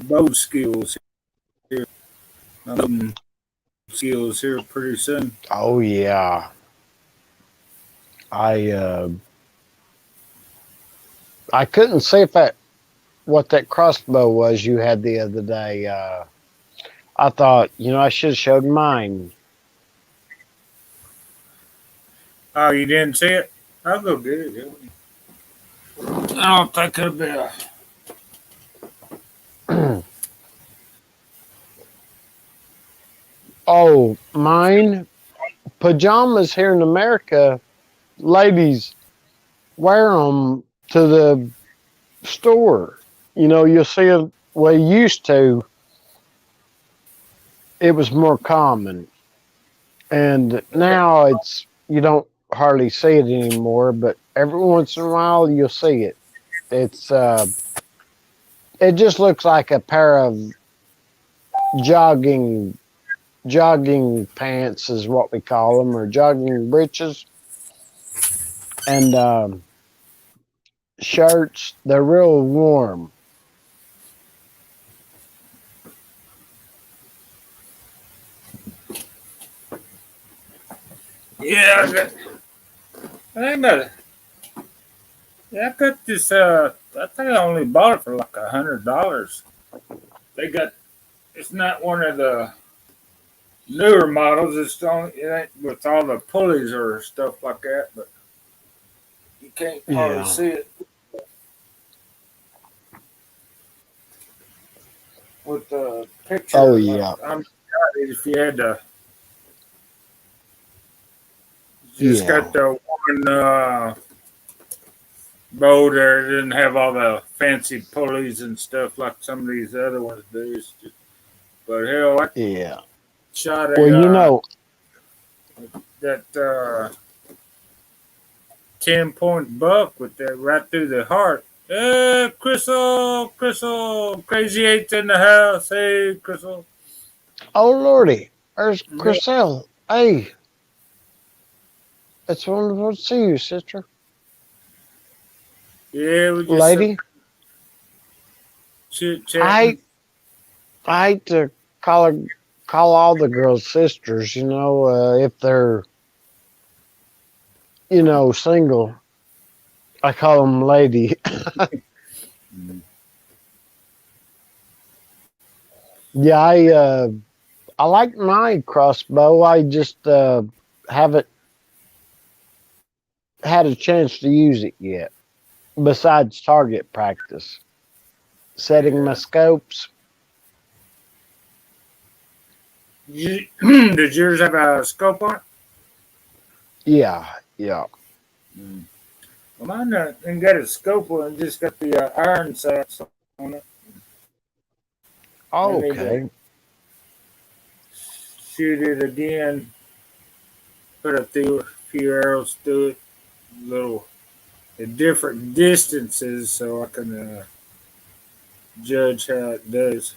bow skills here. Skills here pretty soon. Oh yeah. I couldn't see what that crossbow was you had the other day. I thought, you know, I should have showed mine. Oh, you didn't see it? I'll go get it. Yeah. I don't think it'll be Oh, mine pajamas here in America, ladies wear them to the store. You know, you'll see it. Well, used to, it was more common, and now you don't hardly see it anymore. But every once in a while, you'll see it. It's It just looks like a pair of jogging pants is what we call them, or jogging breeches, and shirts. They're real warm. Yeah, I think that. Yeah, I got this. I think I only bought it for like $100. They got. It's not one of the newer models. It ain't with all the pulleys or stuff like that, but you can't hardly Yeah. see it with the picture. Oh Like, yeah. I'm sorry if you had to just Yeah. got the woman bow there. It didn't have all the fancy pulleys and stuff like some of these other ones do. But hell, I Yeah. shot Well, a that 10-point buck with that right through the heart. Hey, Crystal, Crazy Eight's in the house. Hey, Crystal. oh lordy, there's Yeah, Chriselle. Hey, it's wonderful to see you, sister. yeah, we just Lady, chit I chatting. hate, I hate to call all the girls sisters, if they're, single. I call them lady. Yeah, I like my crossbow. I just haven't had a chance to use it yet. Besides target practice, setting my Yeah. scopes. Did yours have a scope on it? Yeah, yeah. Well, mine didn't got a scope on it, just got the iron sights on it. I need to Okay. shoot it again, put a few arrows through it, little at different distances, so I can judge how it does.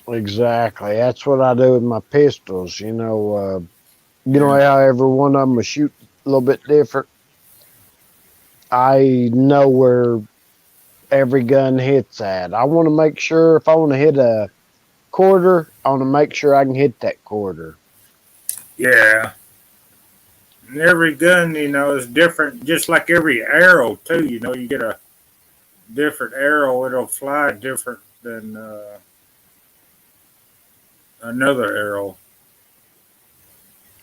Exactly. That's what I do with my pistols. Yeah, How every one of them will shoot a little bit different. I know where every gun hits at. I want to make sure if I want to hit a quarter, I want to make sure I can hit that quarter. yeah. And every gun, is different, just like every arrow too. You get a different arrow, it'll fly different than another arrow.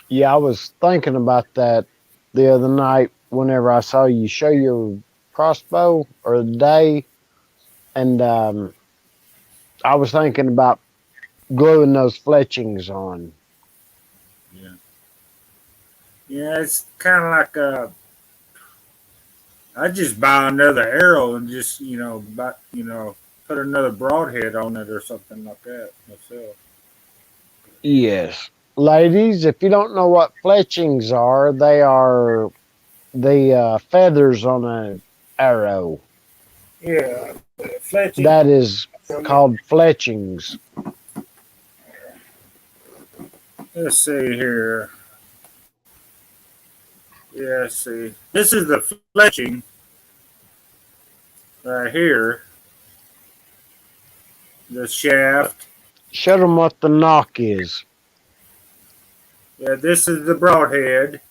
Yeah, I was thinking about that the other night whenever I saw you show your crossbow or the day, and I was thinking about gluing those fletchings on. Yeah, yeah. It's kind of like I just buy another arrow and just put another broadhead on it or something like that myself. Yes. Ladies, if you don't know what fletchings are, they are the feathers on an arrow. Yeah, fletching. That is called fletchings. Let's see here. Yeah, let's see. This is the fletching right here. The shaft. Show them what the knock is. Yeah, this is the broadhead.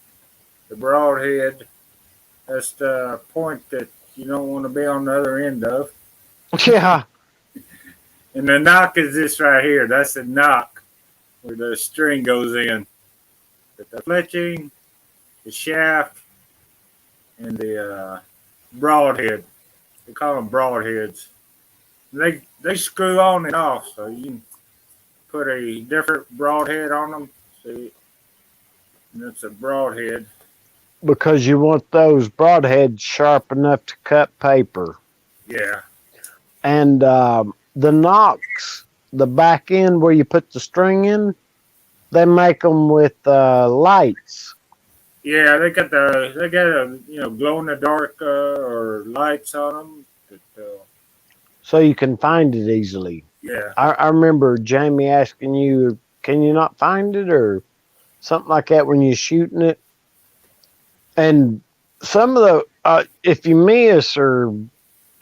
The broadhead. That's the point that you don't want to be on the other end of. Yeah. And the knock is this right here. That's the knock where the string goes in. But the fletching, the shaft, and the broadhead. They call them broadheads. They screw on and off, so you can put a different broadhead on them. See, and it's a broadhead. Because you want those broadheads sharp enough to cut paper. Yeah, And the knocks, the back end where you put the string in, they make them with lights. yeah. They got a glow in the dark or lights on them. That, so you can find it easily. Yeah. I remember Jamie asking you, "Can you not find it?" or something like that when you're shooting it. And some of the if you miss or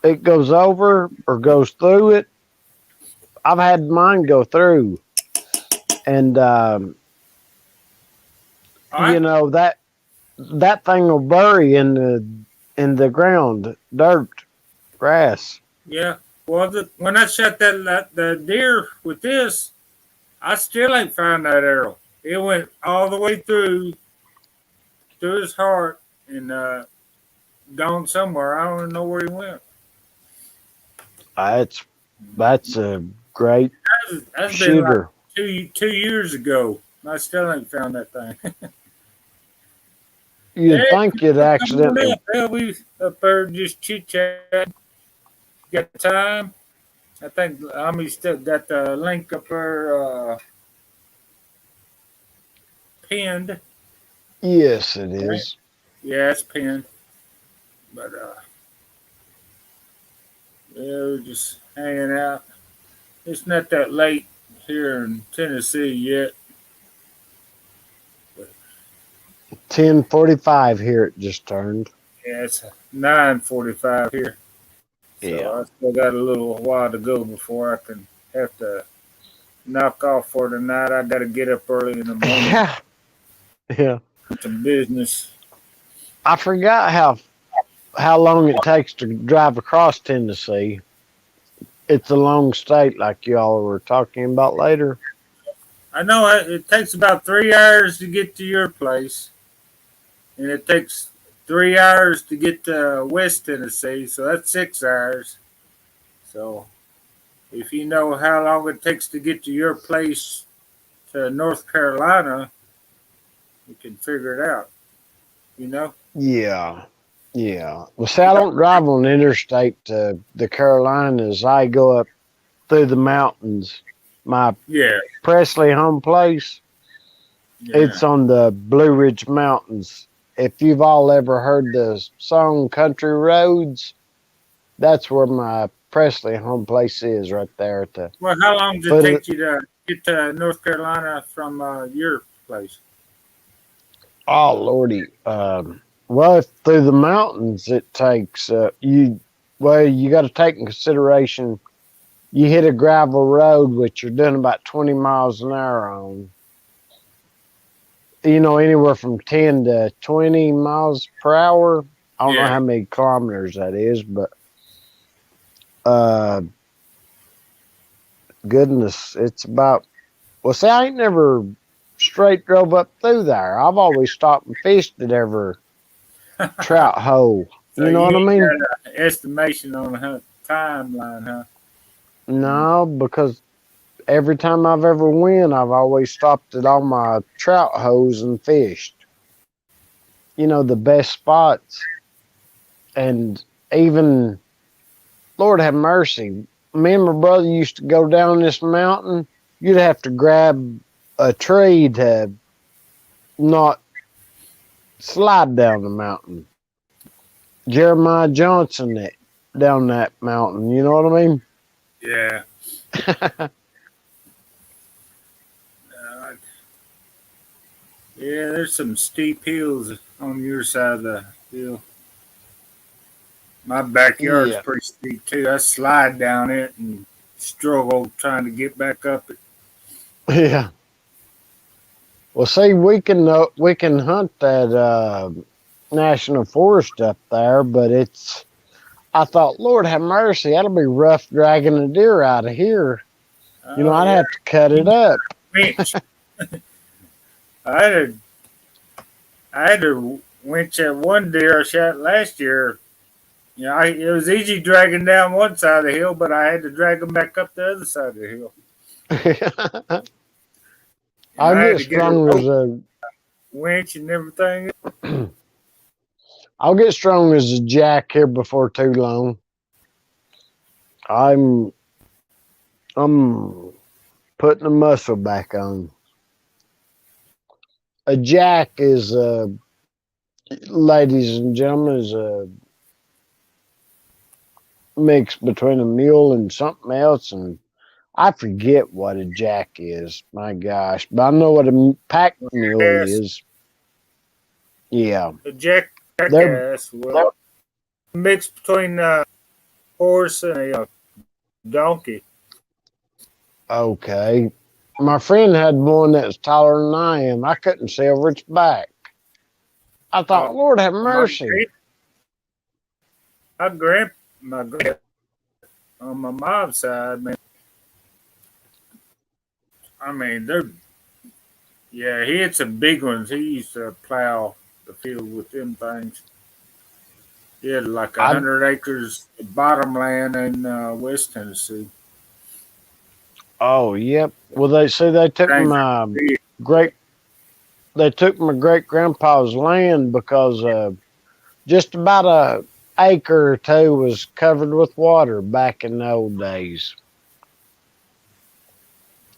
it goes over or goes through it, I've had mine go through, and All right. that thing will bury in the ground, dirt, grass. Yeah. Well, when I shot the deer with this, I still ain't found that arrow. It went all the way through his heart and gone somewhere. I don't even know where he went. That's a great That's been like shooter. 2 years ago. I still ain't found that thing. You'd Hey, think you'd come on accidentally. up. Yeah, we up there just chit chat. Got time? I think Ami still got the link up there pinned. Yes, it Right? is. Yeah, it's pinned. But yeah, we're just hanging out. It's not that late here in Tennessee yet. 10:45 here. It just turned. Yeah, it's 9:45 here. Yeah. So I still got a little while to go before I can have to knock off for tonight. I got to get up early in the morning Yeah. Yeah. to business. I forgot how long it takes to drive across Tennessee. It's a long state, like y'all were talking about later. I know it takes about 3 hours to get to your place, and it takes 3 hours to get to West Tennessee, so that's 6 hours. So if you know how long it takes to get to your place to North Carolina, you can figure it out. You know? Yeah. Yeah. Well, see, I don't drive on the interstate to the Carolinas. I go up through the mountains. My Yeah, Presley home place, yeah. it's on the Blue Ridge Mountains. If you've all ever heard the song Country Roads, that's where my Presley home place is, right there at the Well, how long does it foot of take you to get to North Carolina from your place? oh lordy. Well, through the mountains it takes you got to take in consideration you hit a gravel road which you're doing about 20 miles an hour on. Anywhere from 10 to 20 miles per hour. I don't know Yeah, how many kilometers that is, but uh, goodness, it's about. Well, see, I ain't never straight drove up through there. I've always stopped and fished at every trout hole. so You know you what I ain't mean? got an estimation on her timeline, huh? No, because every time I've ever went, I've always stopped at all my trout holes and fished. The best spots. And even, Lord have mercy, me and my brother used to go down this mountain. You'd have to grab a tree to not slide down the mountain. Jeremiah Johnson down that mountain. You know what I mean? Yeah. Uh, yeah, there's some steep hills on your side of the hill. My backyard's Yeah. pretty steep too. I slide down it and struggle trying to get back up it. Yeah. Well, see, we can hunt that national forest up there, but I thought, Lord have mercy, that'll be rough dragging a deer out of here. Oh I'd yeah, have to cut it up. winch. I had to I had to winch that one deer I shot last year. It was easy dragging down one side of the hill, but I had to drag them back up the other side of the hill, and I'll I had get to get a strong as rope a winch and everything. I'll get strong as a jack here before too long. I'm I'm putting the muscle back on. A jack is ladies and gentlemen, is a mix between a mule and something else, and I forget what a jack is. My gosh, but I know what a pack mule Yes, is. Yeah, the they're jackass will mix between a horse and a donkey. okay. My friend had one that was taller than I am. I couldn't see over its back. I thought, Uh, Lord have my mercy. my grand on my mom's side, man. I mean, they're yeah. He had some big ones. He used to plow the field with them things. He had like a I 100 acres of bottomland in West Tennessee. oh yep. Well, they say they took Things are my big. great great grandpa's land because just about a acre or two was covered with water back in the old days.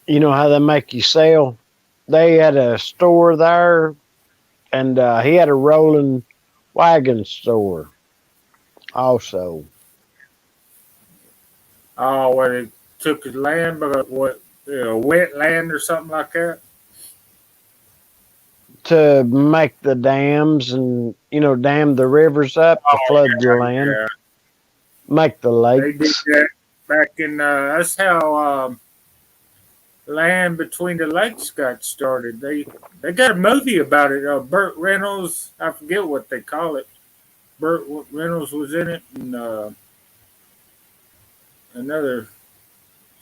You know how they make you sell? They had a store there, and he had a rolling wagon store also Oh, where they took his land, but what, wet land or something like that. to make the dams and dam the rivers up to Oh flood the land, yeah, make the they did lakes. that back in. That's how land between the lakes got started. They got a movie about it. Burt Reynolds, I forget what they call it. Burt Reynolds was in it, and another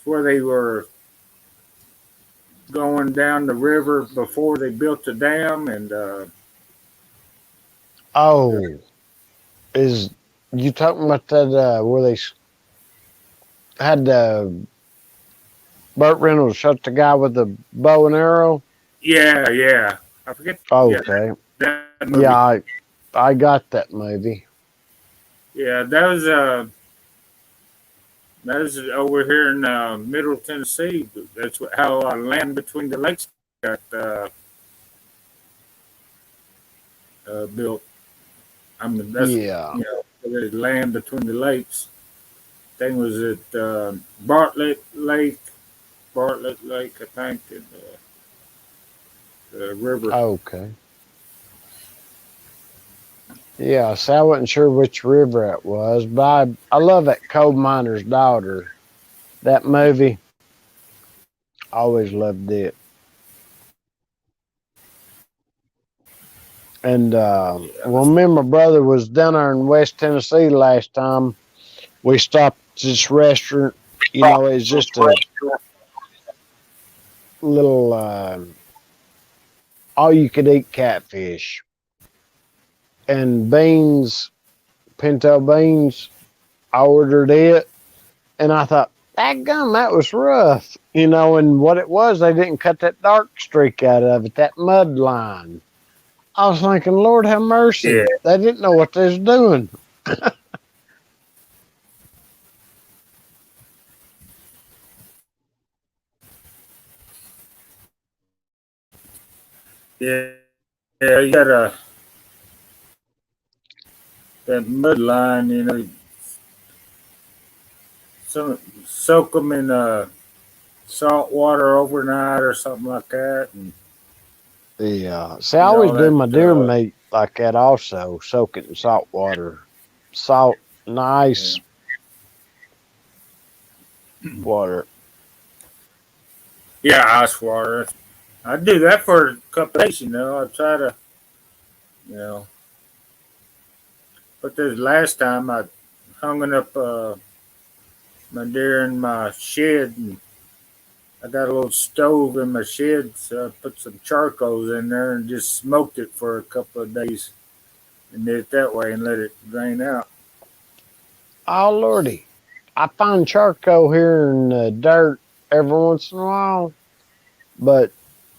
where they were going down the river before they built the dam, and Oh, is you talking about that where they had Burt Reynolds shot the guy with the bow and arrow? yeah, I forget. Yeah, Okay, that yeah, movie. I got that movie. Yeah, that was over here in Middle Tennessee. That's how land between the lakes got built. I mean, that's Yeah. the land between the lakes. Thing was at Bartlett Lake, I think, and the river. Okay. Yeah, so I wasn't sure which river it was, but I love that Coal Miner's Daughter. That movie, I always loved it. And Yeah, well, me and my brother was down there in West Tennessee last time. We stopped at this restaurant. It's just a little all you could eat catfish and beans, pinto beans. I ordered it, and I thought, that gum, that was rough. And what it was, they didn't cut that dark streak out of it, that mud line. I was thinking, Lord have yeah, mercy. They didn't know what they was doing. yeah, yeah. You gotta that mud line. Some soak them in salt water overnight or something like that, and Yeah. See, I always do that. my deer meat like that also, soak it in salt water. Salt, Yeah. nice water. Yeah, ice water. I do that for a couple of days. I try to, you know. But this last time I hung it up my deer in my shed, and I got a little stove in my shed, so I put some charcoals in there and just smoked it for a couple of days, and did it that way and let it drain out. Oh, Lordy. I find charcoal here in the dirt every once in a while, but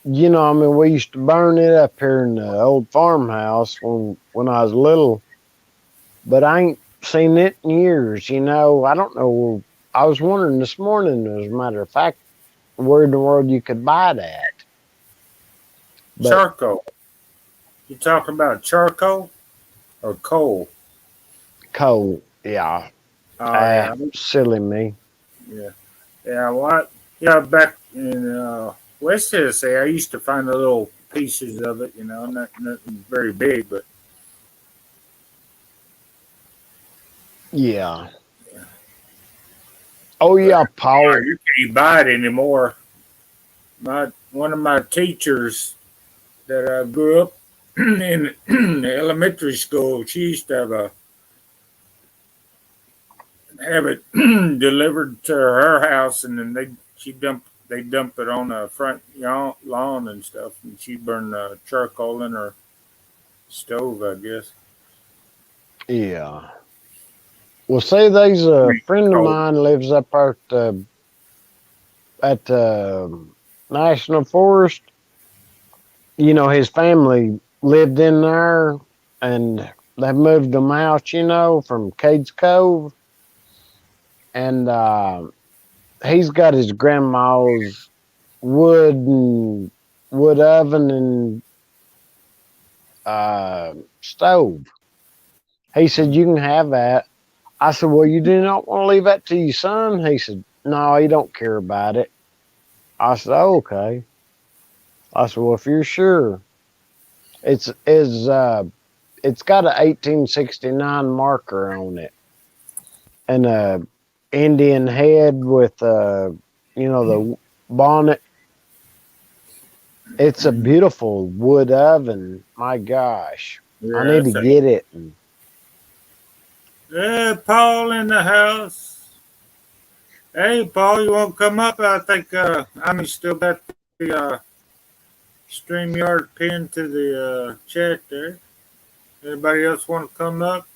we used to burn it up here in the old farmhouse when I was little, but I ain't seen it in years. I don't know. I was wondering this morning, as a matter of fact, where in the world you could buy that. But Charcoal. You talking about charcoal or coal? coal, yeah. Oh yeah, silly me. yeah, yeah. What? Yeah, back in West Tennessee, I used to find the little pieces of it. Nothing very big, but Yeah. Oh yeah, Paul. you can't buy it anymore. My one of my teachers that I grew up in elementary school, she used to have it delivered to her house, and then they dump it on the front lawn and stuff, and she burned charcoal in her stove, I guess. Yeah. Well, say there's a friend of Oh, mine lives up at the National Forest. You know, his family lived in there, and they moved them out. You know, from Cades Cove, and he's got his grandma's wood and wood oven and stove. He said you can have that. I said, well, you do not want to leave that to your son? He said, no, he don't care about it. I said, oh, okay. I said, well, if you're sure, it's got a 1869 marker on it and a Indian head with the bonnet. It's a beautiful wood oven. My gosh, I yeah. need to get it. Yeah, Paul in the house. Hey, Paul, you want to come up? I think I still got the StreamYard pinned to the chat there. Anybody else want to come up?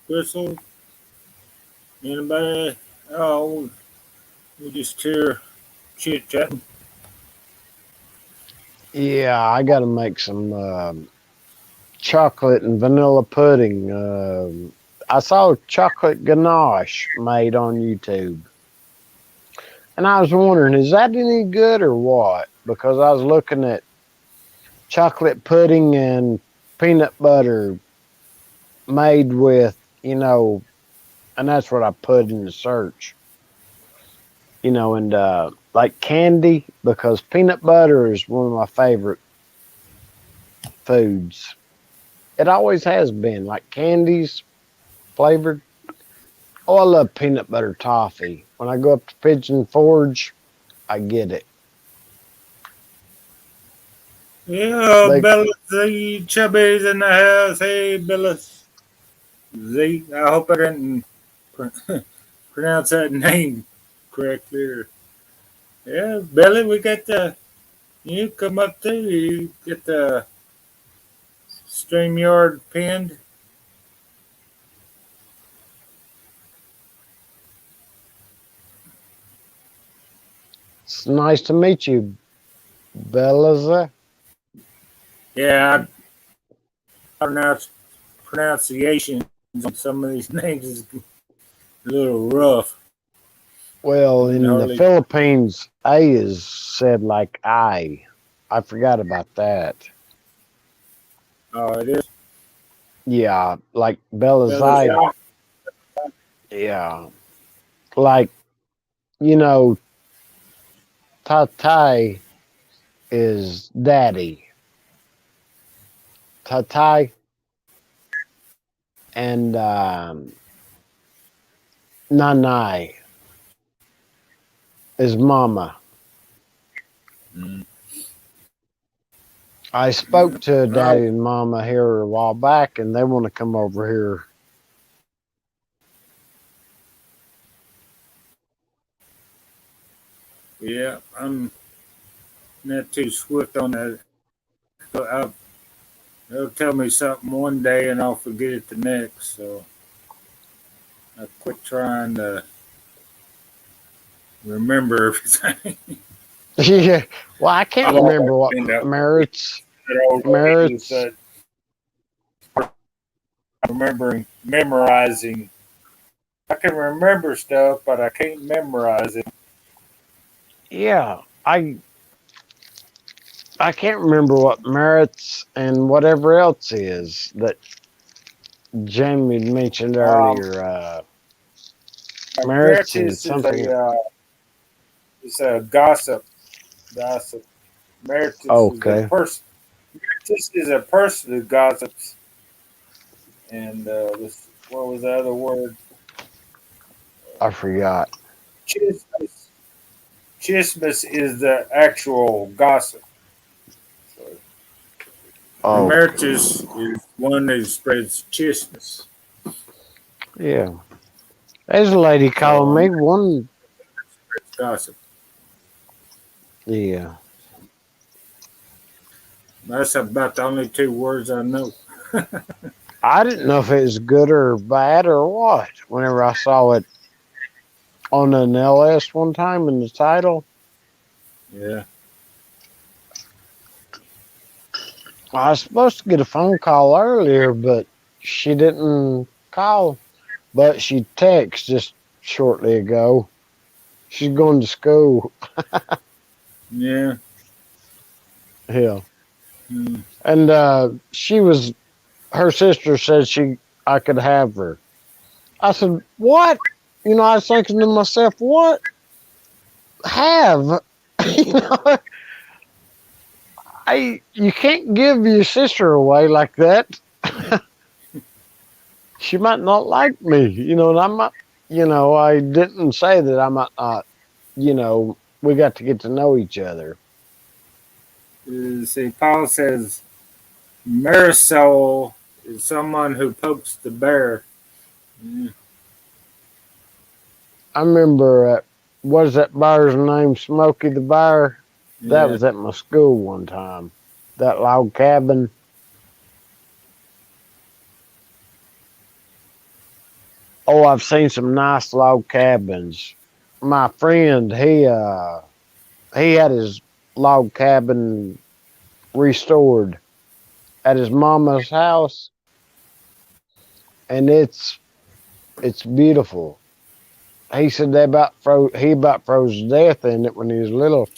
Crystal? Anybody? Oh, we just hear chit chatting. Yeah, I got to make some chocolate and vanilla pudding. I saw chocolate ganache made on YouTube. And I was wondering, is that any good or what? Because I was looking at chocolate pudding and peanut butter made with, and that's what I put in the search, and like candy, because peanut butter is one of my favorite foods. It always has been, like candies flavored. Oh, I love peanut butter toffee. When I go up to Pigeon Forge, I get it. Yeah, They, Bella Z. Chubby's in the house. Hey, Bella Z. I hope I didn't pronounce that name correctly. Yeah, Billy, we got the. You come up too. You get the StreamYard pinned. it's nice to meet you, Bellaza. Yeah, pronunciations on some of these names is a little rough. Well, You can in the hardly. Philippines, A is said like I. I forgot about that. Oh, it is. Yeah, like Bella Belazai. Z. Yeah, like, you know, Tatai is daddy. Tatai and Nanai is mama. Mm. I spoke to Oh, daddy and mama here a while back, and they want to come over here. yeah, I'm not too swift on that. They'll tell me something one day and I'll forget it the next. So I quit trying to remember everything. Yeah, well, I can't I've always remember what been that way. merits That old lady who merits. said, remembering, memorizing. I can remember stuff, but I can't memorize it. Yeah, I can't remember what merits and whatever else is that Jamie mentioned Um, earlier. Merits and Emeritus is something. it's a gossip. Gossip. Emeritus is a Okay, person. Emeritus is a person who gossips. And what was the other word? I forgot. Chismus. Chismus is the actual gossip. So, Oh, emeritus is one who spreads chismus. yeah. There's a lady So calling me. One, it's gossip. yeah. That's about the only two words I know. I didn't know if it was good or bad or what. Whenever I saw it on an LS one time in the title, Yeah. I was supposed to get a phone call earlier, but she didn't call. But she texted just shortly ago. She's going to school. Yeah. Yeah. Hmm. And she was her sister said I could have her. I said, "What?" I was thinking to myself, "What have?" you know, you can't give your sister away like that. She might not like me, and I'm not, I didn't say that I might not, we got to get to know each other. See, Paul says Marisol is someone who pokes the bear. Yeah. I remember, what is that bear's name? Smokey the Bear. That Yeah. was at my school one time. That log cabin. Oh, I've seen some nice log cabins. My friend, he had his log cabin restored at his mama's house, and it's beautiful. He said he about froze to death in it when he was little,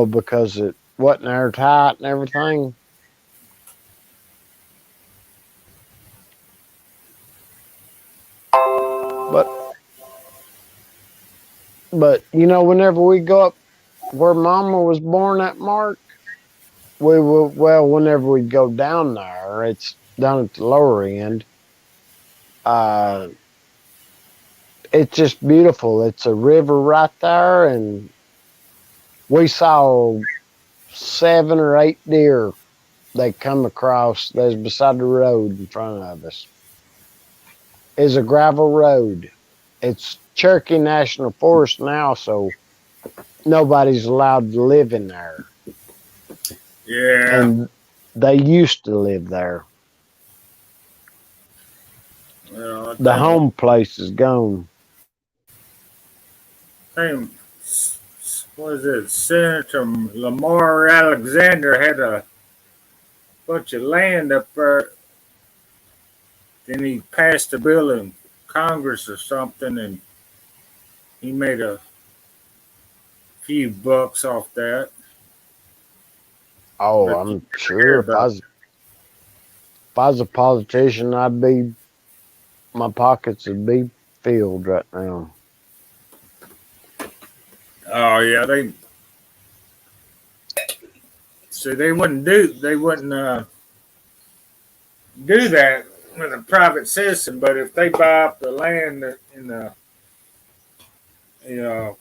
because it wasn't airtight and everything. But whenever we go up where Mama was born at Mark, whenever we go down there, it's down at the lower end. Uh, it's just beautiful. It's a river right there, and we saw 7 or 8 deer. They come across. There's beside the road in front of us. Is a gravel road. It's Cherokee National Forest now, so nobody's allowed to live in there. Yeah. And they used to live there. Well, I The think home place is gone. what is it? Senator Lamar Alexander had a bunch of land up there. Then he passed a bill in Congress or something, and he made a few bucks off that. Oh, But you I'm never hear sure about if I was a politician, my pockets would be filled right now. Oh yeah, they wouldn't do that with a private citizen, but if they buy up the land in the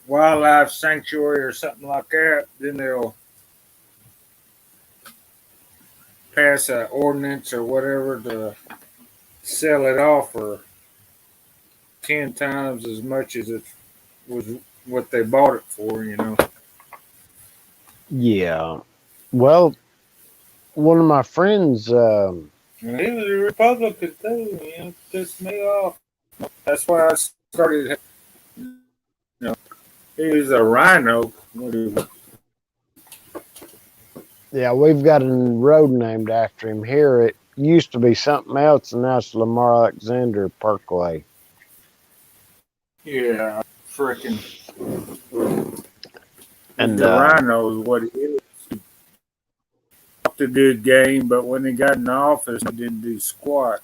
wildlife sanctuary or something like that, then they'll pass an ordinance or whatever to sell it off for 10 times as much as it was what they bought it for. Yeah. Well, one of my friends, And he was a Republican too. Pissed me off. That's why I started. He was a rhino. yeah, we've got a road named after him here. It used to be something else, and now it's Lamar Alexander Parkway. Yeah, freaking. And The rhino is what he is. A good game, but when he got in office, he didn't do squat.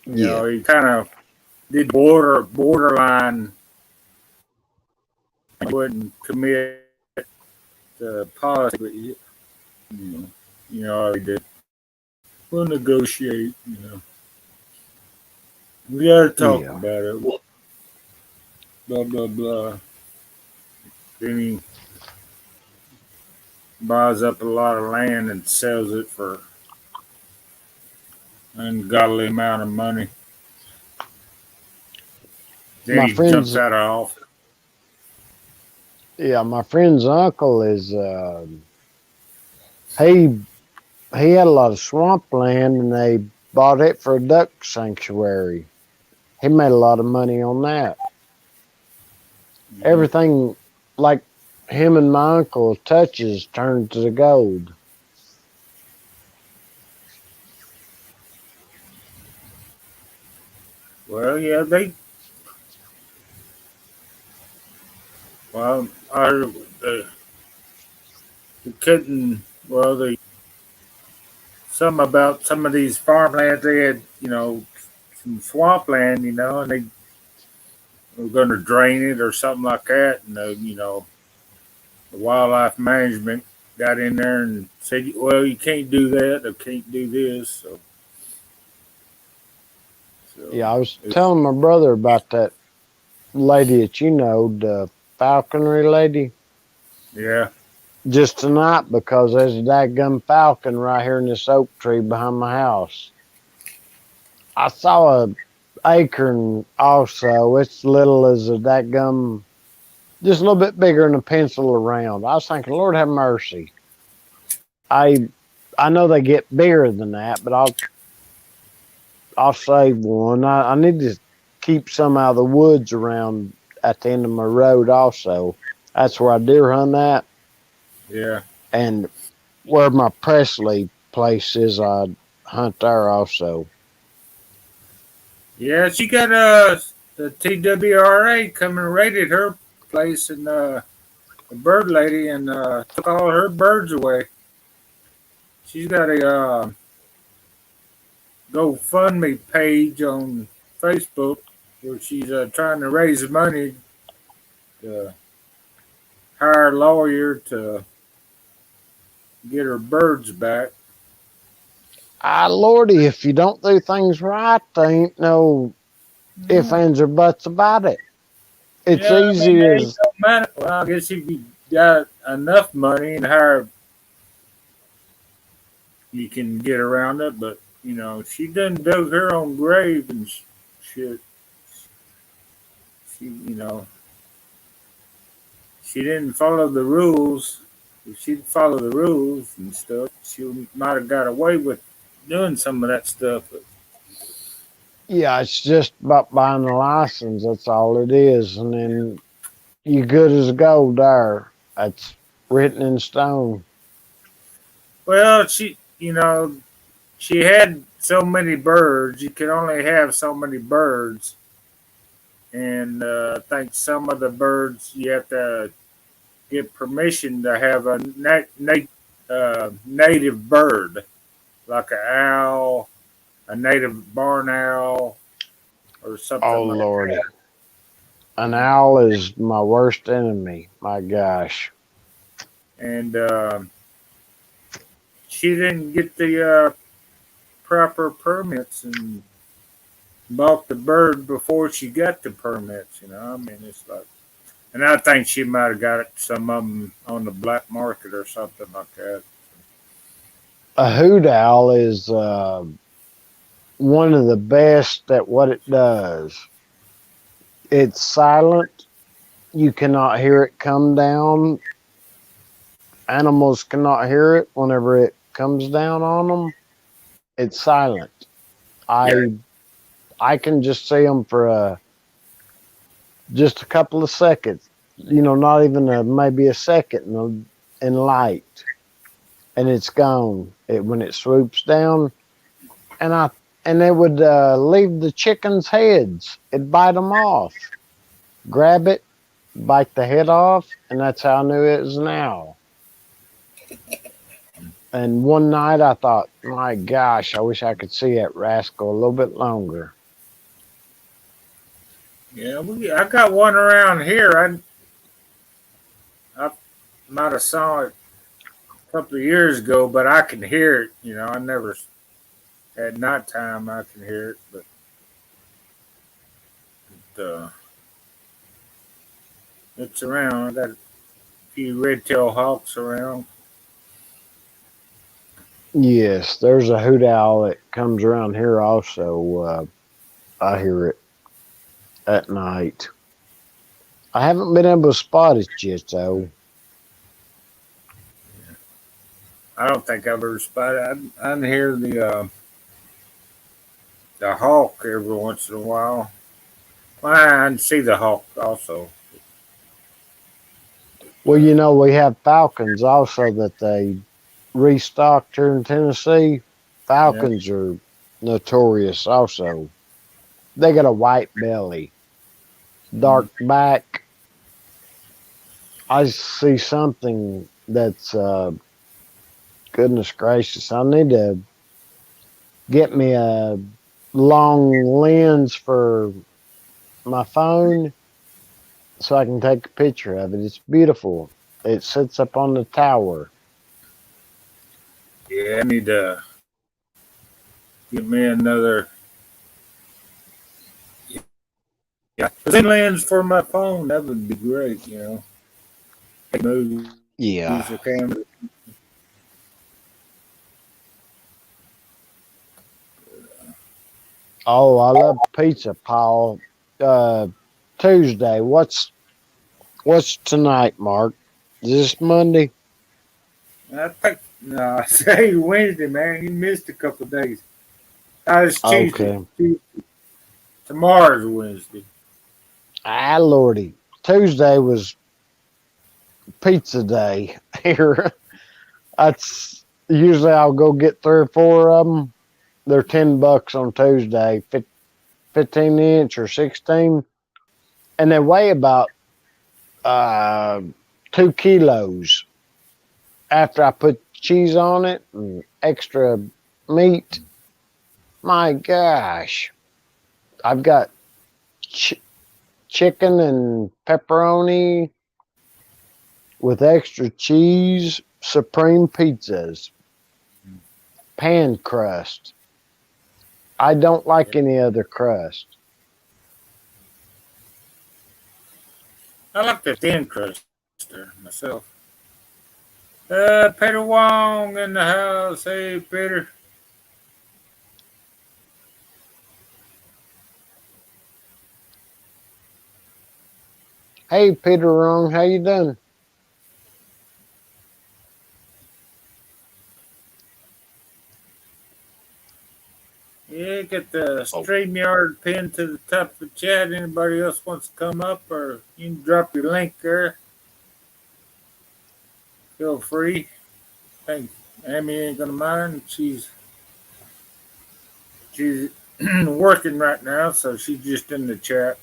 You know, he kind of did borderline. Wouldn't commit to policy, but you know how he did. We'll negotiate. You know, we got to talk Yeah. about it. Blah blah blah. Then he buys up a lot of land and sells it for an ungodly amount of money. Then My he jumps friend's out of office. yeah, my friend's uncle is he he had a lot of swampland and they bought it for a duck sanctuary. He made a lot of money on that. Everything like him and my uncle touches turned to the gold. Well, yeah, they. Well, I the couldn't. Well, the some about some of these farmlands they had, some swampland, and they were going to drain it or something like that, and the wildlife management got in there and said, well, you can't do that or can't do this. So Yeah, I was telling my brother about that lady that you know, the falconry lady, yeah, just tonight because there's a dadgum falcon right here in this oak tree behind my house. I saw a acorn also. It's little as a dadgum, just a little bit bigger than a pencil around. I was thinking, Lord have mercy. I know they get bigger than that, but I'll save one. I need to keep some out of the woods around at the end of my road also. That's where I deer hunt at. yeah. And where my Presley place is, I hunt there also. Yeah, she got the TWRA come and raided her place and the bird lady and took all her birds away. She's got a GoFundMe page on Facebook where she's trying to raise money to hire a lawyer to get her birds back. Lordy, if you don't do things right, there ain't no ifs, ands, or buts about it. It's Yeah, I easy mean, it as don't matter. Well, I guess if you got enough money and hire, you can get around it. But she done dug her own grave and shit. She, she didn't follow the rules. If she'd follow the rules and stuff, she might have got away with doing some of that stuff. But yeah, it's just about buying a license. That's all it is, and then you good as gold there. That's written in stone. well, she had so many birds. You could only have so many birds, and I think some of the birds you have to get permission to have a native bird, like an owl, a native barn owl, or something Oh like Lordy, that. an owl is my worst enemy. My gosh. And she didn't get the proper permits and bought the bird before she got the permits. I mean, it's like, and I think she might have got some of them on the black market or something like that. A hoot owl is one of the best at what it does. It's silent. You cannot hear it come down. Animals cannot hear it whenever it comes down on them. It's silent. I can just see them for just a couple of seconds. Not even maybe a second in light, and it's gone. When it swoops down, and it would leave the chickens' heads. It'd bite them off, grab it, bite the head off, and that's how I knew it was an owl. And one night I thought, my gosh, I wish I could see that rascal a little bit longer. Yeah, I got one around here. I might have saw it a couple of years ago, but I can hear it. I never at nighttime I can hear it, but uh, it's around. I got a few red-tailed hawks around. Yes, there's a hoot owl that comes around here also. I hear it at night. I haven't been able to spot it yet, though. I don't think I've ever spotted. I hear the hawk every once in a while. Well, I can see the hawk also. Well, we have falcons also that they restocked here in Tennessee. Yeah. Falcons are notorious also. They got a white belly, dark back. I see something that's goodness gracious. I need to get me a long lens for my phone so I can take a picture of it. It's beautiful. It sits up on the tower. Yeah, I need to get me another. Yeah, lens for my phone. That would be great. Movies Yeah. or camera. Oh, I love pizza, Paul. Tuesday. What's tonight, Mark? Is this Monday? I think no, I say Wednesday, man. You missed a couple of days. It's Tuesday. Okay. Tomorrow's Wednesday. Ah, Lordy. Tuesday was pizza day here. That's usually I'll go get 3 or 4 of them. They're $10 on Tuesday, 15-inch or 16, and they weigh about 2 kilos. After I put cheese on it and extra meat, my gosh, I've got chicken and pepperoni with extra cheese, supreme pizzas, pan crust. I don't like any other crust. I like the thin cruster myself. Peter Wong in the house. Hey, Peter. Hey, Peter Wrong, how you doing? Yeah, get the StreamYard pinned to the top of the chat. Anybody else wants to come up, or you can drop your link there. Feel free. I think Amy ain't gonna mind. She's working right now, so she's just in the chat.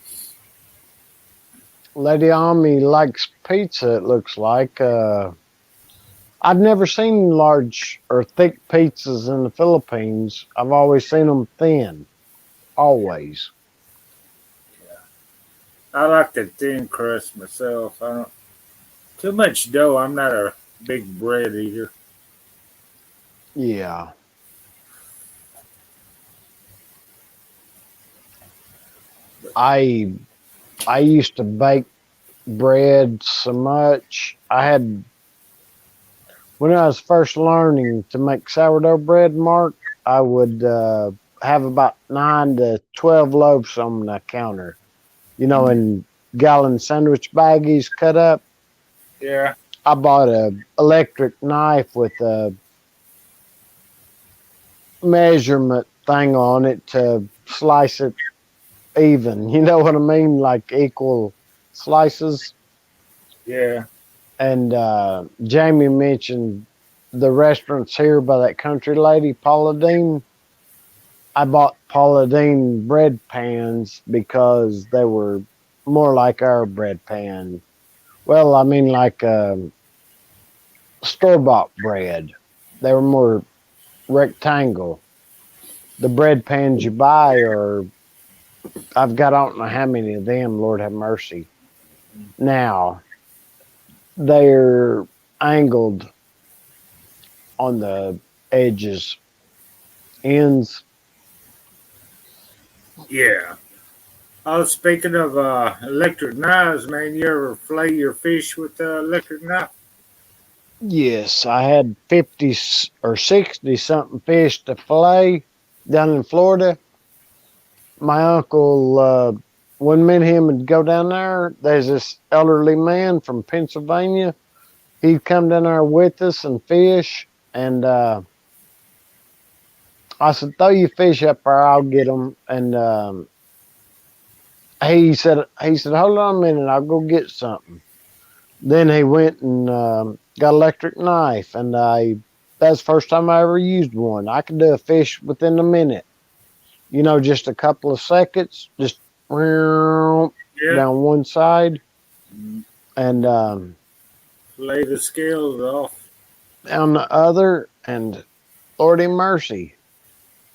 Lady Ami likes pizza, it looks like. I've never seen large or thick pizzas in the Philippines. I've always seen them thin. Always. I like the thin crust myself. I don't too much dough. I'm not a big bread eater. Yeah. I used to bake bread so much. When I was first learning to make sourdough bread, Mark, I would have about 9 to 12 loaves on the counter. In gallon sandwich baggies cut up. Yeah. I bought a electric knife with a measurement thing on it to slice it even. You know what I mean? Like equal slices. Yeah. And Jamie mentioned the restaurants here by that country lady, Paula Deen. I bought Paula Deen bread pans because they were more like our bread pan. Well, I mean like store-bought bread. They were more rectangle. The bread pans you buy are I've got I don't know how many of them. Lord have mercy. Now they're angled on the edges, ends. Yeah. Oh, speaking of electric knives, man, you ever flay your fish with electric knife? Yes, I had 50 or 60 something fish to fillet down in Florida. My uncle, when me and him would go down there, there's this elderly man from Pennsylvania. He'd come down there with us and fish. And I said, throw your fish up there, I'll get them. And he said, hold on a minute, I'll go get something. Then he went and got an electric knife, and that's the first time I ever used one. I could do a fish within a minute. Just a couple of seconds, just down Yeah. one side, Mm. and Flay the scales off. down the other. And Lordy mercy,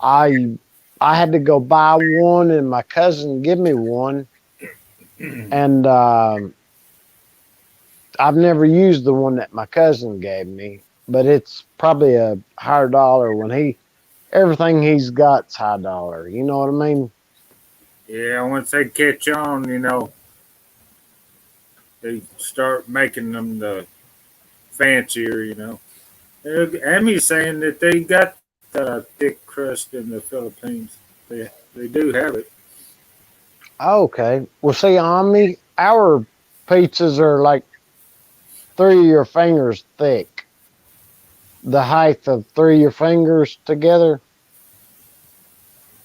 I I had to go buy one, and my cousin give me one, and I've never used the one that my cousin gave me, but it's probably a higher dollar when everything he's got's high dollar. You know what I mean? Yeah, once they catch on, they start making them the fancier. Amy's saying that they got thick crust in the Philippines. They do have it. Okay. Well, see, on me, our pizzas are like 3 of your fingers thick. The height of 3 of your fingers together.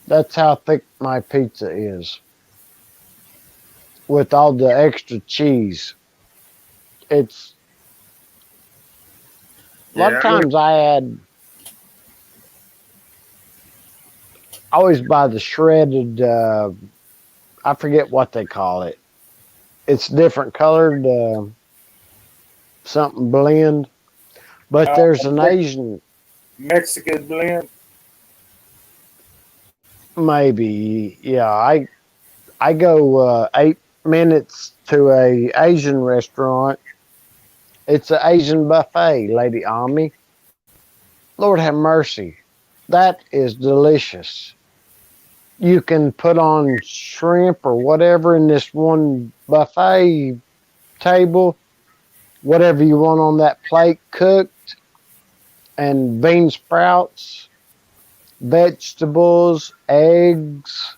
That's how thick my pizza is. With all the extra cheese. It's a lot of Yeah, times I always buy the shredded, I forget what they call it. It's different colored, something blend. But there's an Asian, Mexican blend. maybe, yeah. I go 8 minutes to a Asian restaurant. It's an Asian buffet, Lady Ami. Lord have mercy. That is delicious. You can put on shrimp or whatever in this one buffet table, whatever you want on that plate cooked, and bean sprouts, vegetables, eggs,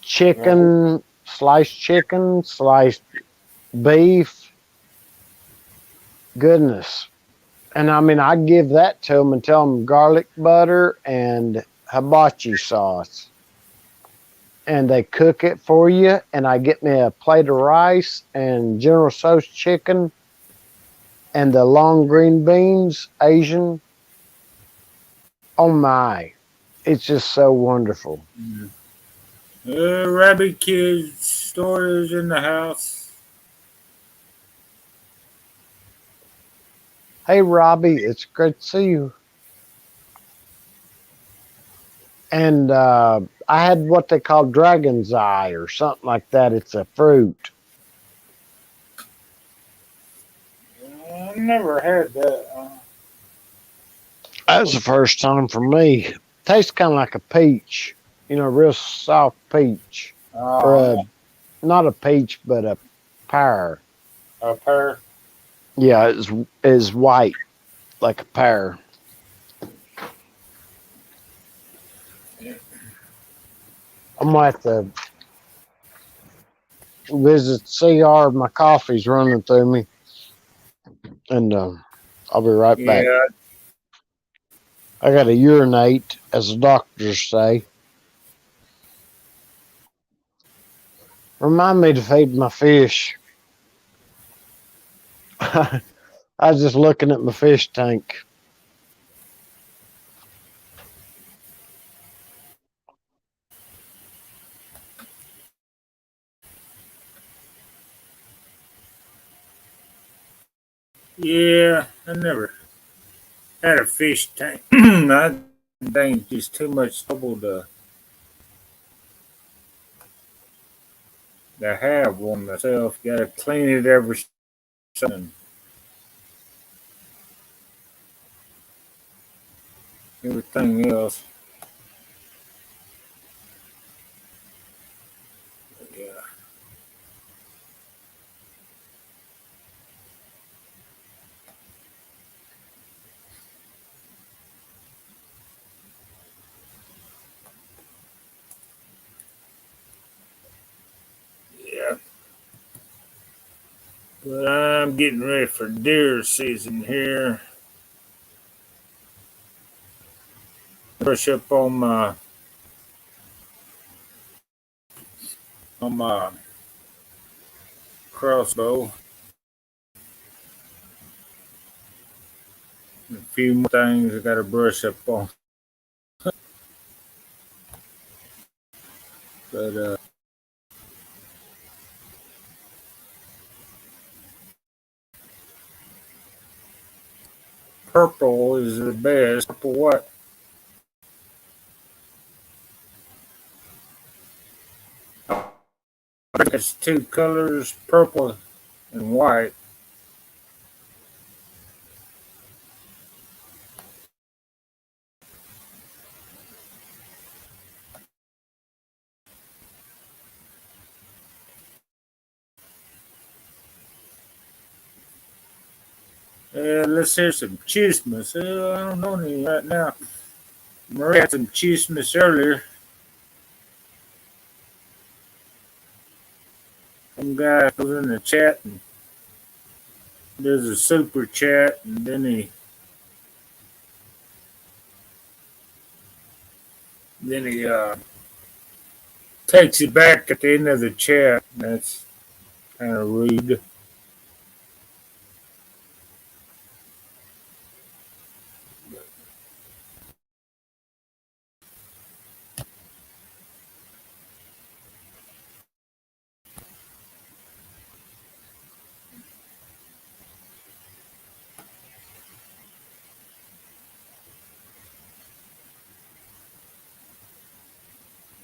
chicken, sliced beef. Goodness. And I mean, I give that to them and tell them garlic butter and hibachi sauce. And they cook it for you. And I get me a plate of rice and General Tso's chicken and the long green beans, Asian. Oh my. It's just so wonderful. Rabbit Kid stores in the house. Hey, Robbie, it's great to see you. And I had what they call dragon's eye or something like that. It's a fruit. I never had that. That was the first time for me. Tastes kind of like a peach, real soft peach. Or not a peach, but a pear. A pear. Yeah, it's white, like a pear. I'm gonna have to visit CR. My coffee's running through me, and I'll be right back. Yeah, I got to urinate, as the doctors say. Remind me to feed my fish. I was just looking at my fish tank. yeah. I never had a fish tank. I think just too much trouble to to have one myself. Got to clean it every Sunday. Everything else. Yeah. Yeah. But I'm getting ready for deer season here. Brush up on my crossbow. A few more things I got to brush up on. But purple is the best. Purple what? It's two colors, purple and white. Let's hear some chismes. I don't know any right now. Marie had some chismes earlier. Some guy goes in the chat and does a super chat, and then he takes it back at the end of the chat. That's kind of rude.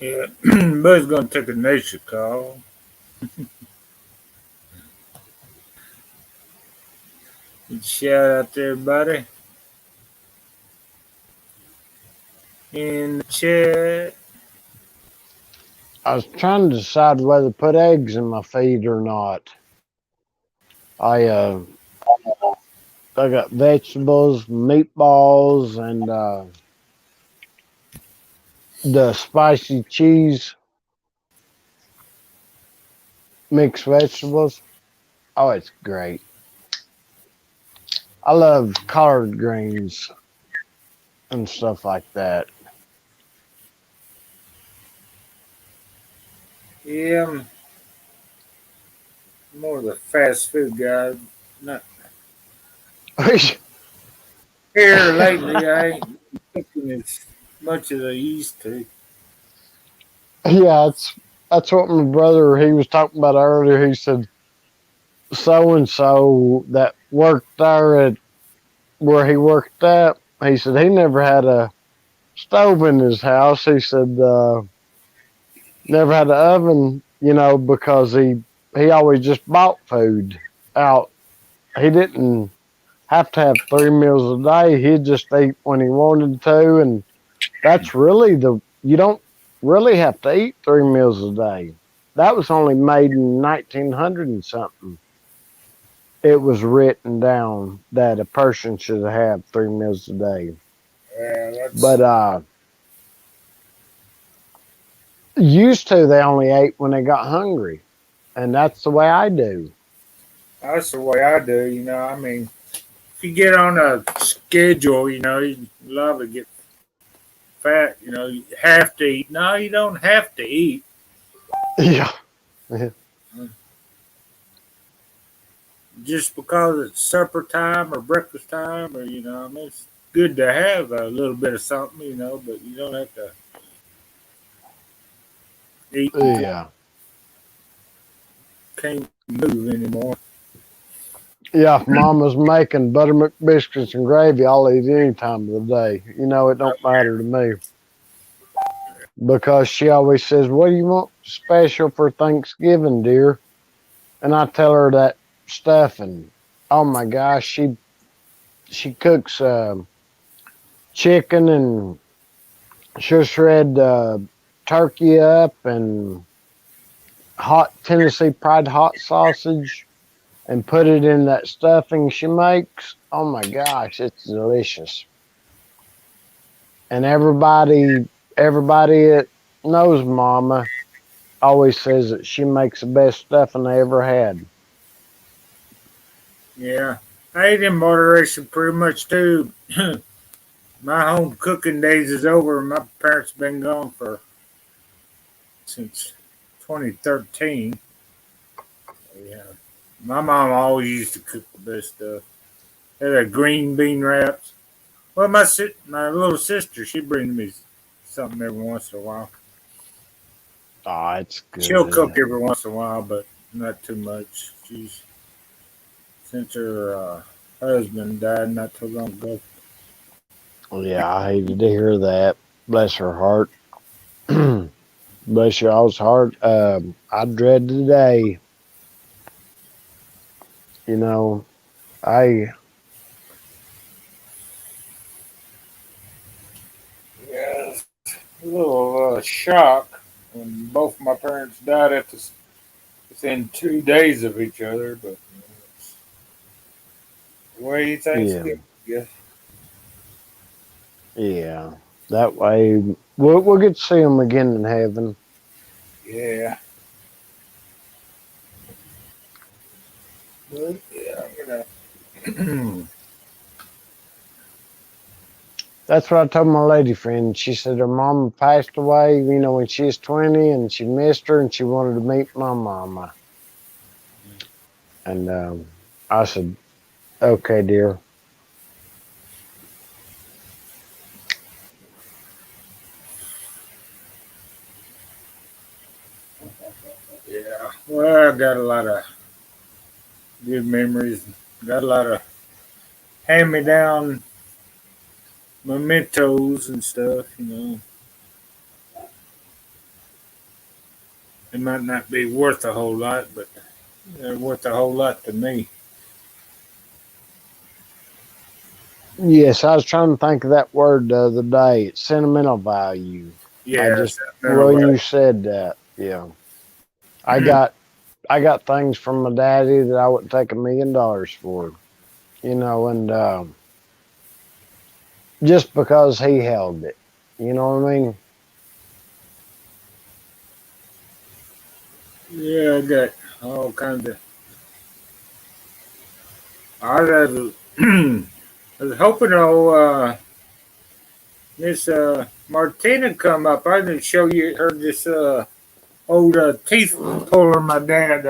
Yeah, Bud's gonna take a nature call. Shout out to everybody in the chat. I was trying to decide whether to put eggs in my feed or not. I got vegetables, meatballs, and the spicy cheese mixed vegetables. Oh, it's great. I love collard greens and stuff like that. Yeah, I'm more of the fast food guy. Not here lately. I ain't cooking as much as I used to. Yeah, that's what my brother he was talking about earlier. He said so and so that worked there at where he worked at. He said he never had a stove in his house. He said never had an oven, because he always just bought food out. He didn't have to have 3 meals a day. He'd just eat when he wanted to, and that's really you don't really have to eat 3 meals a day. That was only made in 1900 and something. It was written down that a person should have 3 meals a day. Yeah, But used to they only ate when they got hungry, and that's the way I do. that's the way I do. I mean, if you get on a schedule, you love to get fat. You have to eat. No, you don't have to eat. Yeah. Just because it's supper time or breakfast time, or I mean, it's good to have a little bit of something, but you don't have to eat. Yeah. Can't move anymore. Yeah, if Mama's making buttermilk biscuits and gravy, I'll eat any time of the day. It don't matter to me. because she always says, "What do you want special for Thanksgiving, dear?" And I tell her that stuff, and oh my gosh, she cooks chicken, and she'll shred turkey up, and hot Tennessee Pride hot sausage, and put it in that stuffing she makes. Oh my gosh, it's delicious. And everybody that knows Mama always says that she makes the best stuffing they ever had. Yeah, I eat in moderation pretty much too. My home cooking days is over. My parents been gone for since 2013. Yeah, my mom always used to cook the best stuff. Had a green bean wraps. Well, my little sister, she brings me something every once in a while. Oh, it's She'll cook good. every once in a while, but not too much. She's since her husband died not too long ago. Yeah, I hated to hear that. Bless her heart. Bless y'all's heart. I dread the day. You know, I Yeah, a little shock when both my parents died within 2 days of each other, but it's the way things yeah, go. Yeah, yeah. That way, we'll get to see them again in heaven. yeah. But yeah, I'm gonna. That's what I told my lady friend. She said her mama passed away, when she was 20, and she missed her, and she wanted to meet my mama. And I said, "Okay, dear." Yeah, well, I got a lot of good memories. Got a lot of hand me down mementos and stuff. It might not be worth a whole lot, but they're worth a whole lot to me. Yes, I was trying to think of that word the other day. It's sentimental value. I Yeah, just sentimental when value. you said that, yeah, I got I got things from my daddy that I wouldn't take $1,000,000 for, and just because he held it, you know what I mean? Yeah, I got all kinds of. I was, I was hoping Miss Martina come up. I didn't show you her this old teeth puller my dad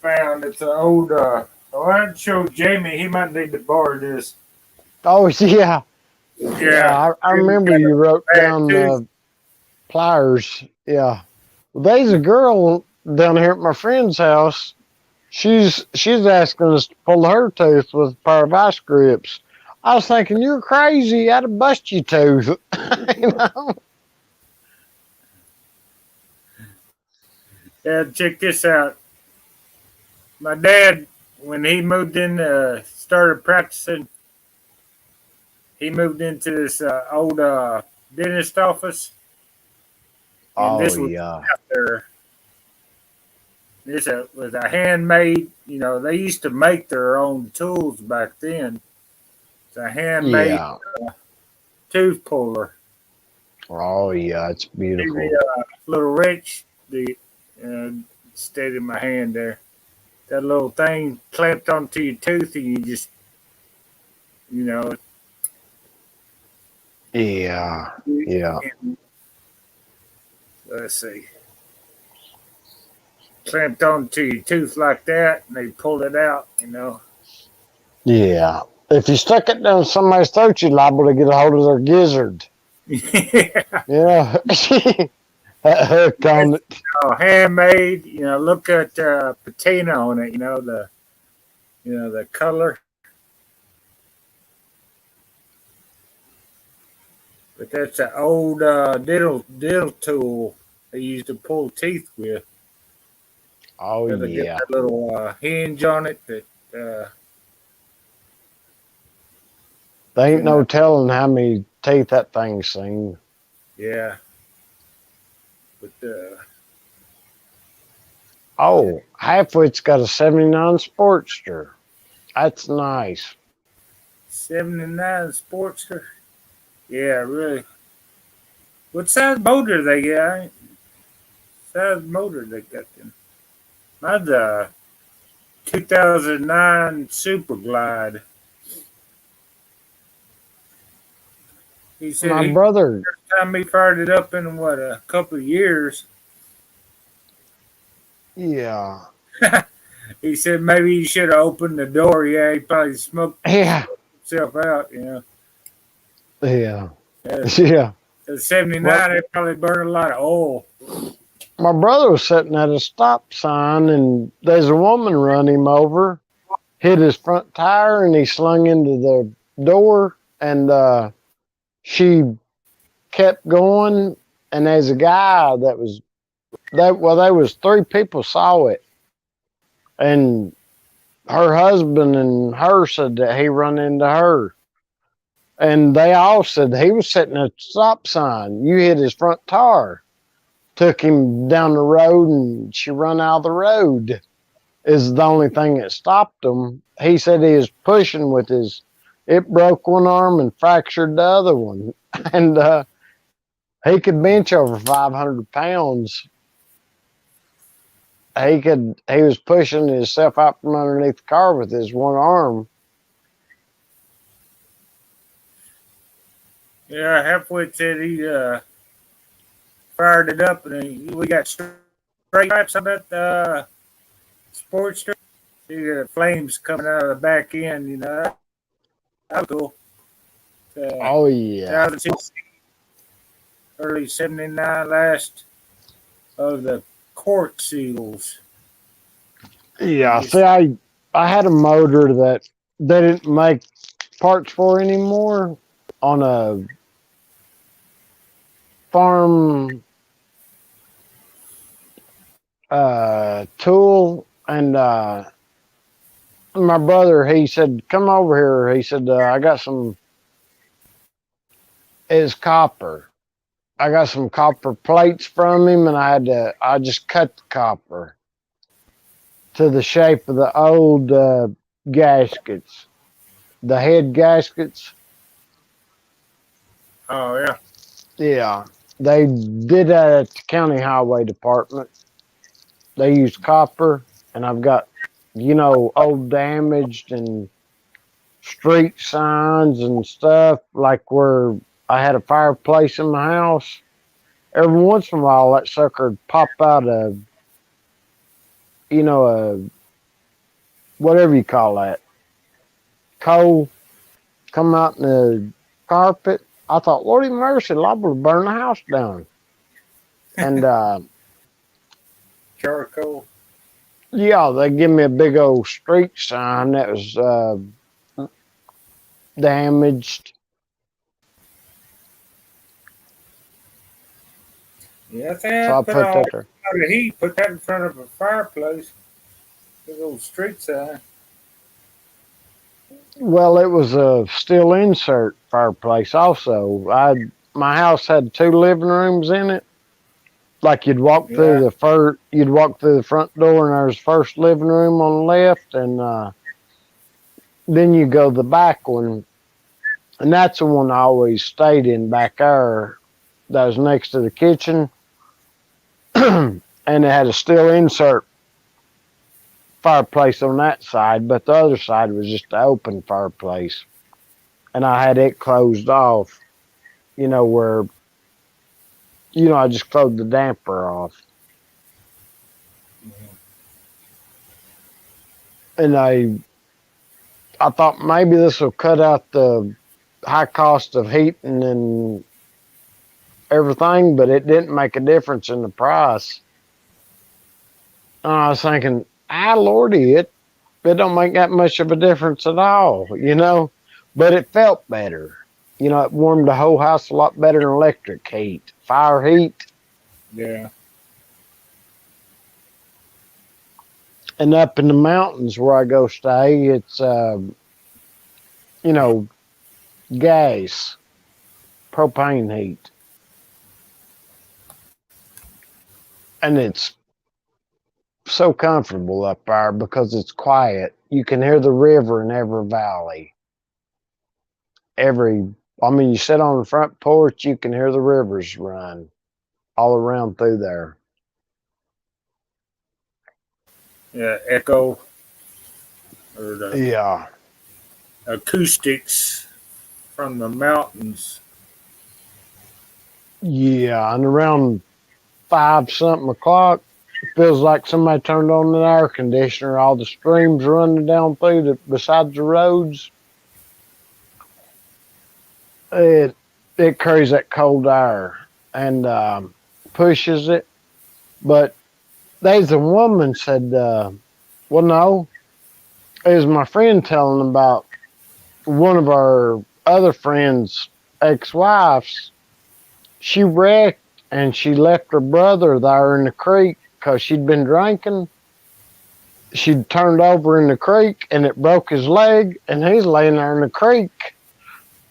found. It's an old. Oh, I didn't show Jamie. He might need to borrow this. Oh yeah, yeah. Yeah, I Jamie remember got a you wrote bad down tooth. pliers. Yeah, well, there's a girl down here at my friend's house. She's asking us to pull her tooth with a pair of vice grips. I was thinking, you're crazy. I'd have bust your tooth. you know? Yeah, check this out. My dad, when he moved in, started practicing, he moved into this old dentist office, and Oh this was yeah, after was a handmade. They used to make their own tools back then. It's a handmade yeah. tooth puller. Oh yeah, it's Maybe beautiful. a little rich. The uh, stayed in my hand there. That little thing clamped onto your tooth, and you just, you know, Yeah, yeah, let's see, clamped onto your tooth like that, and they pulled it out. yeah. If you stuck it down somebody's throat, you're liable to get a hold of their gizzard. Yeah, Yeah, that hook on it. handmade. Look at patina on it. The color. But that's an old dental tool they used to pull teeth with. Oh They got yeah. that little hinge on it that There ain't can no telling how many teeth that thing's seen. yeah. But Oh, Halfwit's got a 79 Sportster. That's nice. 79 Sportster. Yeah, really. What size motor they got? Size motor they got them. Mine's a 2009 Super Glide. He said My he brother, time he fired it up in what a couple of years. yeah, He said maybe he should have opened the door. Yeah, he probably smoked yeah, himself out. You know, yeah, at yeah. 79, Well, they probably burned a lot of oil. my brother was sitting at a stop sign, and there's a woman run him over, hit his front tire, and he slung into the door, and she kept going, and there's a guy that was that well, there was three people saw it, and her husband and her said that he run into her. And they all said he was sitting at a stop sign. You hit his front tire. Took him down the road and she run out of the road is the only thing that stopped him. He said he was pushing with it broke one arm and fractured the other one. And he could bench over 500 pounds. He was pushing himself out from underneath the car with his one arm. Yeah, Halfwit said he fired it up, and we got straight stripes on that Sportster. See the flames coming out of the back end. You know, that was cool. Oh yeah. 2006, early '79, last of the court seals. Yeah, see, I had a motor that they didn't make parts for anymore on a farm tool, and my brother, he said, "Come over here." He said, "I got some. It's copper. I got some copper plates from him, and I just cut the copper to the shape of the old gaskets, the head gaskets." Oh yeah. Yeah, they did that at the county highway department. They used copper, and I've got, old damaged and street signs and stuff, like where I had a fireplace in my house. Every once in a while, that sucker would pop out a whatever you call that, coal, come out in the carpet. I thought, Lordy mercy, liable to burn the house down. And Charcoal. yeah, they give me a big old street sign that was damaged. Yeah, I think So I I put put on that there. the heat. Put that in front of a fireplace. Big old street sign. Well, it was a steel insert fireplace also. My house had two living rooms in it. Like you'd walk through Yeah. you'd walk through the front door, and there's first living room on the left, and then you go the back one, and that's the one I always stayed in back there. That was next to the kitchen, and it had a steel insert fireplace on that side, but the other side was just an open fireplace, and I had it closed off. Where I just closed the damper off. And I thought maybe this will cut out the high cost of heating and everything, but it didn't make a difference in the price. And I was thinking, Lordy, it don't make that much of a difference at all, But it felt better, You know, it warmed the whole house a lot better than electric heat. Fire heat. Yeah. And up in the mountains where I go stay, it's, you know, gas, propane heat. And it's so comfortable up there because it's quiet. You can hear the river in every valley. I mean, you sit on the front porch, you can hear the rivers run all around through there. Yeah. Echo or the Yeah. acoustics from the mountains. Yeah. And around 5 something o'clock, it feels like somebody turned on an air conditioner. All the streams running down through beside the roads. It carries that cold air and pushes it. But there's a woman said, well, no, it was my friend telling about one of our other friends' ex-wives. She wrecked and she left her brother there in the creek because she'd been drinking. She'd turned over in the creek and it broke his leg and he's laying there in the creek.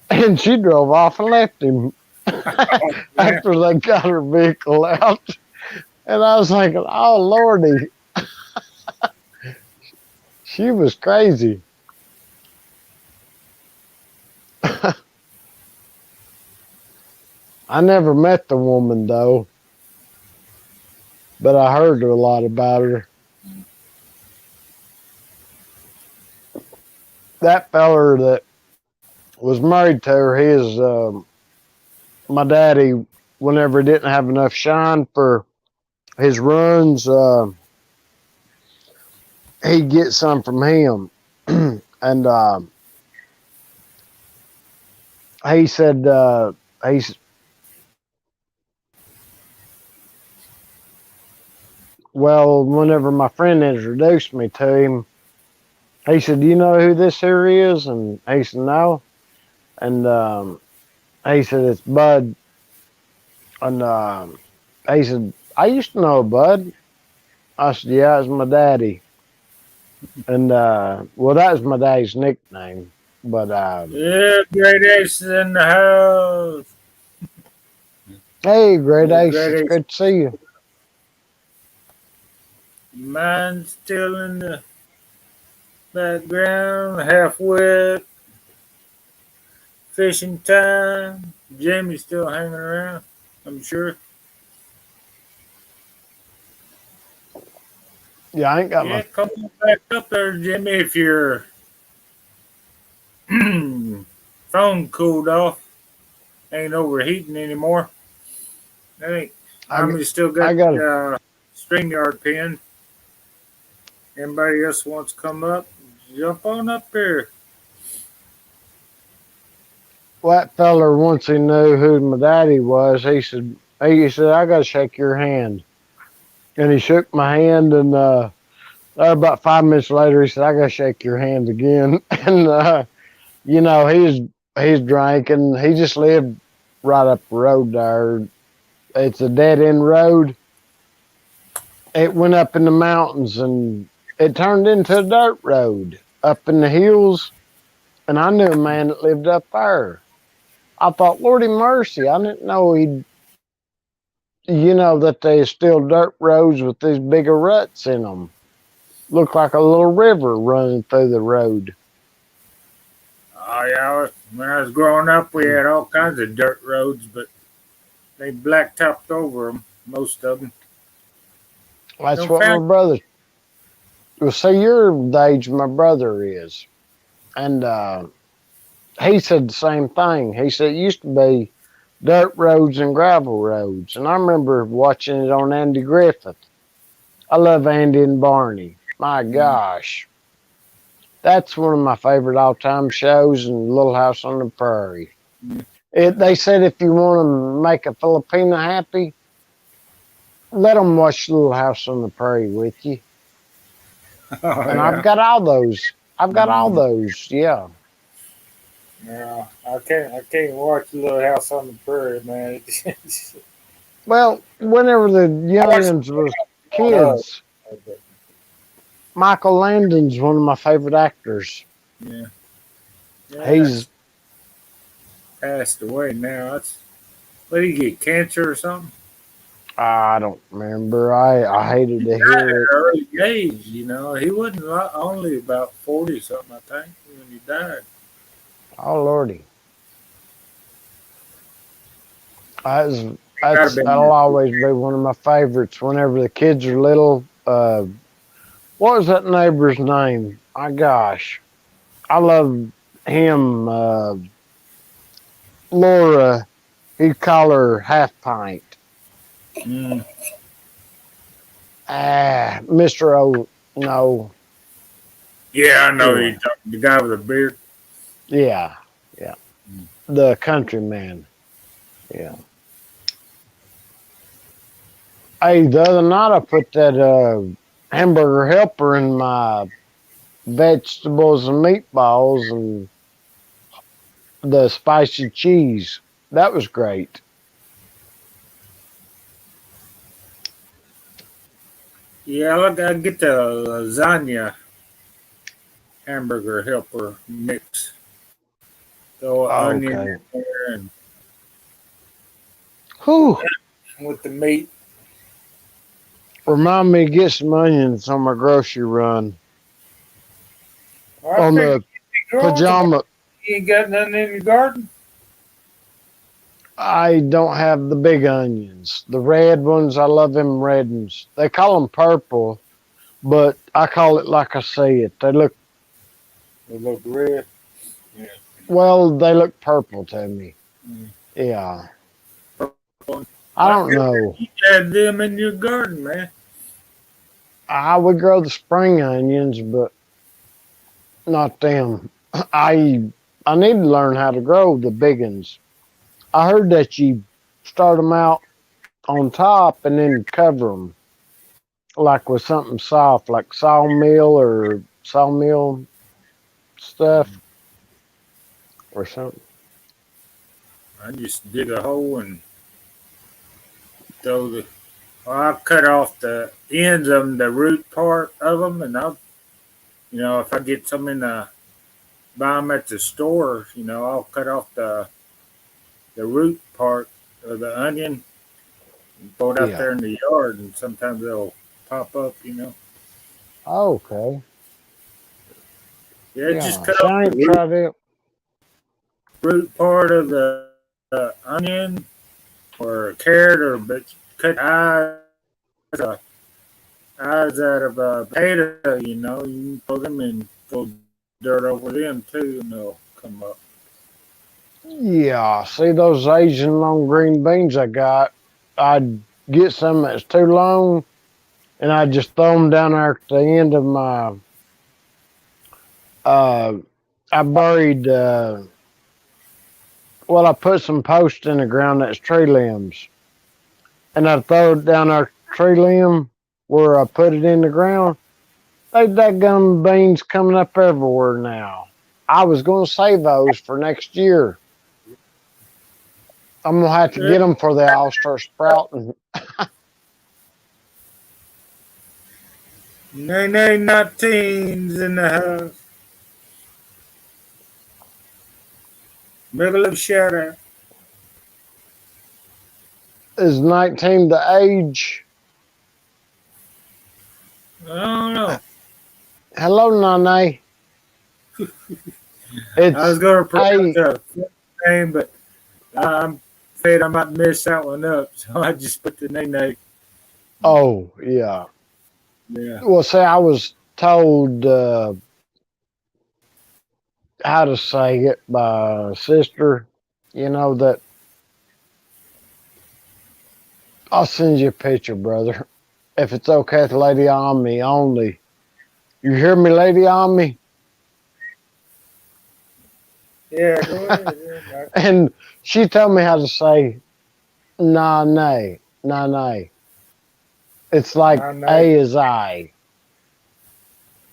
And she drove off and left him after they got her vehicle out. And I was thinking, oh, Lordy. She was crazy. I never met the woman, though. But I heard a lot about her. That feller that was married to her, my daddy, whenever he didn't have enough shine for his runs, he'd get some from him. And he said, well, whenever my friend introduced me to him, he said, do you know who this here is? And he said, no. And he said, it's Bud. And he said, I used to know Bud. I said, yeah, it's my daddy. And well, that was my daddy's nickname. But Yeah, Great Ace is in the house. hey, Great Ace, Great it's Ace. good to see you. Mine's still in the background, half wet. Fishing time. Jamie's still hanging around, I'm sure. Yeah, I ain't got Yeah, come on back up there, Jimmy, if your phone cooled off. Ain't overheating anymore. I think I'm still got StreamYard pin. Anybody else wants to come up? Jump on up here. that feller, once he knew who my daddy was, he said, I got to shake your hand. And he shook my hand, and about 5 minutes later, he said, I got to shake your hand again. And, you know, he's drinking. He just lived right up the road there. It's a dead-end road. It went up in the mountains, and it turned into a dirt road up in the hills. And I knew a man that lived up there. I thought, Lordy mercy, I didn't know that there's still dirt roads with these bigger ruts in them. Looked like a little river running through the road. Oh, yeah. When I was growing up, we had all kinds of dirt roads, but they blacktopped over them, most of them. That's what my brother. Well, see, you're the age my brother is. And he said the same thing. He said it used to be dirt roads and gravel roads. And I remember watching it on Andy Griffith. I love Andy and Barney. My gosh. That's one of my favorite all-time shows, and Little House on the Prairie. They said if you want to make a Filipino happy, let them watch Little House on the Prairie with you. Oh, And yeah. I've got all those. Yeah. No, I can't watch Little House on the Prairie, man. Well, whenever the I watched youngins was it. kids, Michael Landon's one of my favorite actors. Yeah, yeah, He's that's passed away now. That's what did he get cancer or something? I don't remember. I hated He to died at hear an it. early age. He wasn't only about 40 something, I think, when he died. Oh lordy, that's He might have been in that'll his always be one of my favorites. Whenever the kids are little, what was that neighbor's name? My gosh, I love him. Laura, he'd call her half pint. Mm. Mr. O, no, Yeah, I know anyway, the guy with the beard. yeah, yeah, the countryman, yeah. Hey, the other night I put that hamburger helper in my vegetables and meatballs and the spicy cheese. That was great. Yeah, I get the lasagna hamburger helper mix. Throw an onion Okay. in there and Whew. with the meat. Remind me to get some onions on my grocery run. I On figured the you growing tomato. pajama. You ain't got nothing in your garden. I don't have the big onions. The red ones, I love them red ones. They call them purple, but I call it like I say it. They look, They look red. Yeah. well, they look purple to me. Mm. Yeah. Purple. I I don't figured know. you had them in your garden, man. I would grow the spring onions, but not them. I I need to learn how to grow the big ones. I heard that you start them out on top and then cover them like with something soft, like sawmill or sawmill stuff or something. I just dig a hole and throw the. Well, I cut off the ends of them, the root part of them, and if I get some in the buy them at the store, I'll cut off the root part of the onion and throw it out Yeah. there in the yard, and sometimes they'll pop up. Okay. Yeah, just Yeah. cut See, off I the ain't tried it. root part of the onion or a carrot, or but cut uh, eyes out of a potato. You can put them and throw dirt over them too, and they'll come up. Yeah. See those Asian long green beans I got? I'd get some that's too long and I'd just throw them down there at the end of my. Uh, I buried. Well, I put some posts in the ground that's tree limbs, and I throw it down our tree limb where I put it in the ground. They that gum beans coming up everywhere now. I was going to save those for next year. I'm gonna have to Yeah. get them for they all start sprouting. Nay, not teens in the house. Make a little shout out. Is 19 the age? I don't know. Hello, Nane. I was It's going to pronounce hey. the name, but I'm afraid I might mess that one up, so I just put the name. Oh yeah. Yeah. Well, see, I was told how to say it by a sister. You know that I'll send you a picture, brother, if it's okay with Lady Ami only. You hear me, Lady Ami? Yeah, go ahead. Yeah. And she told me how to say Nane, Nane. It's like I know. A is I.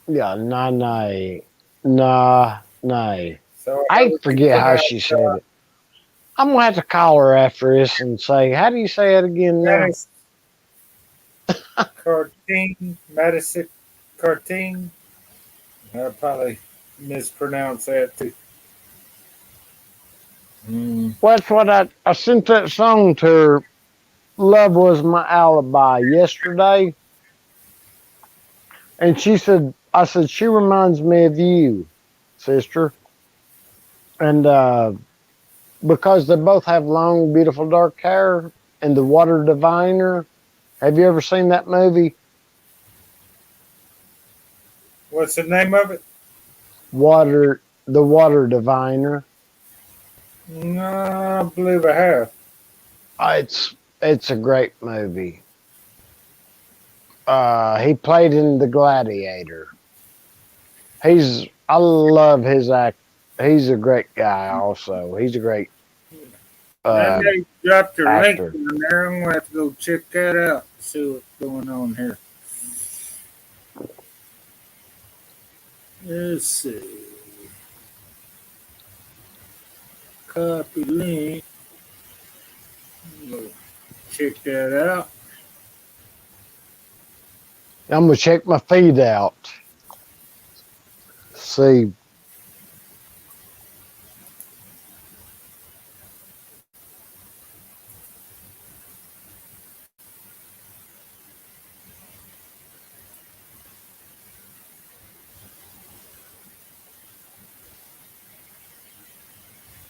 Yeah, Nane, Na, nay. So I forget how she said it. I'm gonna have to call her after this and say, how do you say it again now? Madison Cartine. I probably mispronounced that too. Well, that's what I sent that song to her. Love was my alibi yesterday. And she said, I said, she reminds me of you, sister. And because they both have long, beautiful dark hair and the water diviner. Have you ever seen that movie? What's the name of it? The Water Diviner. No, I believe I have. It's a great movie. He played in The Gladiator. I love his act. He's a great guy. Also, he's a great Then they dropped your link actor. in there. I'm gonna have to go check that out. See what's going on here. Let's see. Copy link. Go check that out. I'm gonna check my feed out. See.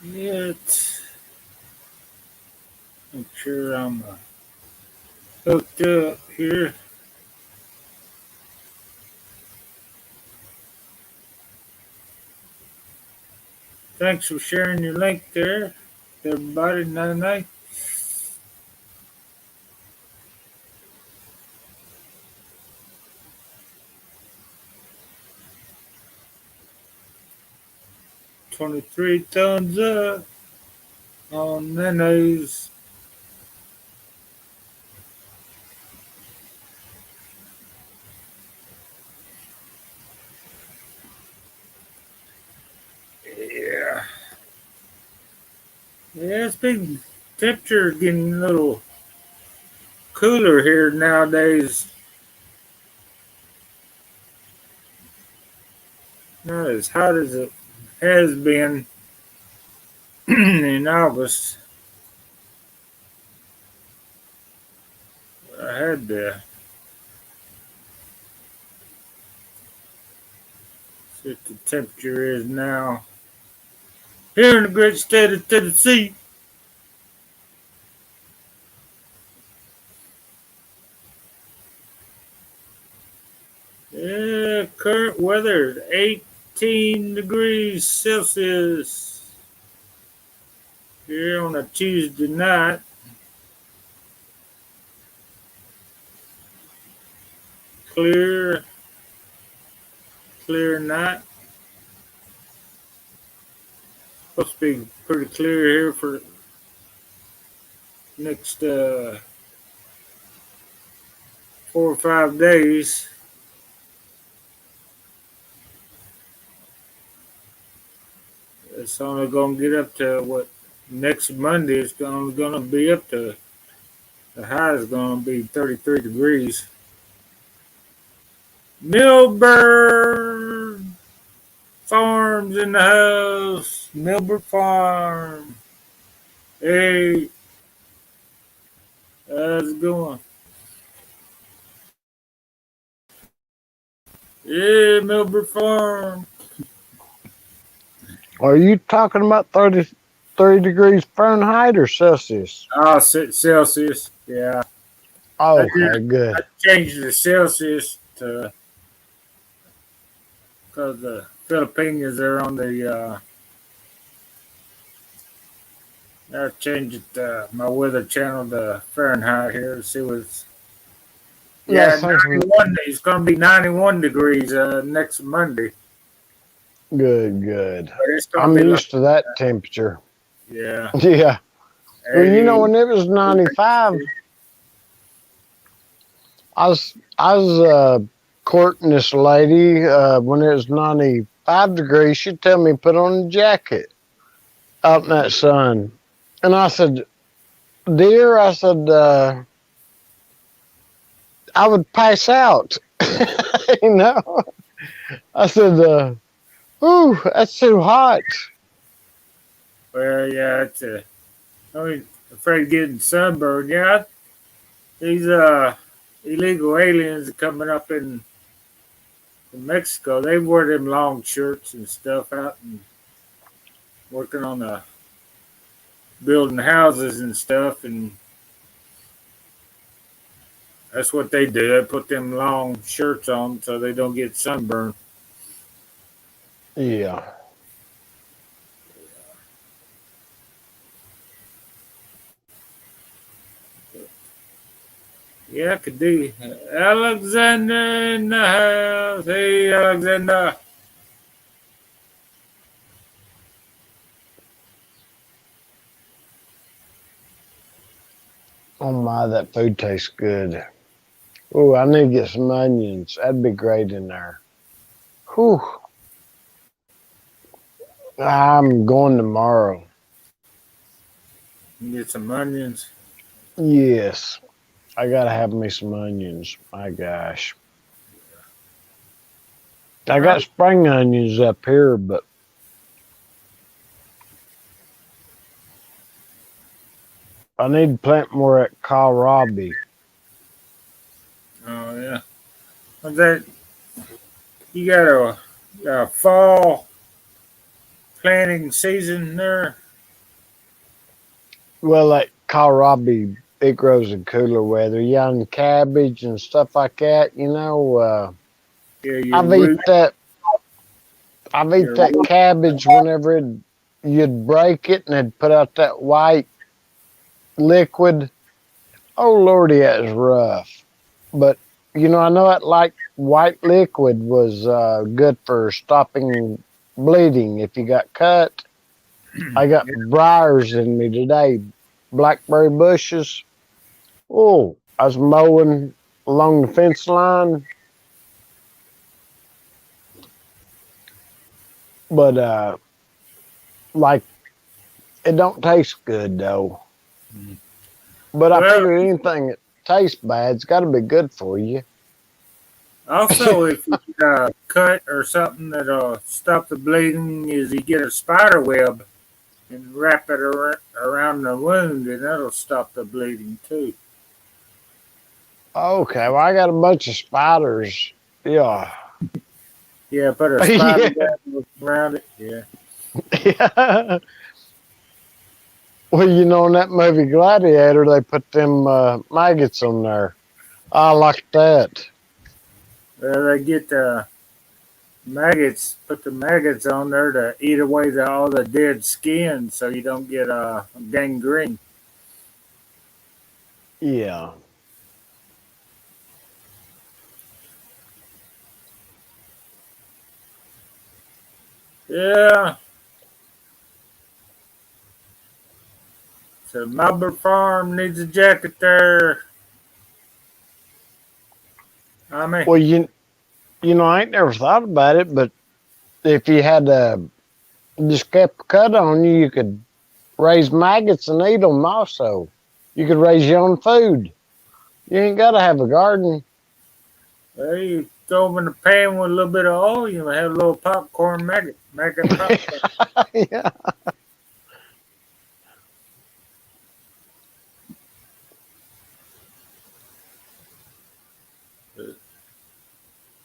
Yet. Make sure I'm hooked up here. Thanks for sharing your link there, everybody. Night night. $23 thumbs up on Nene's. Yeah. Yeah, it's big temperature getting a little cooler here nowadays. Not as hot as it has been in August. I had to see what the temperature is now here in the great state of Tennessee. Yeah, current weather is 18 degrees Celsius here on a Tuesday night. Clear night. Supposed to be pretty clear here for next 4 or 5 days. It's only going to get up to what next Monday is going to be up to. The high is going to be 33 degrees. Milburn Farms in the house. Milburn Farm. Hey, how's it going? Yeah, Milburn Farm. Are you talking about 30 degrees Fahrenheit or Celsius? Oh, Celsius. Yeah. Oh, okay, good. I changed the Celsius to because the Filipinos are on the. I changed it, my weather channel to Fahrenheit here to see what's. Yeah, 91. It's going to be 91 degrees next Monday. Good. But it's gonna I'm be used to that temperature. Yeah. Yeah. Well, you know, when it was 95, I was courting this lady when it was 95 5 degrees, she'd tell me put on a jacket out in that sun. And I said, dear, I said, I would pass out. You know? I said, ooh, that's too hot. Well, yeah, it's I mean, afraid of getting sunburned. Yeah, these illegal aliens are coming up in Mexico. They wear them long shirts and stuff out and working on building houses and stuff, and that's what they do. They put them long shirts on so they don't get sunburned. Yeah. Yeah, could do. Alexander in the house. Hey, Alexander. Oh my, that food tastes good. Ooh, I need to get some onions. That'd be great in there. Whew. I'm going tomorrow. You get some onions. Yes. I gotta have me some onions. My gosh. I got spring onions up here, but I need to plant more at kohlrabi. Oh, yeah. What's that? You got a fall planting season there? Well, like kohlrabi, it grows in cooler weather. Young cabbage and stuff like that, you know. Yeah, I've eat that cabbage whenever you'd break it and it'd put out that white liquid. Oh lordy, that was rough. But you know, I know that like white liquid was good for stopping bleeding if you got cut. I got briars in me today, blackberry bushes. Oh, I was mowing along the fence line. But like it don't taste good though. But I figure anything that tastes bad's got to be good for you. Also, if you cut or something that'll stop the bleeding, is you get a spider web and wrap it around the wound, and that'll stop the bleeding too. Okay, well I got a bunch of spiders. Yeah. Yeah, put a spider web around it. Yeah. Yeah. Well, you know, in that movie Gladiator, they put them maggots on there. I like that. Well, they get the maggots, put the maggots on there to eat away all the dead skin, so you don't get gangrene. Yeah. Yeah. So Marble Farm needs a jacket there. I mean, Well, you know, I ain't never thought about it, but if you had just kept a cut on you, you could raise maggots and eat them also. You could raise your own food. You ain't got to have a garden. well, you throw them in a pan with a little bit of oil, you have a little popcorn maggot. Maggot popcorn. Yeah.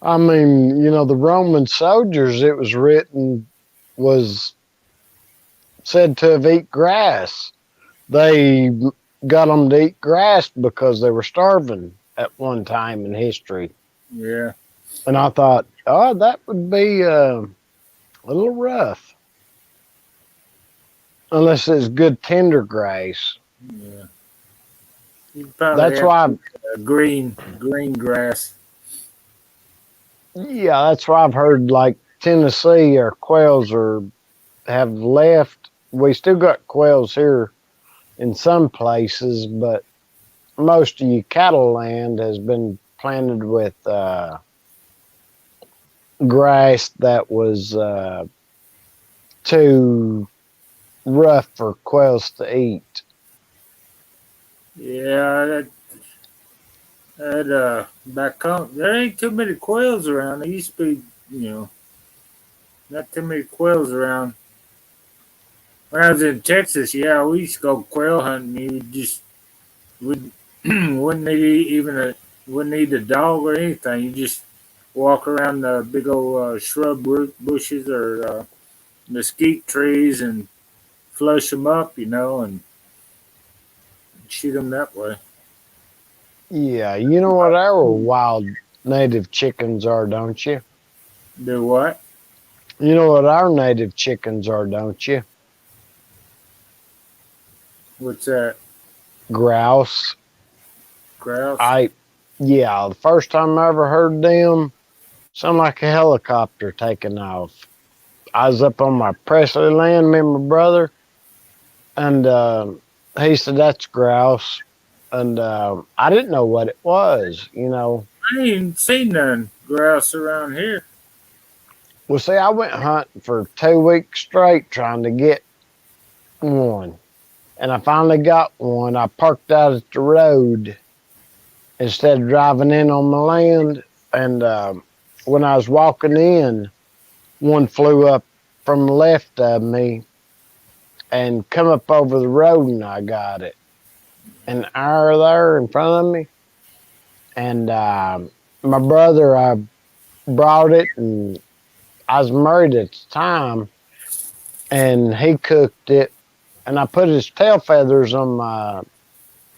I mean, you know, the Roman soldiers, it was written, was said to have eat grass. They got them to eat grass because they were starving at one time in history. Yeah. And I thought, oh, that would be a little rough. Unless it's good tender grass. Yeah. That's That's why, green grass. yeah, that's why I've heard like Tennessee or quails have left. We still got quails here in some places, but most of your cattle land has been planted with grass that was too rough for quails to eat. Yeah, back home, there ain't too many quails around. There used to be, not too many quails around. When I was in Texas, yeah, we used to go quail hunting. You just would wouldn't need even wouldn't need a dog or anything. You just walk around the big old shrub bushes or mesquite trees and flush them up, and shoot them that way. Yeah, you know what our wild native chickens are, don't you? Do what? You know what our native chickens are, don't you? What's that? Grouse. Grouse? I, yeah, the first time I ever heard them, sounded like a helicopter taking off. I was up on my Presley land, me and my brother, and he said, that's grouse. And I didn't know what it was, I ain't seen none grouse around here. Well, see, I went hunting for 2 weeks straight trying to get one. And I finally got one. I parked out at the road instead of driving in on my land. And when I was walking in, one flew up from the left of me and come up over the road, and I got it. An hour there in front of me. And my brother, I brought it, and I was married at the time, and he cooked it. And I put his tail feathers on my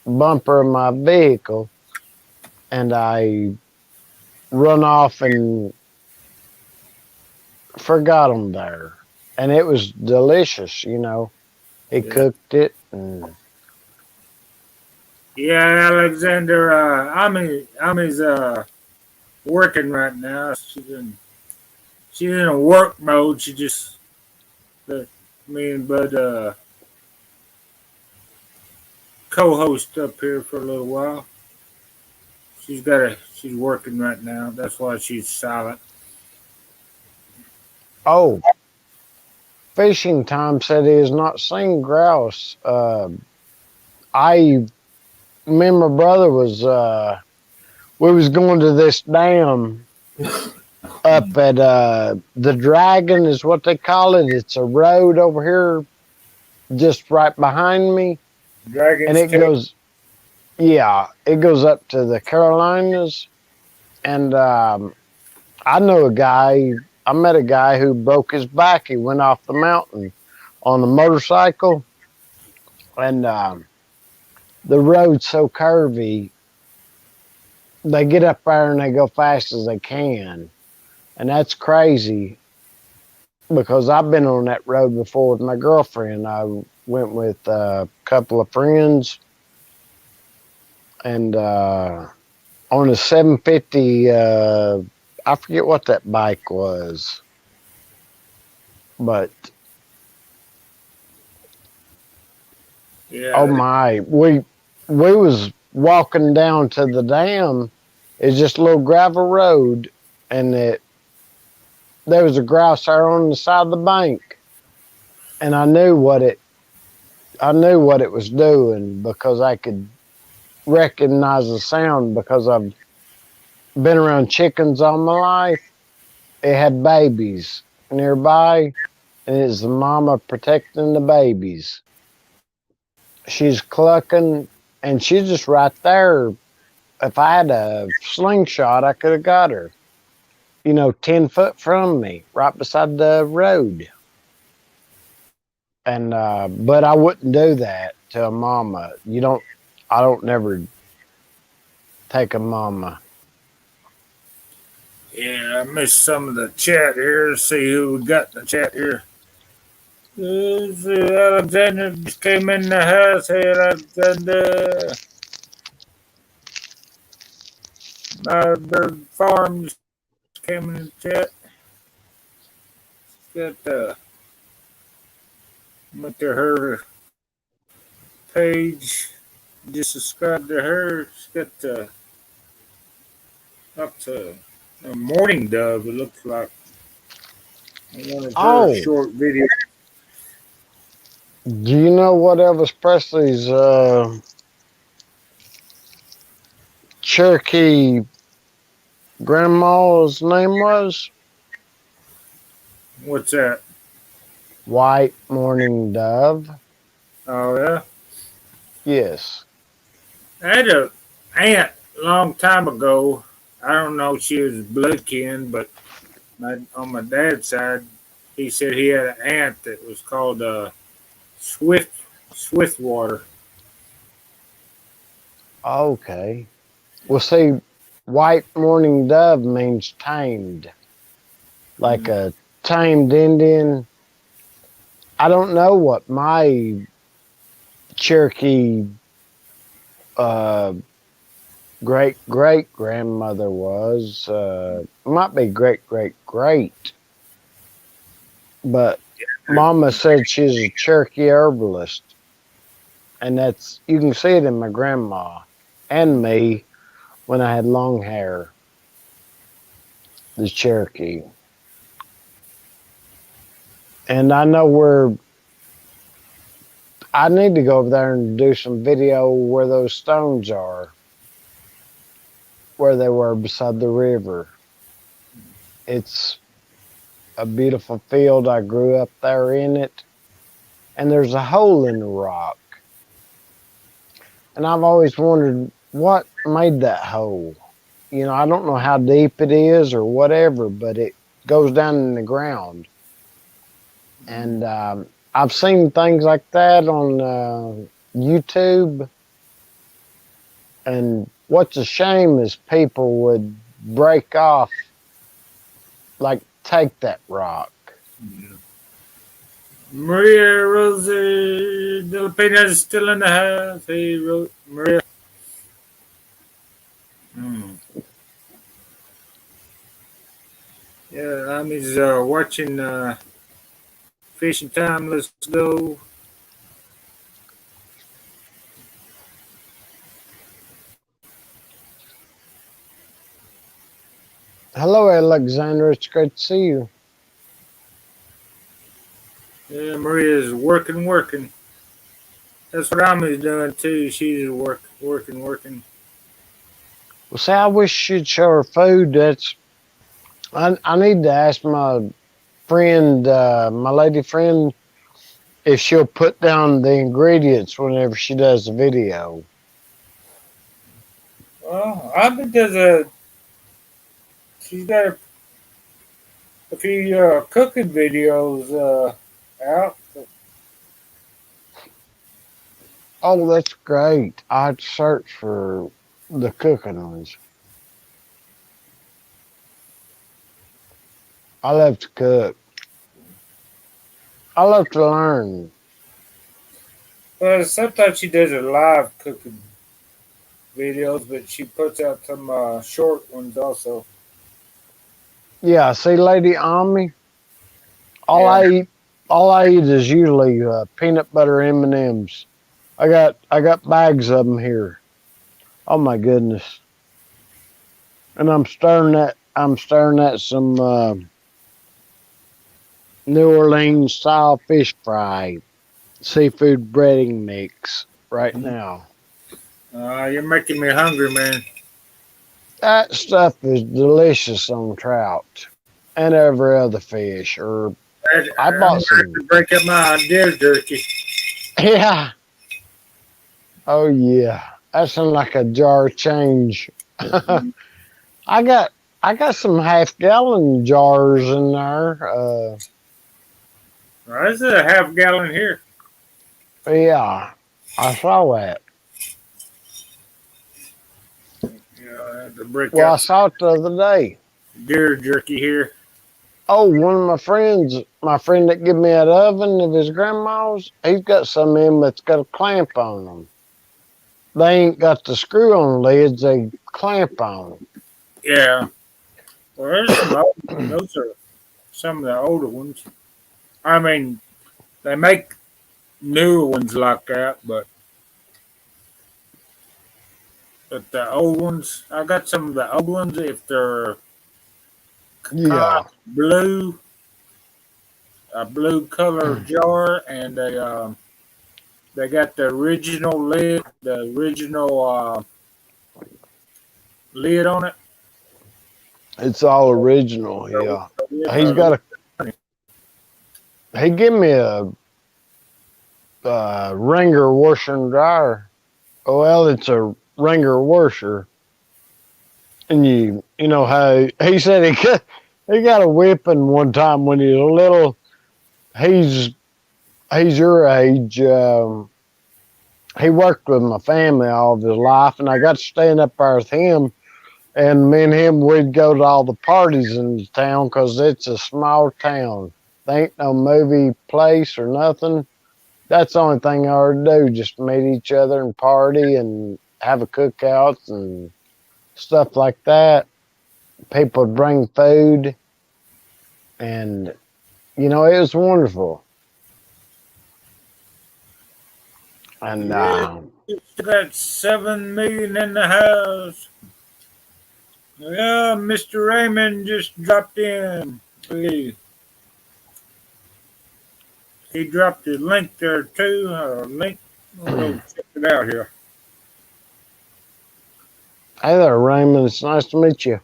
bumper of my vehicle, and I run off and forgot them there. And it was delicious, He Yeah. cooked it, and Yeah, Alexander, Ami's working right now. She's in a work mode. She just let me and Bud co-host up here for a little while. She's working right now. That's why she's silent. oh, fishing time said he has not seen grouse. I, me and my brother we was going to this dam up at the Dragon is what they call it. It's a road over here just right behind me, and Dragon's it Tail. goes, yeah, it goes up to the Carolinas. And I know a guy. I met a guy who broke his back. He went off the mountain on a motorcycle, and the road's so curvy. They get up there and they go fast as they can, and that's crazy because I've been on that road before with my girlfriend. I went with a couple of friends, and on a 750, I forget what that bike was, but Yeah, oh my, we was walking down to the dam. It's just a little gravel road, and there was a grouse there on the side of the bank, and I knew what it was doing because I could recognize the sound because I've been around chickens all my life. It had babies nearby, and it's the mama protecting the babies. She's clucking, and she's just right there. If I had a slingshot, I could have got her. 10 foot from me, right beside the road. And but I wouldn't do that to a mama. I don't never take a mama. yeah. I missed some of the chat here. See who we got in the chat here. Alexander just came in the house. Hey, Alexander. My bird farm just came in the chat. Got went to her page. Just subscribe to her. She's got up to A mourning dove. It looks like one of her Oh, short videos. do you know what Elvis Presley's Cherokee grandma's name was? What's that? White Morning Dove. Oh yeah. Yes. I had a aunt a long time ago. I don't know if she was blood kin, but on my dad's side, he said he had an aunt that was called Swiftwater. Okay. Well, see, White Morning Dove means tamed, like a tamed Indian. I don't know what my Cherokee uh, great great grandmother was. Might be great great great, but Mama said she's a Cherokee herbalist, and that's you can see it in my grandma and me when I had long hair. The Cherokee, and I know where I need to go over there and do some video where those stones are, where they were beside the river. It's a beautiful field. I grew up there in it, and there's a hole in the rock. And I've always wondered what made that hole. You know, I don't know how deep it is or whatever, but it goes down in the ground. And I've seen things like that on YouTube. And what's a shame is people would break off, like take that rock. Maria Rosa de la Pena is still in the house. Hey, Maria. Hmm. Yeah, I'm just watching Fishing Time. Let's go. Hello, Alexandra. It's great to see you. Yeah, Maria's working. That's what I'm doing too. She's working. Well, see, I wish she'd show her food. I need to ask my friend, my lady friend, if she'll put down the ingredients whenever she does the video. Well, I think she's got a few cooking videos out. Oh, that's great. I'd search for the cooking ones. I love to cook. I love to learn. Sometimes she does a live cooking videos, but she puts out some short ones also. Yeah, see, Lady Ami, all Yeah. all I eat is usually peanut butter M&Ms. I got bags of them here. Oh my goodness! And I'm stirring that some New Orleans style fish fry seafood breading mix right now. You're making me hungry, man. That stuff is delicious on trout and every other fish. Or I I'm bought gonna have some. to break up my deer jerky. Yeah. Oh yeah. That sounds like a jar of change. I got some half-gallon jars in there. This is a half gallon here. Yeah, I saw that. I have to break Well, I out some saw it the other day. deer jerky here. Oh, one of my friend that gave me that oven of his grandma's, he's got some in that's got a clamp on them. They ain't got the screw-on lids; they clamp on them. Yeah. Well, there's some old, those are some of the older ones. I mean, they make newer ones like that, but the old ones, I got some of the old ones. If they're Yeah. blue, a blue color jar, and they got the original lid, the original lid on it. It's all original. Yeah. He's Uh, got he give me a Ringer washer and dryer. Oh, well, it's a Ringer washer. And you know how he said he got a whipping one time when he was little. He's your age. He worked with my family all of his life, and I got to stand up there with him. And me and him, we'd go to all the parties in the town because it's a small town. There ain't no movie place or nothing. That's the only thing I ever do, just meet each other and party and have a cookout and stuff like that. People would bring food, and it was wonderful. And yeah, got 7 million in the house. Yeah, Mr. Raymond just dropped in. He dropped his link there too. Link. We'll go check it out here. hey there, Raymond. It's nice to meet you.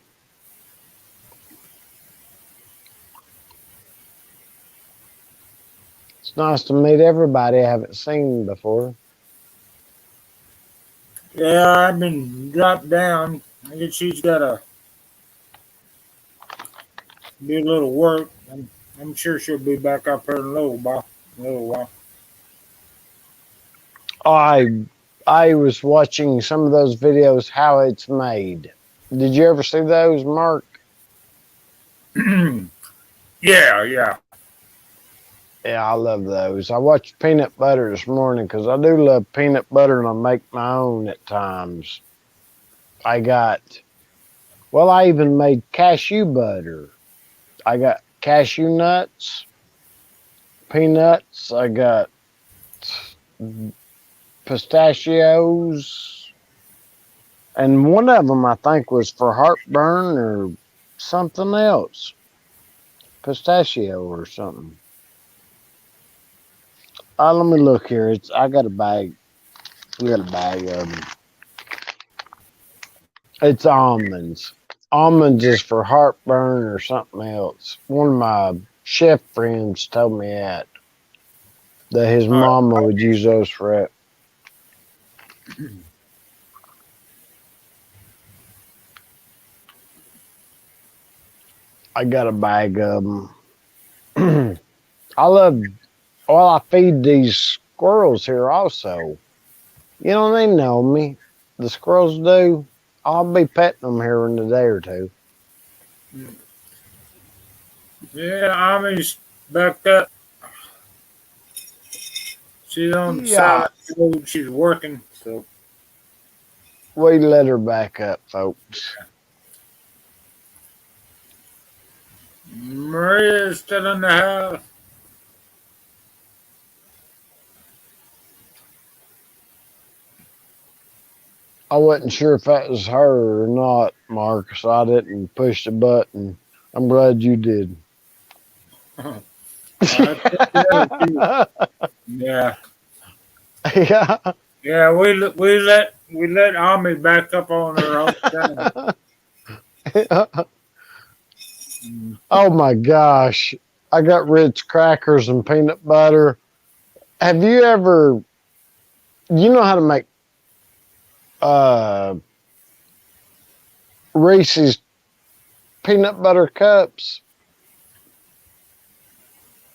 It's nice to meet everybody I haven't seen before. Yeah, I've been dropped down. I guess she's got to do a little work. I'm sure she'll be back up here in a little while. I was watching some of those videos how it's made. Did you ever see those, Mark? Yeah. Yeah, I love those. I watched peanut butter this morning because I do love peanut butter and I make my own at times. I even made cashew butter. I got cashew nuts, peanuts, I got pistachios, and one of them I think was for heartburn or something else. Pistachio or something. Let me look here. I got a bag. We got a bag of them. It's almonds. Almonds is for heartburn or something else. One of my chef friends told me that his mama would use those for it. I got a bag of them. I feed these squirrels here also. They know me. The squirrels do. I'll be petting them here in a day or two. Yeah, Ami's backed up. She's on the side of the road. She's working, so We let her back up, folks. Maria's still in the house. I wasn't sure if that was her or not, Mark, so I didn't push the button. I'm glad you did. Yeah. Yeah. Yeah, we let Ami back up on her own time. Oh my gosh. I got Ritz crackers and peanut butter. Have you ever you know how to make Reese's peanut butter cups?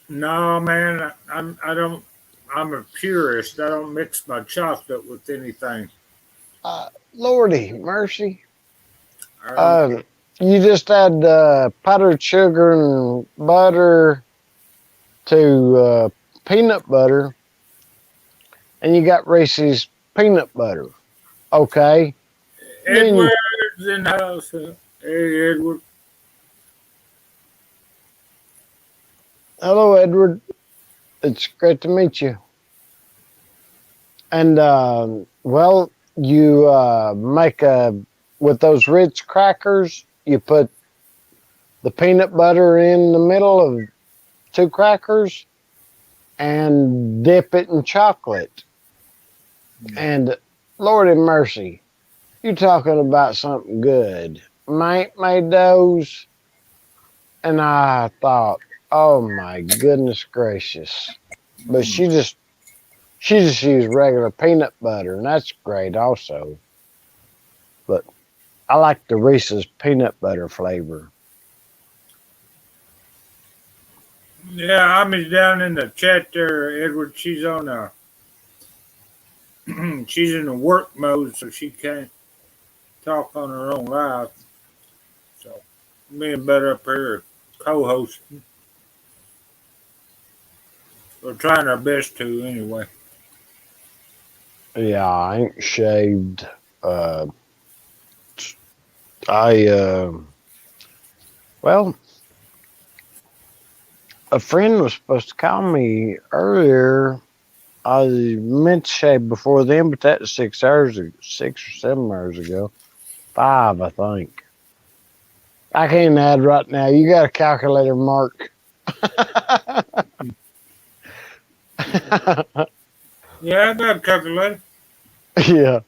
No, man, I don't. I'm a purist. I don't mix my chocolate with anything. Lordy mercy. I You just add powdered sugar and butter to peanut butter, and you got Reese's peanut butter. Okay. Edward's in the house. Hey, Edward. Hello, Edward. It's great to meet you. And you make with those Ritz crackers. You put the peanut butter in the middle of 2 crackers and dip it in chocolate. And Lord have mercy, you talking about something good. My aunt made those, and I thought, oh my goodness gracious. But she just used regular peanut butter, and that's great also. But I like the Reese's peanut butter flavor. Yeah, Ami's down in the chat there, Edward. She's on she's in the work mode, so she can't talk on her own live. So me and Better up here co-hosting. We're trying our best to anyway. Yeah, I ain't shaved. I well, a friend was supposed to call me earlier. I meant to shave before then, but that was 6 hours, 6 or 7 hours ago. 5, I think. I can't add right now. You got a calculator, Mark? Yeah, I got a calculator. Yeah.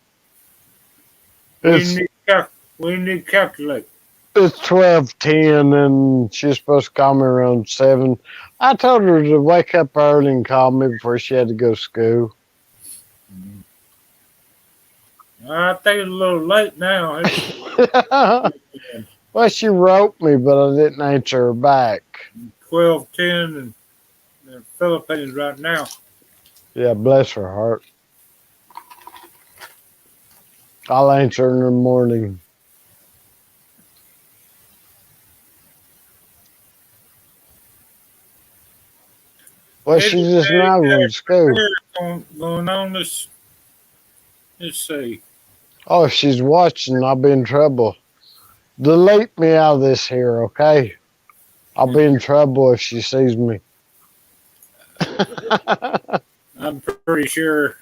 We need to calculate. It's 12:10, and she's supposed to call me around 7. I told her to wake up early and call me before she had to go to school. I think it's a little late now. Well, she wrote me, but I didn't answer her back. 12:10 in the Philippines right now. Yeah, bless her heart. I'll answer in the morning. Well, she just now going to school. Going on this. Let's see. Oh, if she's watching, I'll be in trouble. Delete me out of this here, okay? I'll be in trouble if she sees me. I'm pretty sure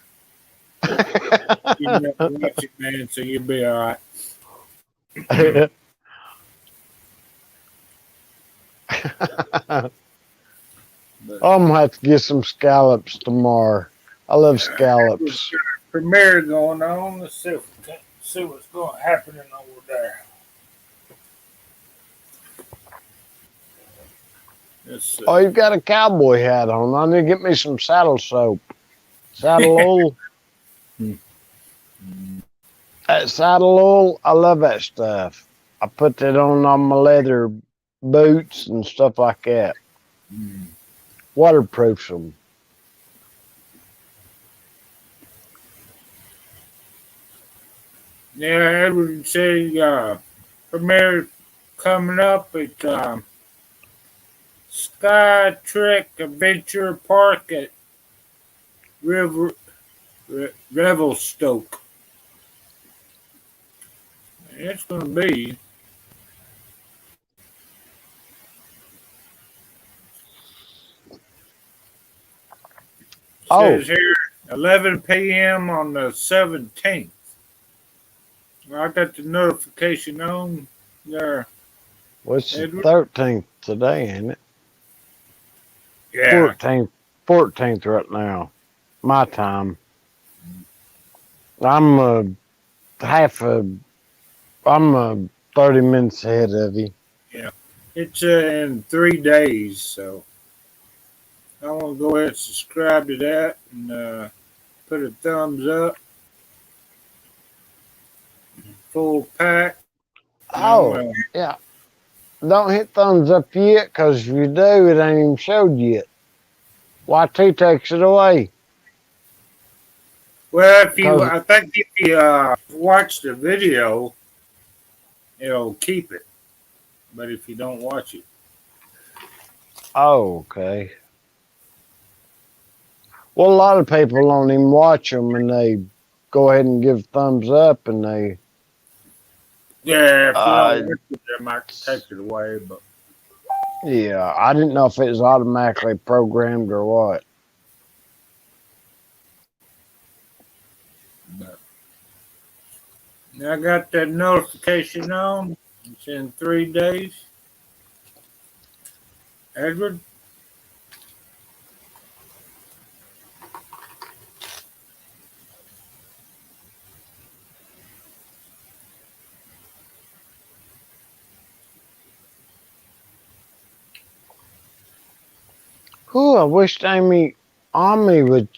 you never watch it, man, so you'll be all right. I'm going to have to get some scallops tomorrow. I love scallops. Premiere going on. Let's see what's going happening over there. Oh, you've got a cowboy hat on. I need to get me some saddle soap. Saddle oil. That saddle oil, I love that stuff. I put that on my leather boots and stuff like that. Waterproofs them. Yeah, Edward said premiere coming up at Sky Trek Adventure Park at Revelstoke. It's going to be says here 11 p.m. on the 17th. I got the notification on there. What's the 13th today, ain't it? Yeah. 14th right now. My time. I'm 30 minutes ahead of you. Yeah. It's in 3 days, so I want to go ahead and subscribe to that and put a thumbs up. Full pack. Oh, yeah. Don't hit thumbs up yet, because if you do, it ain't even showed yet. YT takes it away. Well, I think if you watch the video, it'll keep it. But if you don't watch it. Oh, okay. Well, a lot of people don't even watch them, and they go ahead and give thumbs up, and they... Yeah, if you don't watch it, they might take it away, but... Yeah, I didn't know if it was automatically programmed or what. But I got that notification on. It's in 3 days. Edward? Whew, I wish Ami would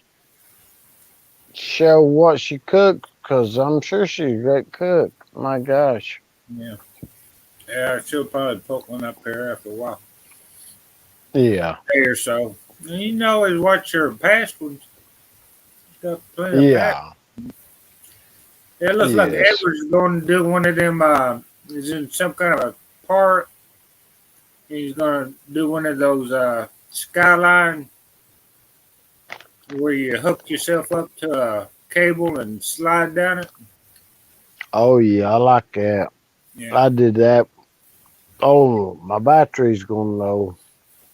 show what she cooked, because I'm sure she's a great cook. My gosh. Yeah. Yeah, she'll probably put one up there after a while. Yeah. Day or so. And you know, is what your past ones. Got plenty of past. Yeah. It looks like Yes. Edward's going to do one of them. He's in some kind of a park. He's going to do one of those skyline where you hook yourself up to a cable and slide down it. Oh, yeah. I like that. Yeah. I did that. Oh, my battery's going low.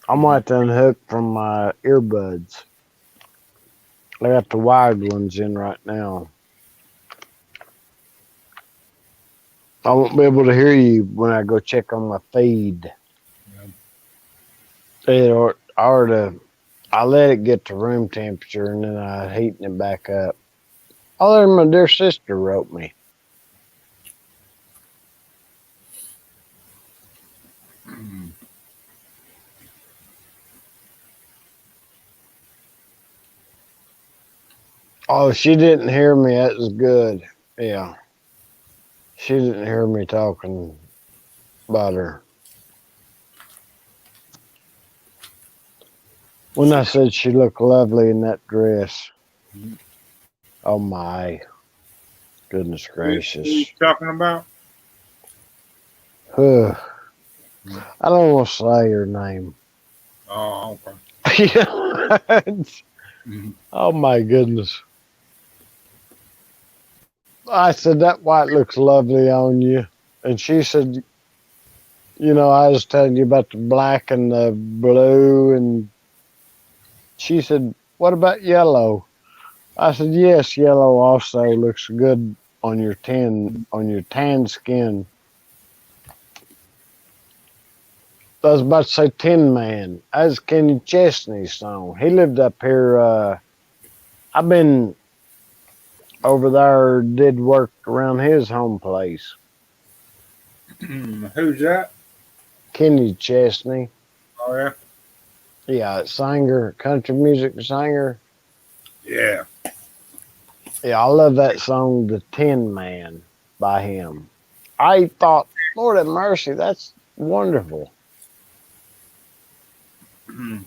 I'm going to have to unhook from my earbuds. I got the wired ones in right now. I won't be able to hear you when I go check on my feed. I let it get to room temperature and then I heating it back up. Oh, there my dear sister wrote me. Oh, she didn't hear me. That was good. Yeah. She didn't hear me talking about her. When I said she looked lovely in that dress. Oh my. Goodness gracious. Who you talking about? Ugh. I don't want to say her name. Oh, okay. Oh my goodness. I said, that white looks lovely on you. And she said, you know, I was telling you about the black and the blue. And she said, what about yellow? I said, yes, yellow also looks good on your tan skin. I was about to say Tin Man. That's Kenny Chesney's song. He lived up here. I've been over there, did work around his home place. Who's that? Kenny Chesney. Oh, yeah. Yeah, singer, country music singer. Yeah. Yeah, I love that song, The Tin Man, by him. I thought, Lord have mercy, that's wonderful. I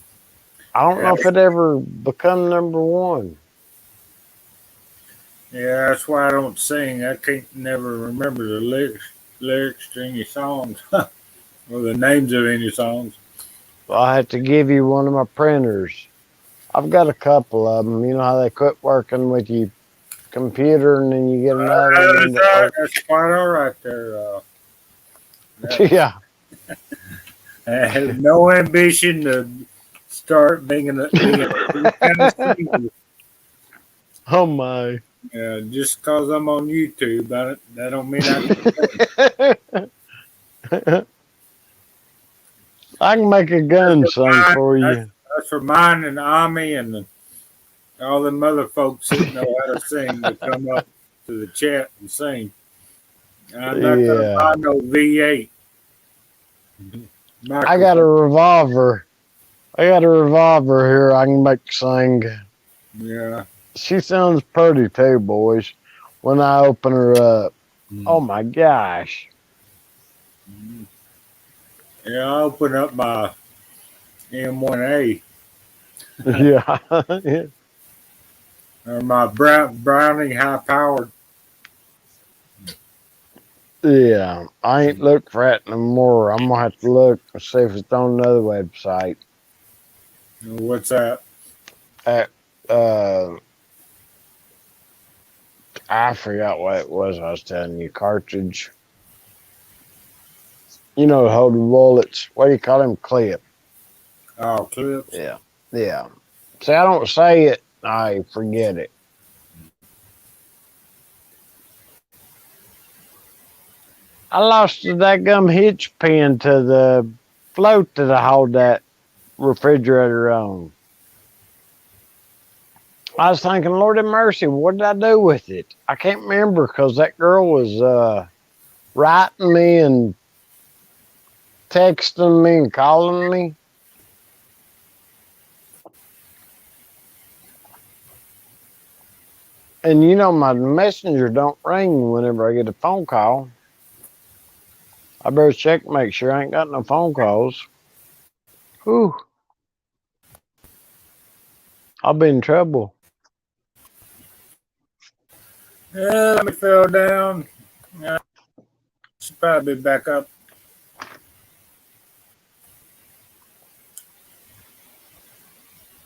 don't know if it ever become number one. Yeah, that's why I don't sing. I can't never remember the lyrics to any songs or the names of any songs. Well, I have to give you one of my printers. I've got a couple of them. You know how they quit working with your computer and then you get another one. That's quite all right there. Yeah. I have no ambition to start being a kind of singer. Oh my. Yeah, just because I'm on YouTube, that don't mean I can make a gun song for you. That's for mine and Ami and all them other folks that know how to sing to come up to the chat and sing. I'm not gonna buy no V8. I got a revolver. Here I can make sing. Yeah. She sounds pretty too, boys. When I open her up. Oh my gosh. Yeah, I open up my M1A Yeah. or my Browning high powered. Yeah. I ain't looked for that no more. I'm gonna have to look and see if it's on another website. What's that? I forgot what it was I was telling you. Cartridge. You know, hold the bullets. What do you call them? Clip. Oh, clips. Yeah. Yeah. See, I don't say it. I forget it. I lost the dadgum hitch pin to the float that I hauled that refrigerator on. I was thinking, Lord have mercy, what did I do with it? I can't remember because that girl was writing me and texting me and calling me. And you know, my messenger don't ring whenever I get a phone call. I better check, make sure I ain't got no phone calls. Whew. I'll be in trouble. Yeah, let me fell down. Should probably be back up.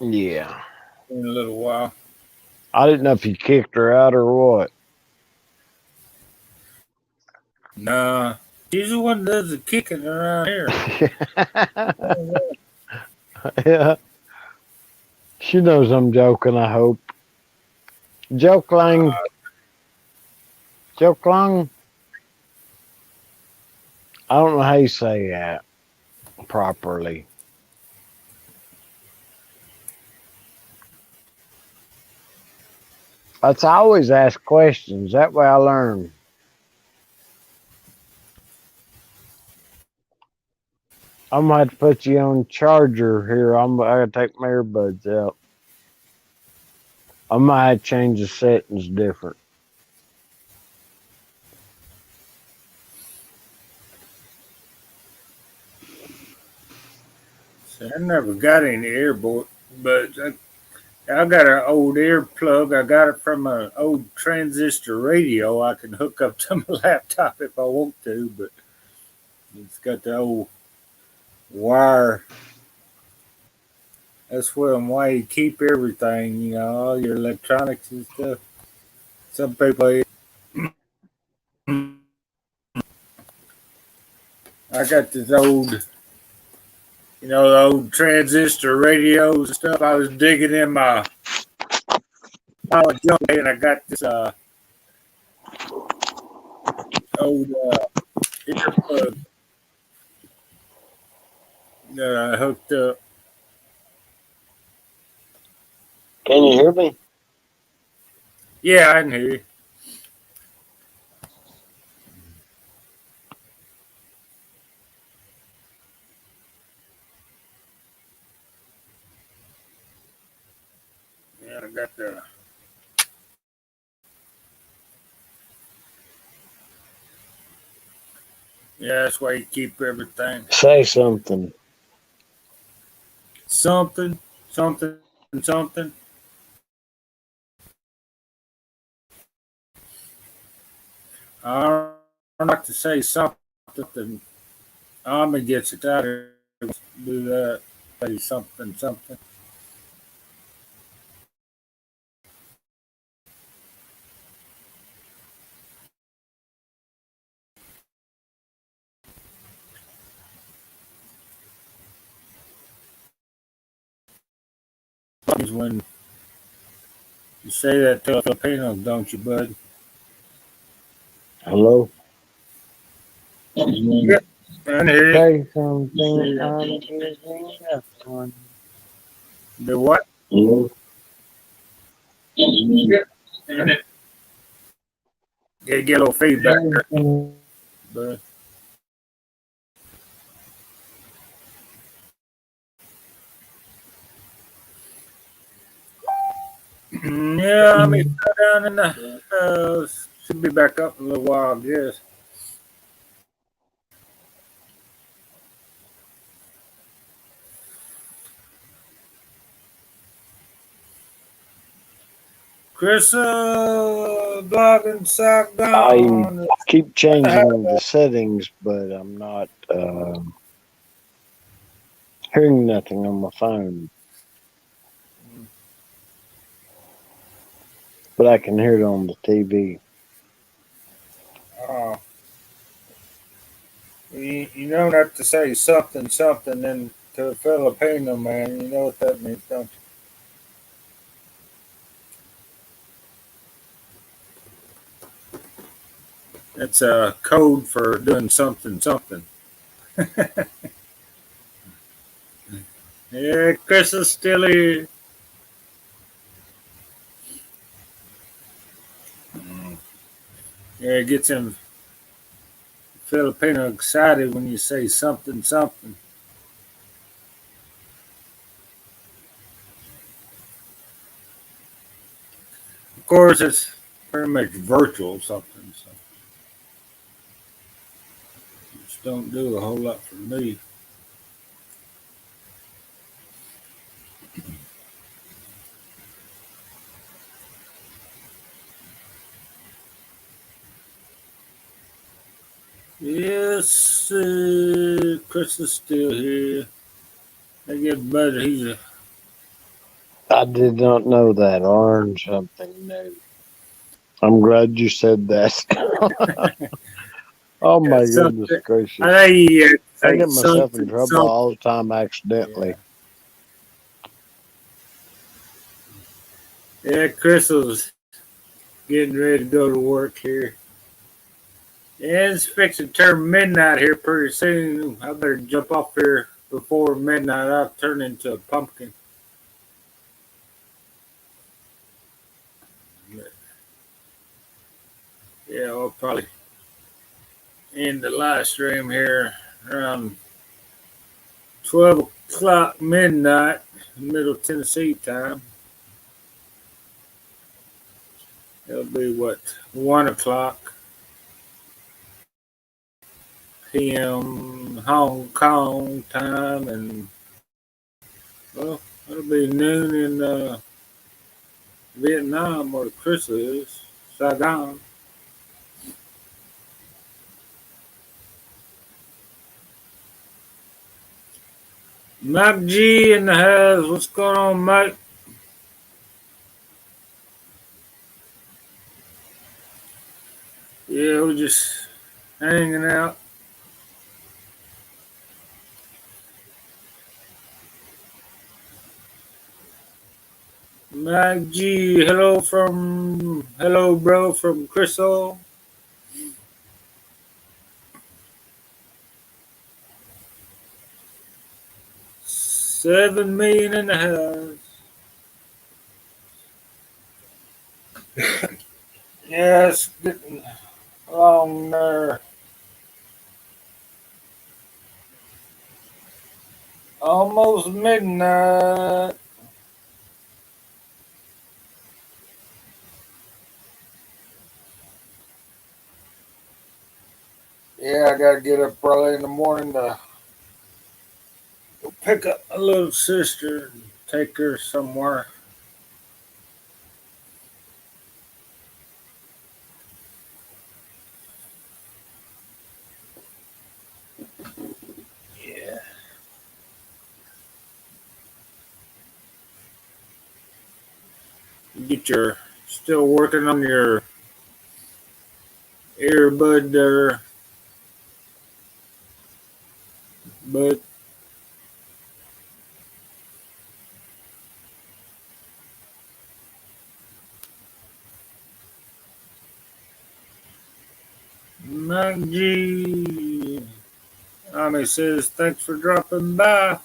Yeah. In a little while. I didn't know if you kicked her out or what. Nah. She's the one that does the kicking around here. Yeah. She knows I'm joking, I hope. Joke lang. Joke lang. I don't know how you say that properly. That's I always ask questions. That way I learn. I'm gonna have to put you on charger here. I gotta take my earbuds out. I might change the settings different. See, I never got any earboard, but I got an old earplug. I got it from an old transistor radio. I can hook up to my laptop if I want to, but it's got the old wire. That's why you keep everything, you know, all your electronics and stuff. Some people, I got this old, you know, the old transistor radios and stuff. I was digging in my junk and I got this old earplug that I hooked up. Can you hear me? Yeah, I can hear you. Yeah, I got the. Yeah, that's why you keep everything. Say something. Something, something, something. I don't like to say something. Alma gets excited. Do that. Say something, something. When you say that to a Filipino, don't you, bud? Hello? Yeah, I hear you. Say something. I'm giving up on The what? you. Yeah, get a little feedback there, bud. Yeah, I mean, down in the should be back up in a little while, I guess. Chris, blogging sock I gone. keep changing the settings, but I'm not hearing nothing on my phone. But I can hear it on the TV. Uh, you don't have to say something, something, and to a Filipino man, you know what that means, don't you? It's a code for doing something, something. Yeah, Chris is still here. Yeah, it gets him Filipino excited when you say something, something. Of course, it's pretty much virtual something, so just don't do a whole lot for me. Yes, Chris is still here. I get better. He's a I did not know that. I learned something new. I'm glad you said that. Oh my goodness something. gracious. I think he I say get myself in something, trouble something. all the time Yeah. accidentally. Yeah, Chris was getting ready to go to work here. Yeah, it's fixing to turn midnight here pretty soon. I better jump off here before midnight. I'll turn into a pumpkin. Yeah, I'll probably end the live stream here around 12 o'clock midnight, Middle Tennessee time. It'll be what, 1 o'clock p.m. Hong Kong time, and well, it'll be noon in Vietnam where Chris is, Saigon. Mike G in the house. What's going on, Mike? Yeah, we're just hanging out. Mike G, hello, bro, from Crystal. 7 million in the house. Yeah, it's getting along there. Almost midnight. Yeah, I gotta get up early in the morning to pick up my little sister and take her somewhere. Yeah. Get your still working on your earbud there, but Mike G. Ami says thanks for dropping by.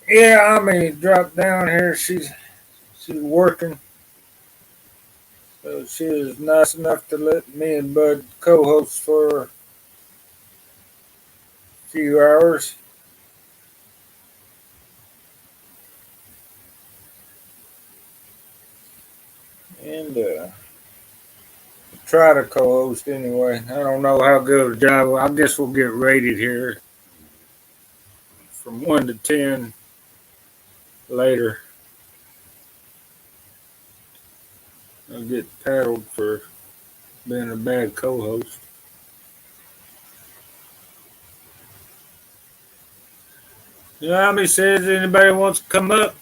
Yeah, Ami dropped down here. She's working, so she was nice enough to let me and Bud co-host for a few hours. And try to co-host anyway. I don't know how good a job. I guess we'll get rated here from 1 to 10 later. I'll get paddled for being a bad co-host. Yami says anybody wants to come up,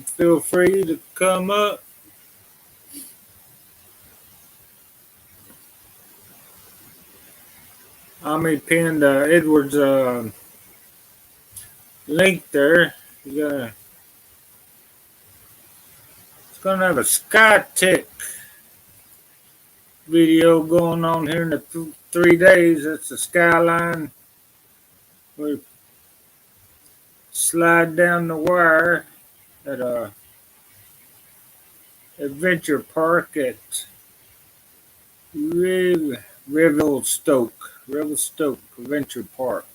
feel free to come up. Ami pinned Edward's link there. It's gonna have a SkyTech video going on here in the 3 days. It's the skyline. We're slide down the wire at Adventure Park at Revelstoke Adventure Park.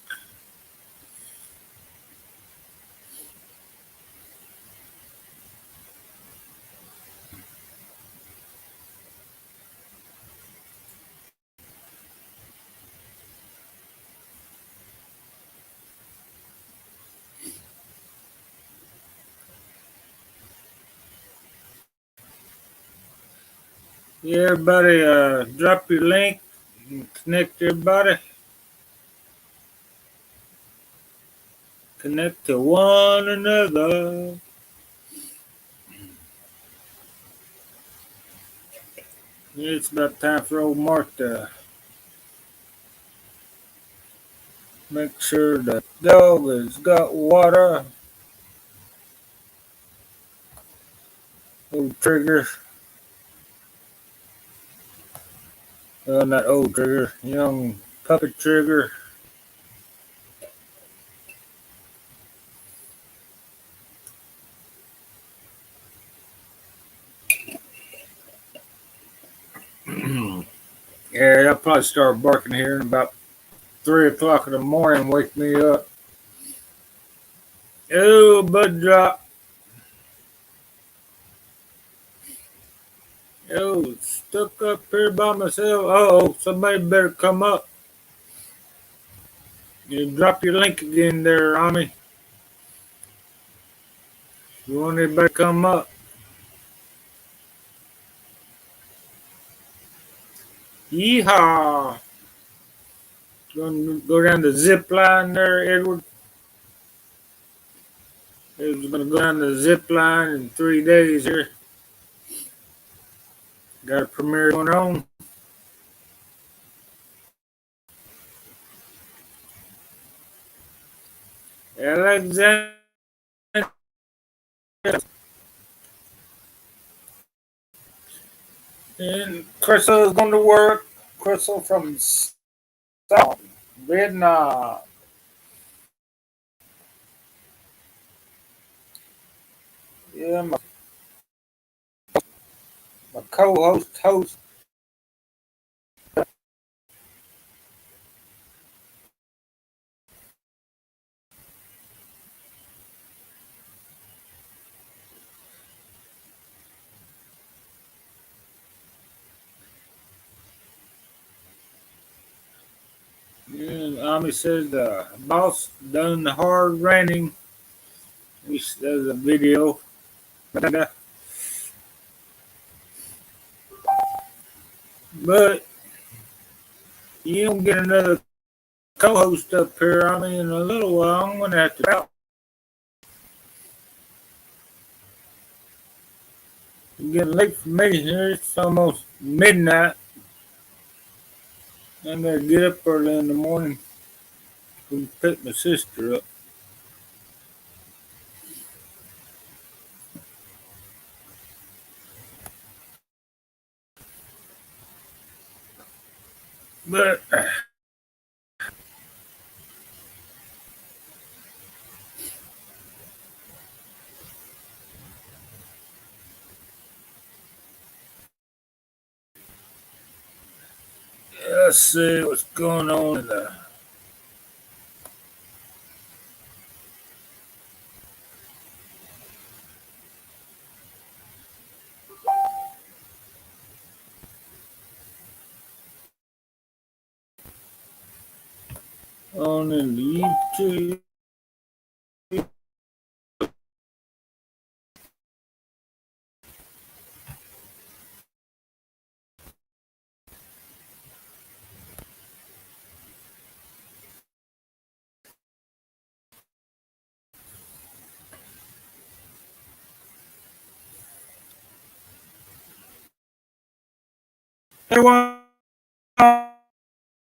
Yeah, everybody, drop your link and connect everybody. Connect to one another. It's about time for old Mark to make sure the dog has got water. Old Trigger. Not old Trigger. Young puppet Trigger. Yeah, they'll probably start barking here in about 3 o'clock in the morning. Wake me up. Oh, bud drop. Oh, stuck up here by myself. Oh, somebody better come up. You drop your link again there, Rami. You want anybody to come up? Yeehaw! Gonna go down the zip line there, Edward. Edward's gonna go down the zip line in 3 days here. Got a premiere going on. Alexander. And Crystal's going to work. Crystal from South Vietnam. Yeah, my co-host. Yeah, Ami says the boss done the hard running. He does a video. But you don't get another co-host up here. I mean, in a little while, I'm going to have to out. It's getting late for me here. It's almost midnight. I gotta get up early in the morning to pick my sister up. But let's see what's going on in the on in the YouTube. Everyone,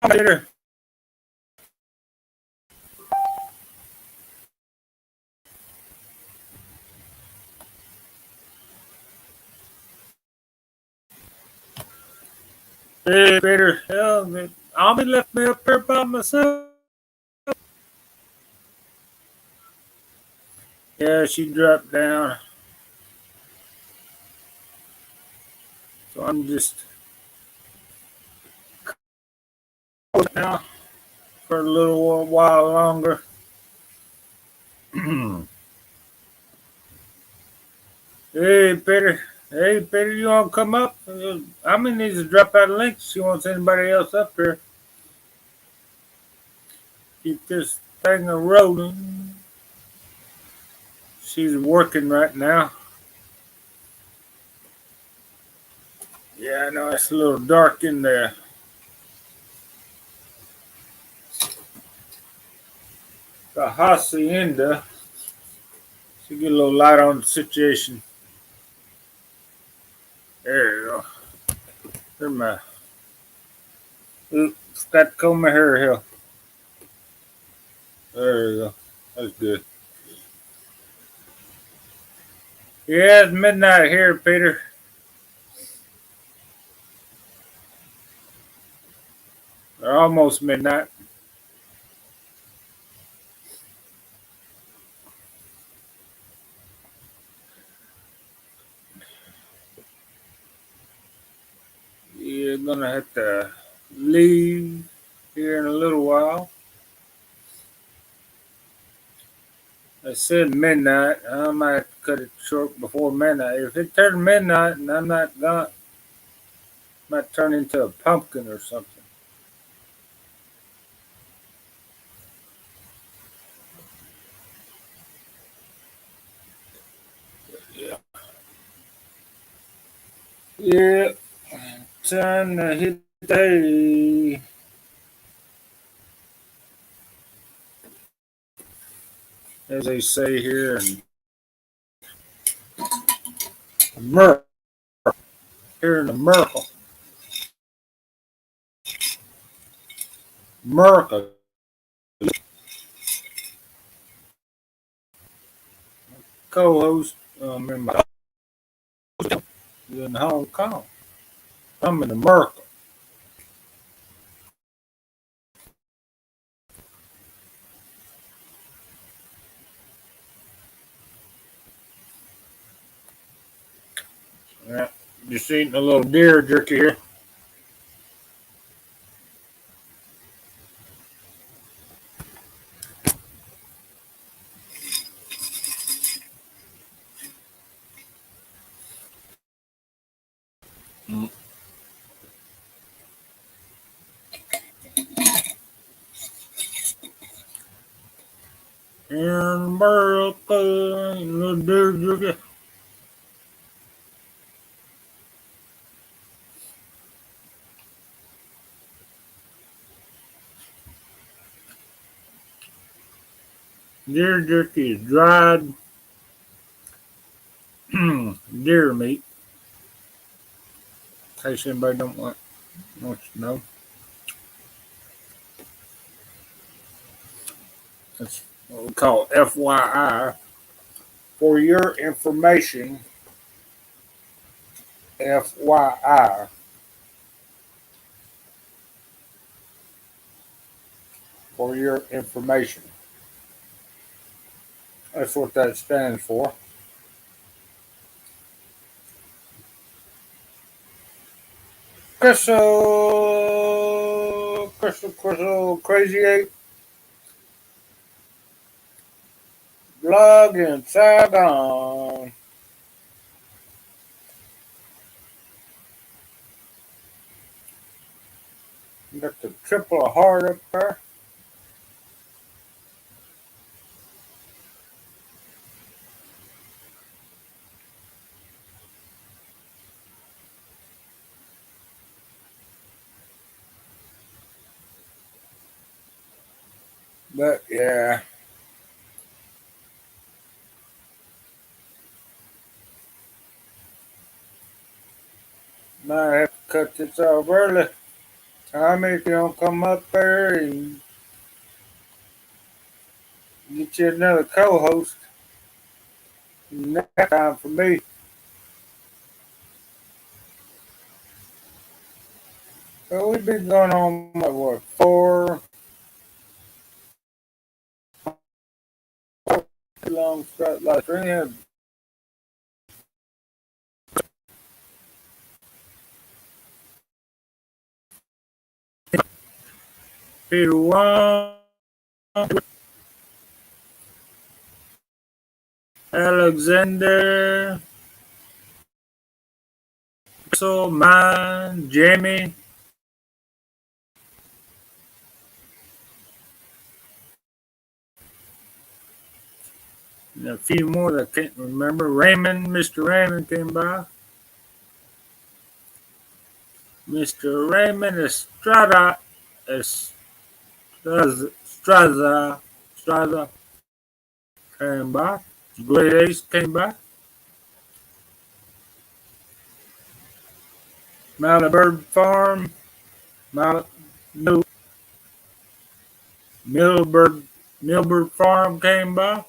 later. Hey, Peter. Hell, I'll be left me up here by myself. Yeah, she dropped down. So I'm just now for a little while longer. Hey, Peter. Hey, Peter, you want to come up? I'm going to need to drop out a link. She wants anybody else up here. Keep this thing a rolling. She's working right now. Yeah, I know it's a little dark in there. The hacienda. She get a little light on the situation. There you go. There's my. Oops, got to comb my hair here. There you go. That's good. Yeah, it's midnight here, Peter. Or almost midnight. You're gonna have to leave here in a little while. I said midnight. I might have to cut it short before midnight. If it turns midnight and I'm not gone, it might turn into a pumpkin or something. Yeah. Yeah. Time to hit the hay. As they say here in America. Here in America. America. Co-host, remember, in Hong Kong. I'm in America. Yeah, just eating a little deer jerky here. Mm. In America, a little deer jerky. Deer jerky is dried deer meat. In case anybody don't wants to know, that's what we call FYI. For your information, FYI. For your information. That's what that stands for. Crystal, Crazy 8 blog in Saigon. Got the triple heart up there. But yeah, might have to cut this off early. Tommy, if you don't come up there and get you another co-host, next time for me. So we've been going on what 4 long long strut lights. Ring Peter One, Alexander, Russell, Mine, Jamie, and a few more that I can't remember. Raymond, Mr. Raymond came by. Mr. Raymond Estrada, Estrada came by. Great Ace came by. Malibird Farm, Mal, Mil, Milbird Farm came by.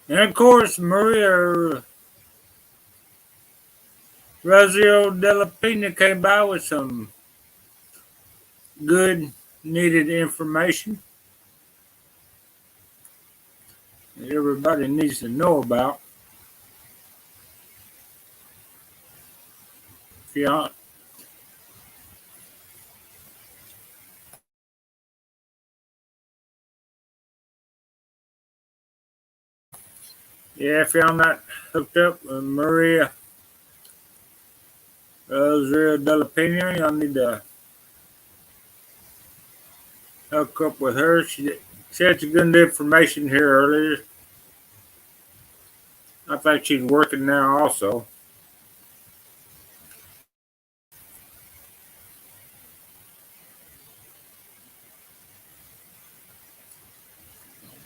And of course, Maria Razio Della Pina came by with some good, needed information that everybody needs to know about. Yeah, if y'all not hooked up with Maria Razio Della Pina, y'all need to hook up with her. She had some good information here earlier. I think she's working now also.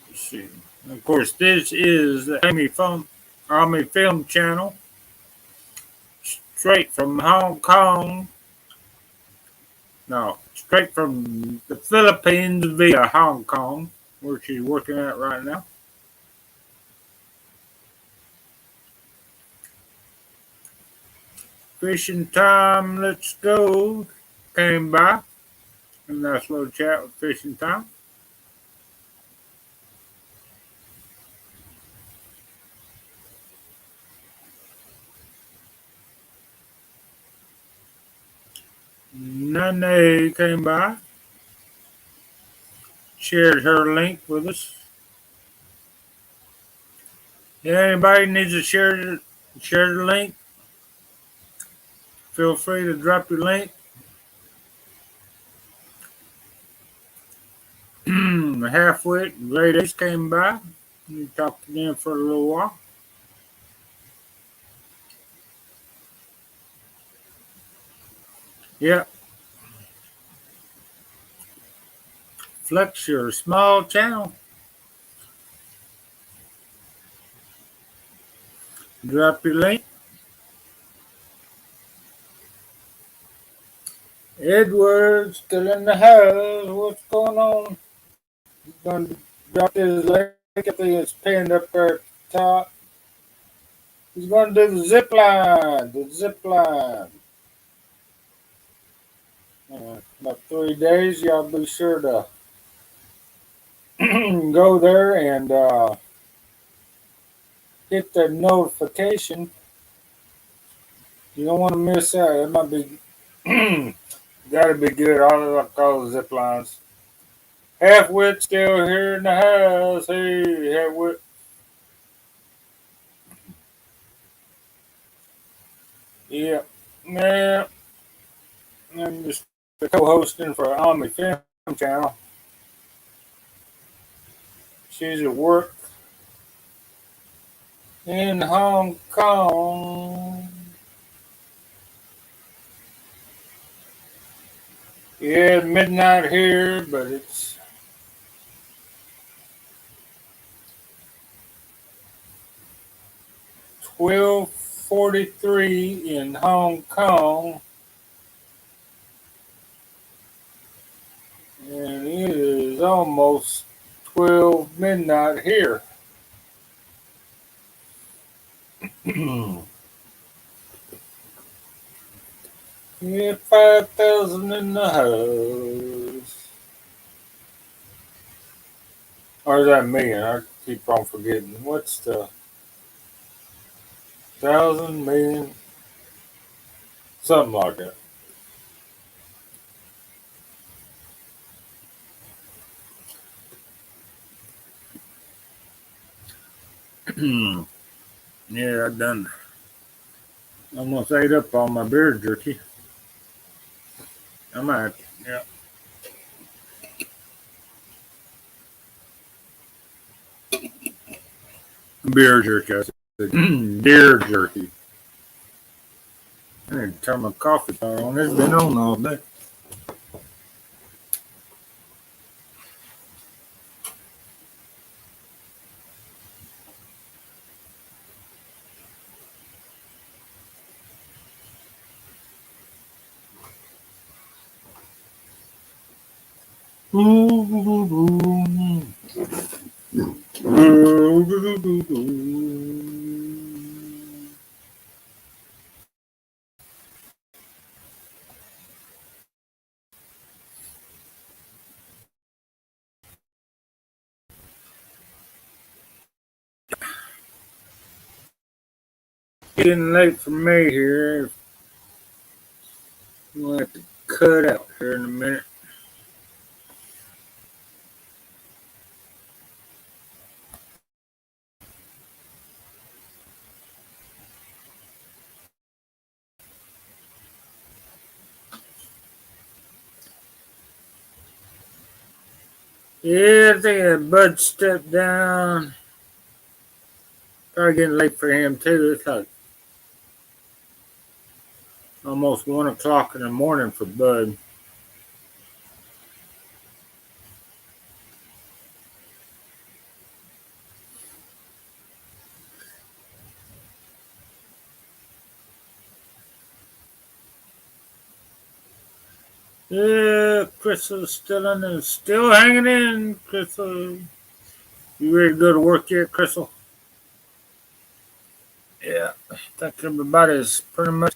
Let's see. Of course, this is the Army Film Channel, straight from Hong Kong. No, straight from the Philippines via Hong Kong, where she's working at right now. Fishing Time, let's go. Came by. A nice little chat with Fishing Time. Nene came by. Shared her link with us. If anybody needs to share the link, feel free to drop your link. Halfwit, Great Ace came by. We talked to them for a little while. Yep. Flex your small channel. Drop your link. Edward still in the house. What's going on? He's going to drop his link. I think it's pinned up there at the top. He's going to do the zip line. About 3 days. Y'all be sure to go there and hit that notification. You don't want to miss out. It might be gotta be good. All I call zip lines. Halfwit still here in the house. Hey, Halfwit. Yeah, man. I'm just co-hosting for Army Film Channel. She's at work in Hong Kong. Yeah, midnight here, but it's 12:43 in Hong Kong. And it is almost 12 midnight here. Yeah, 5,000 in the house. Or is that million? I keep on forgetting. What's the 1,000 million? Something like that. Yeah, I done almost ate up all my beer jerky. I might, yeah. Beer jerky. I said, deer jerky. I need to turn my coffee power on. It's been on all day. Getting late for me here. We'll have to cut out here in a minute. Yeah, I think Bud stepped down. Probably getting late for him too. It's like almost 1 o'clock in the morning for Bud. Yeah, Crystal's still in there, still hanging in. Crystal, you ready to go to work yet, Crystal? Yeah, I think everybody's pretty much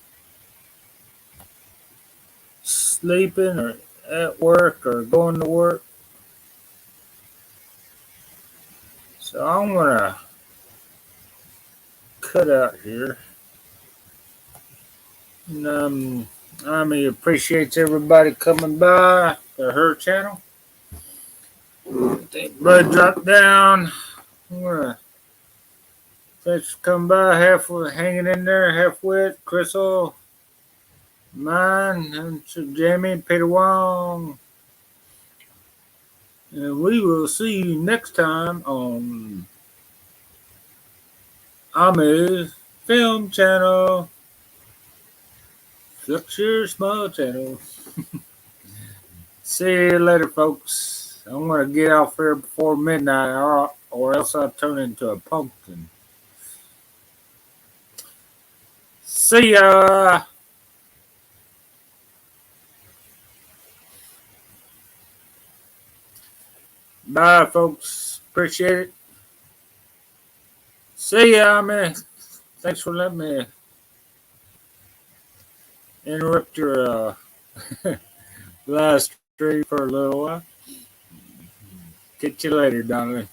sleeping or at work or going to work. So I'm gonna cut out here. And, Amy appreciates everybody coming by to her channel. Think Bud dropped down. I'm gonna thanks for coming by, halfway hanging in there, halfway. Crystal, mine, and Jamie and Peter Wong. And we will see you next time on Ami's Film Channel. Fix your small channel. See you later, folks. I'm going to get off here before midnight or else I'll turn into a pumpkin. See ya. Bye, folks. Appreciate it. See ya, man. Thanks for letting me interrupt your live stream for a little while. Catch you later, Donnelly.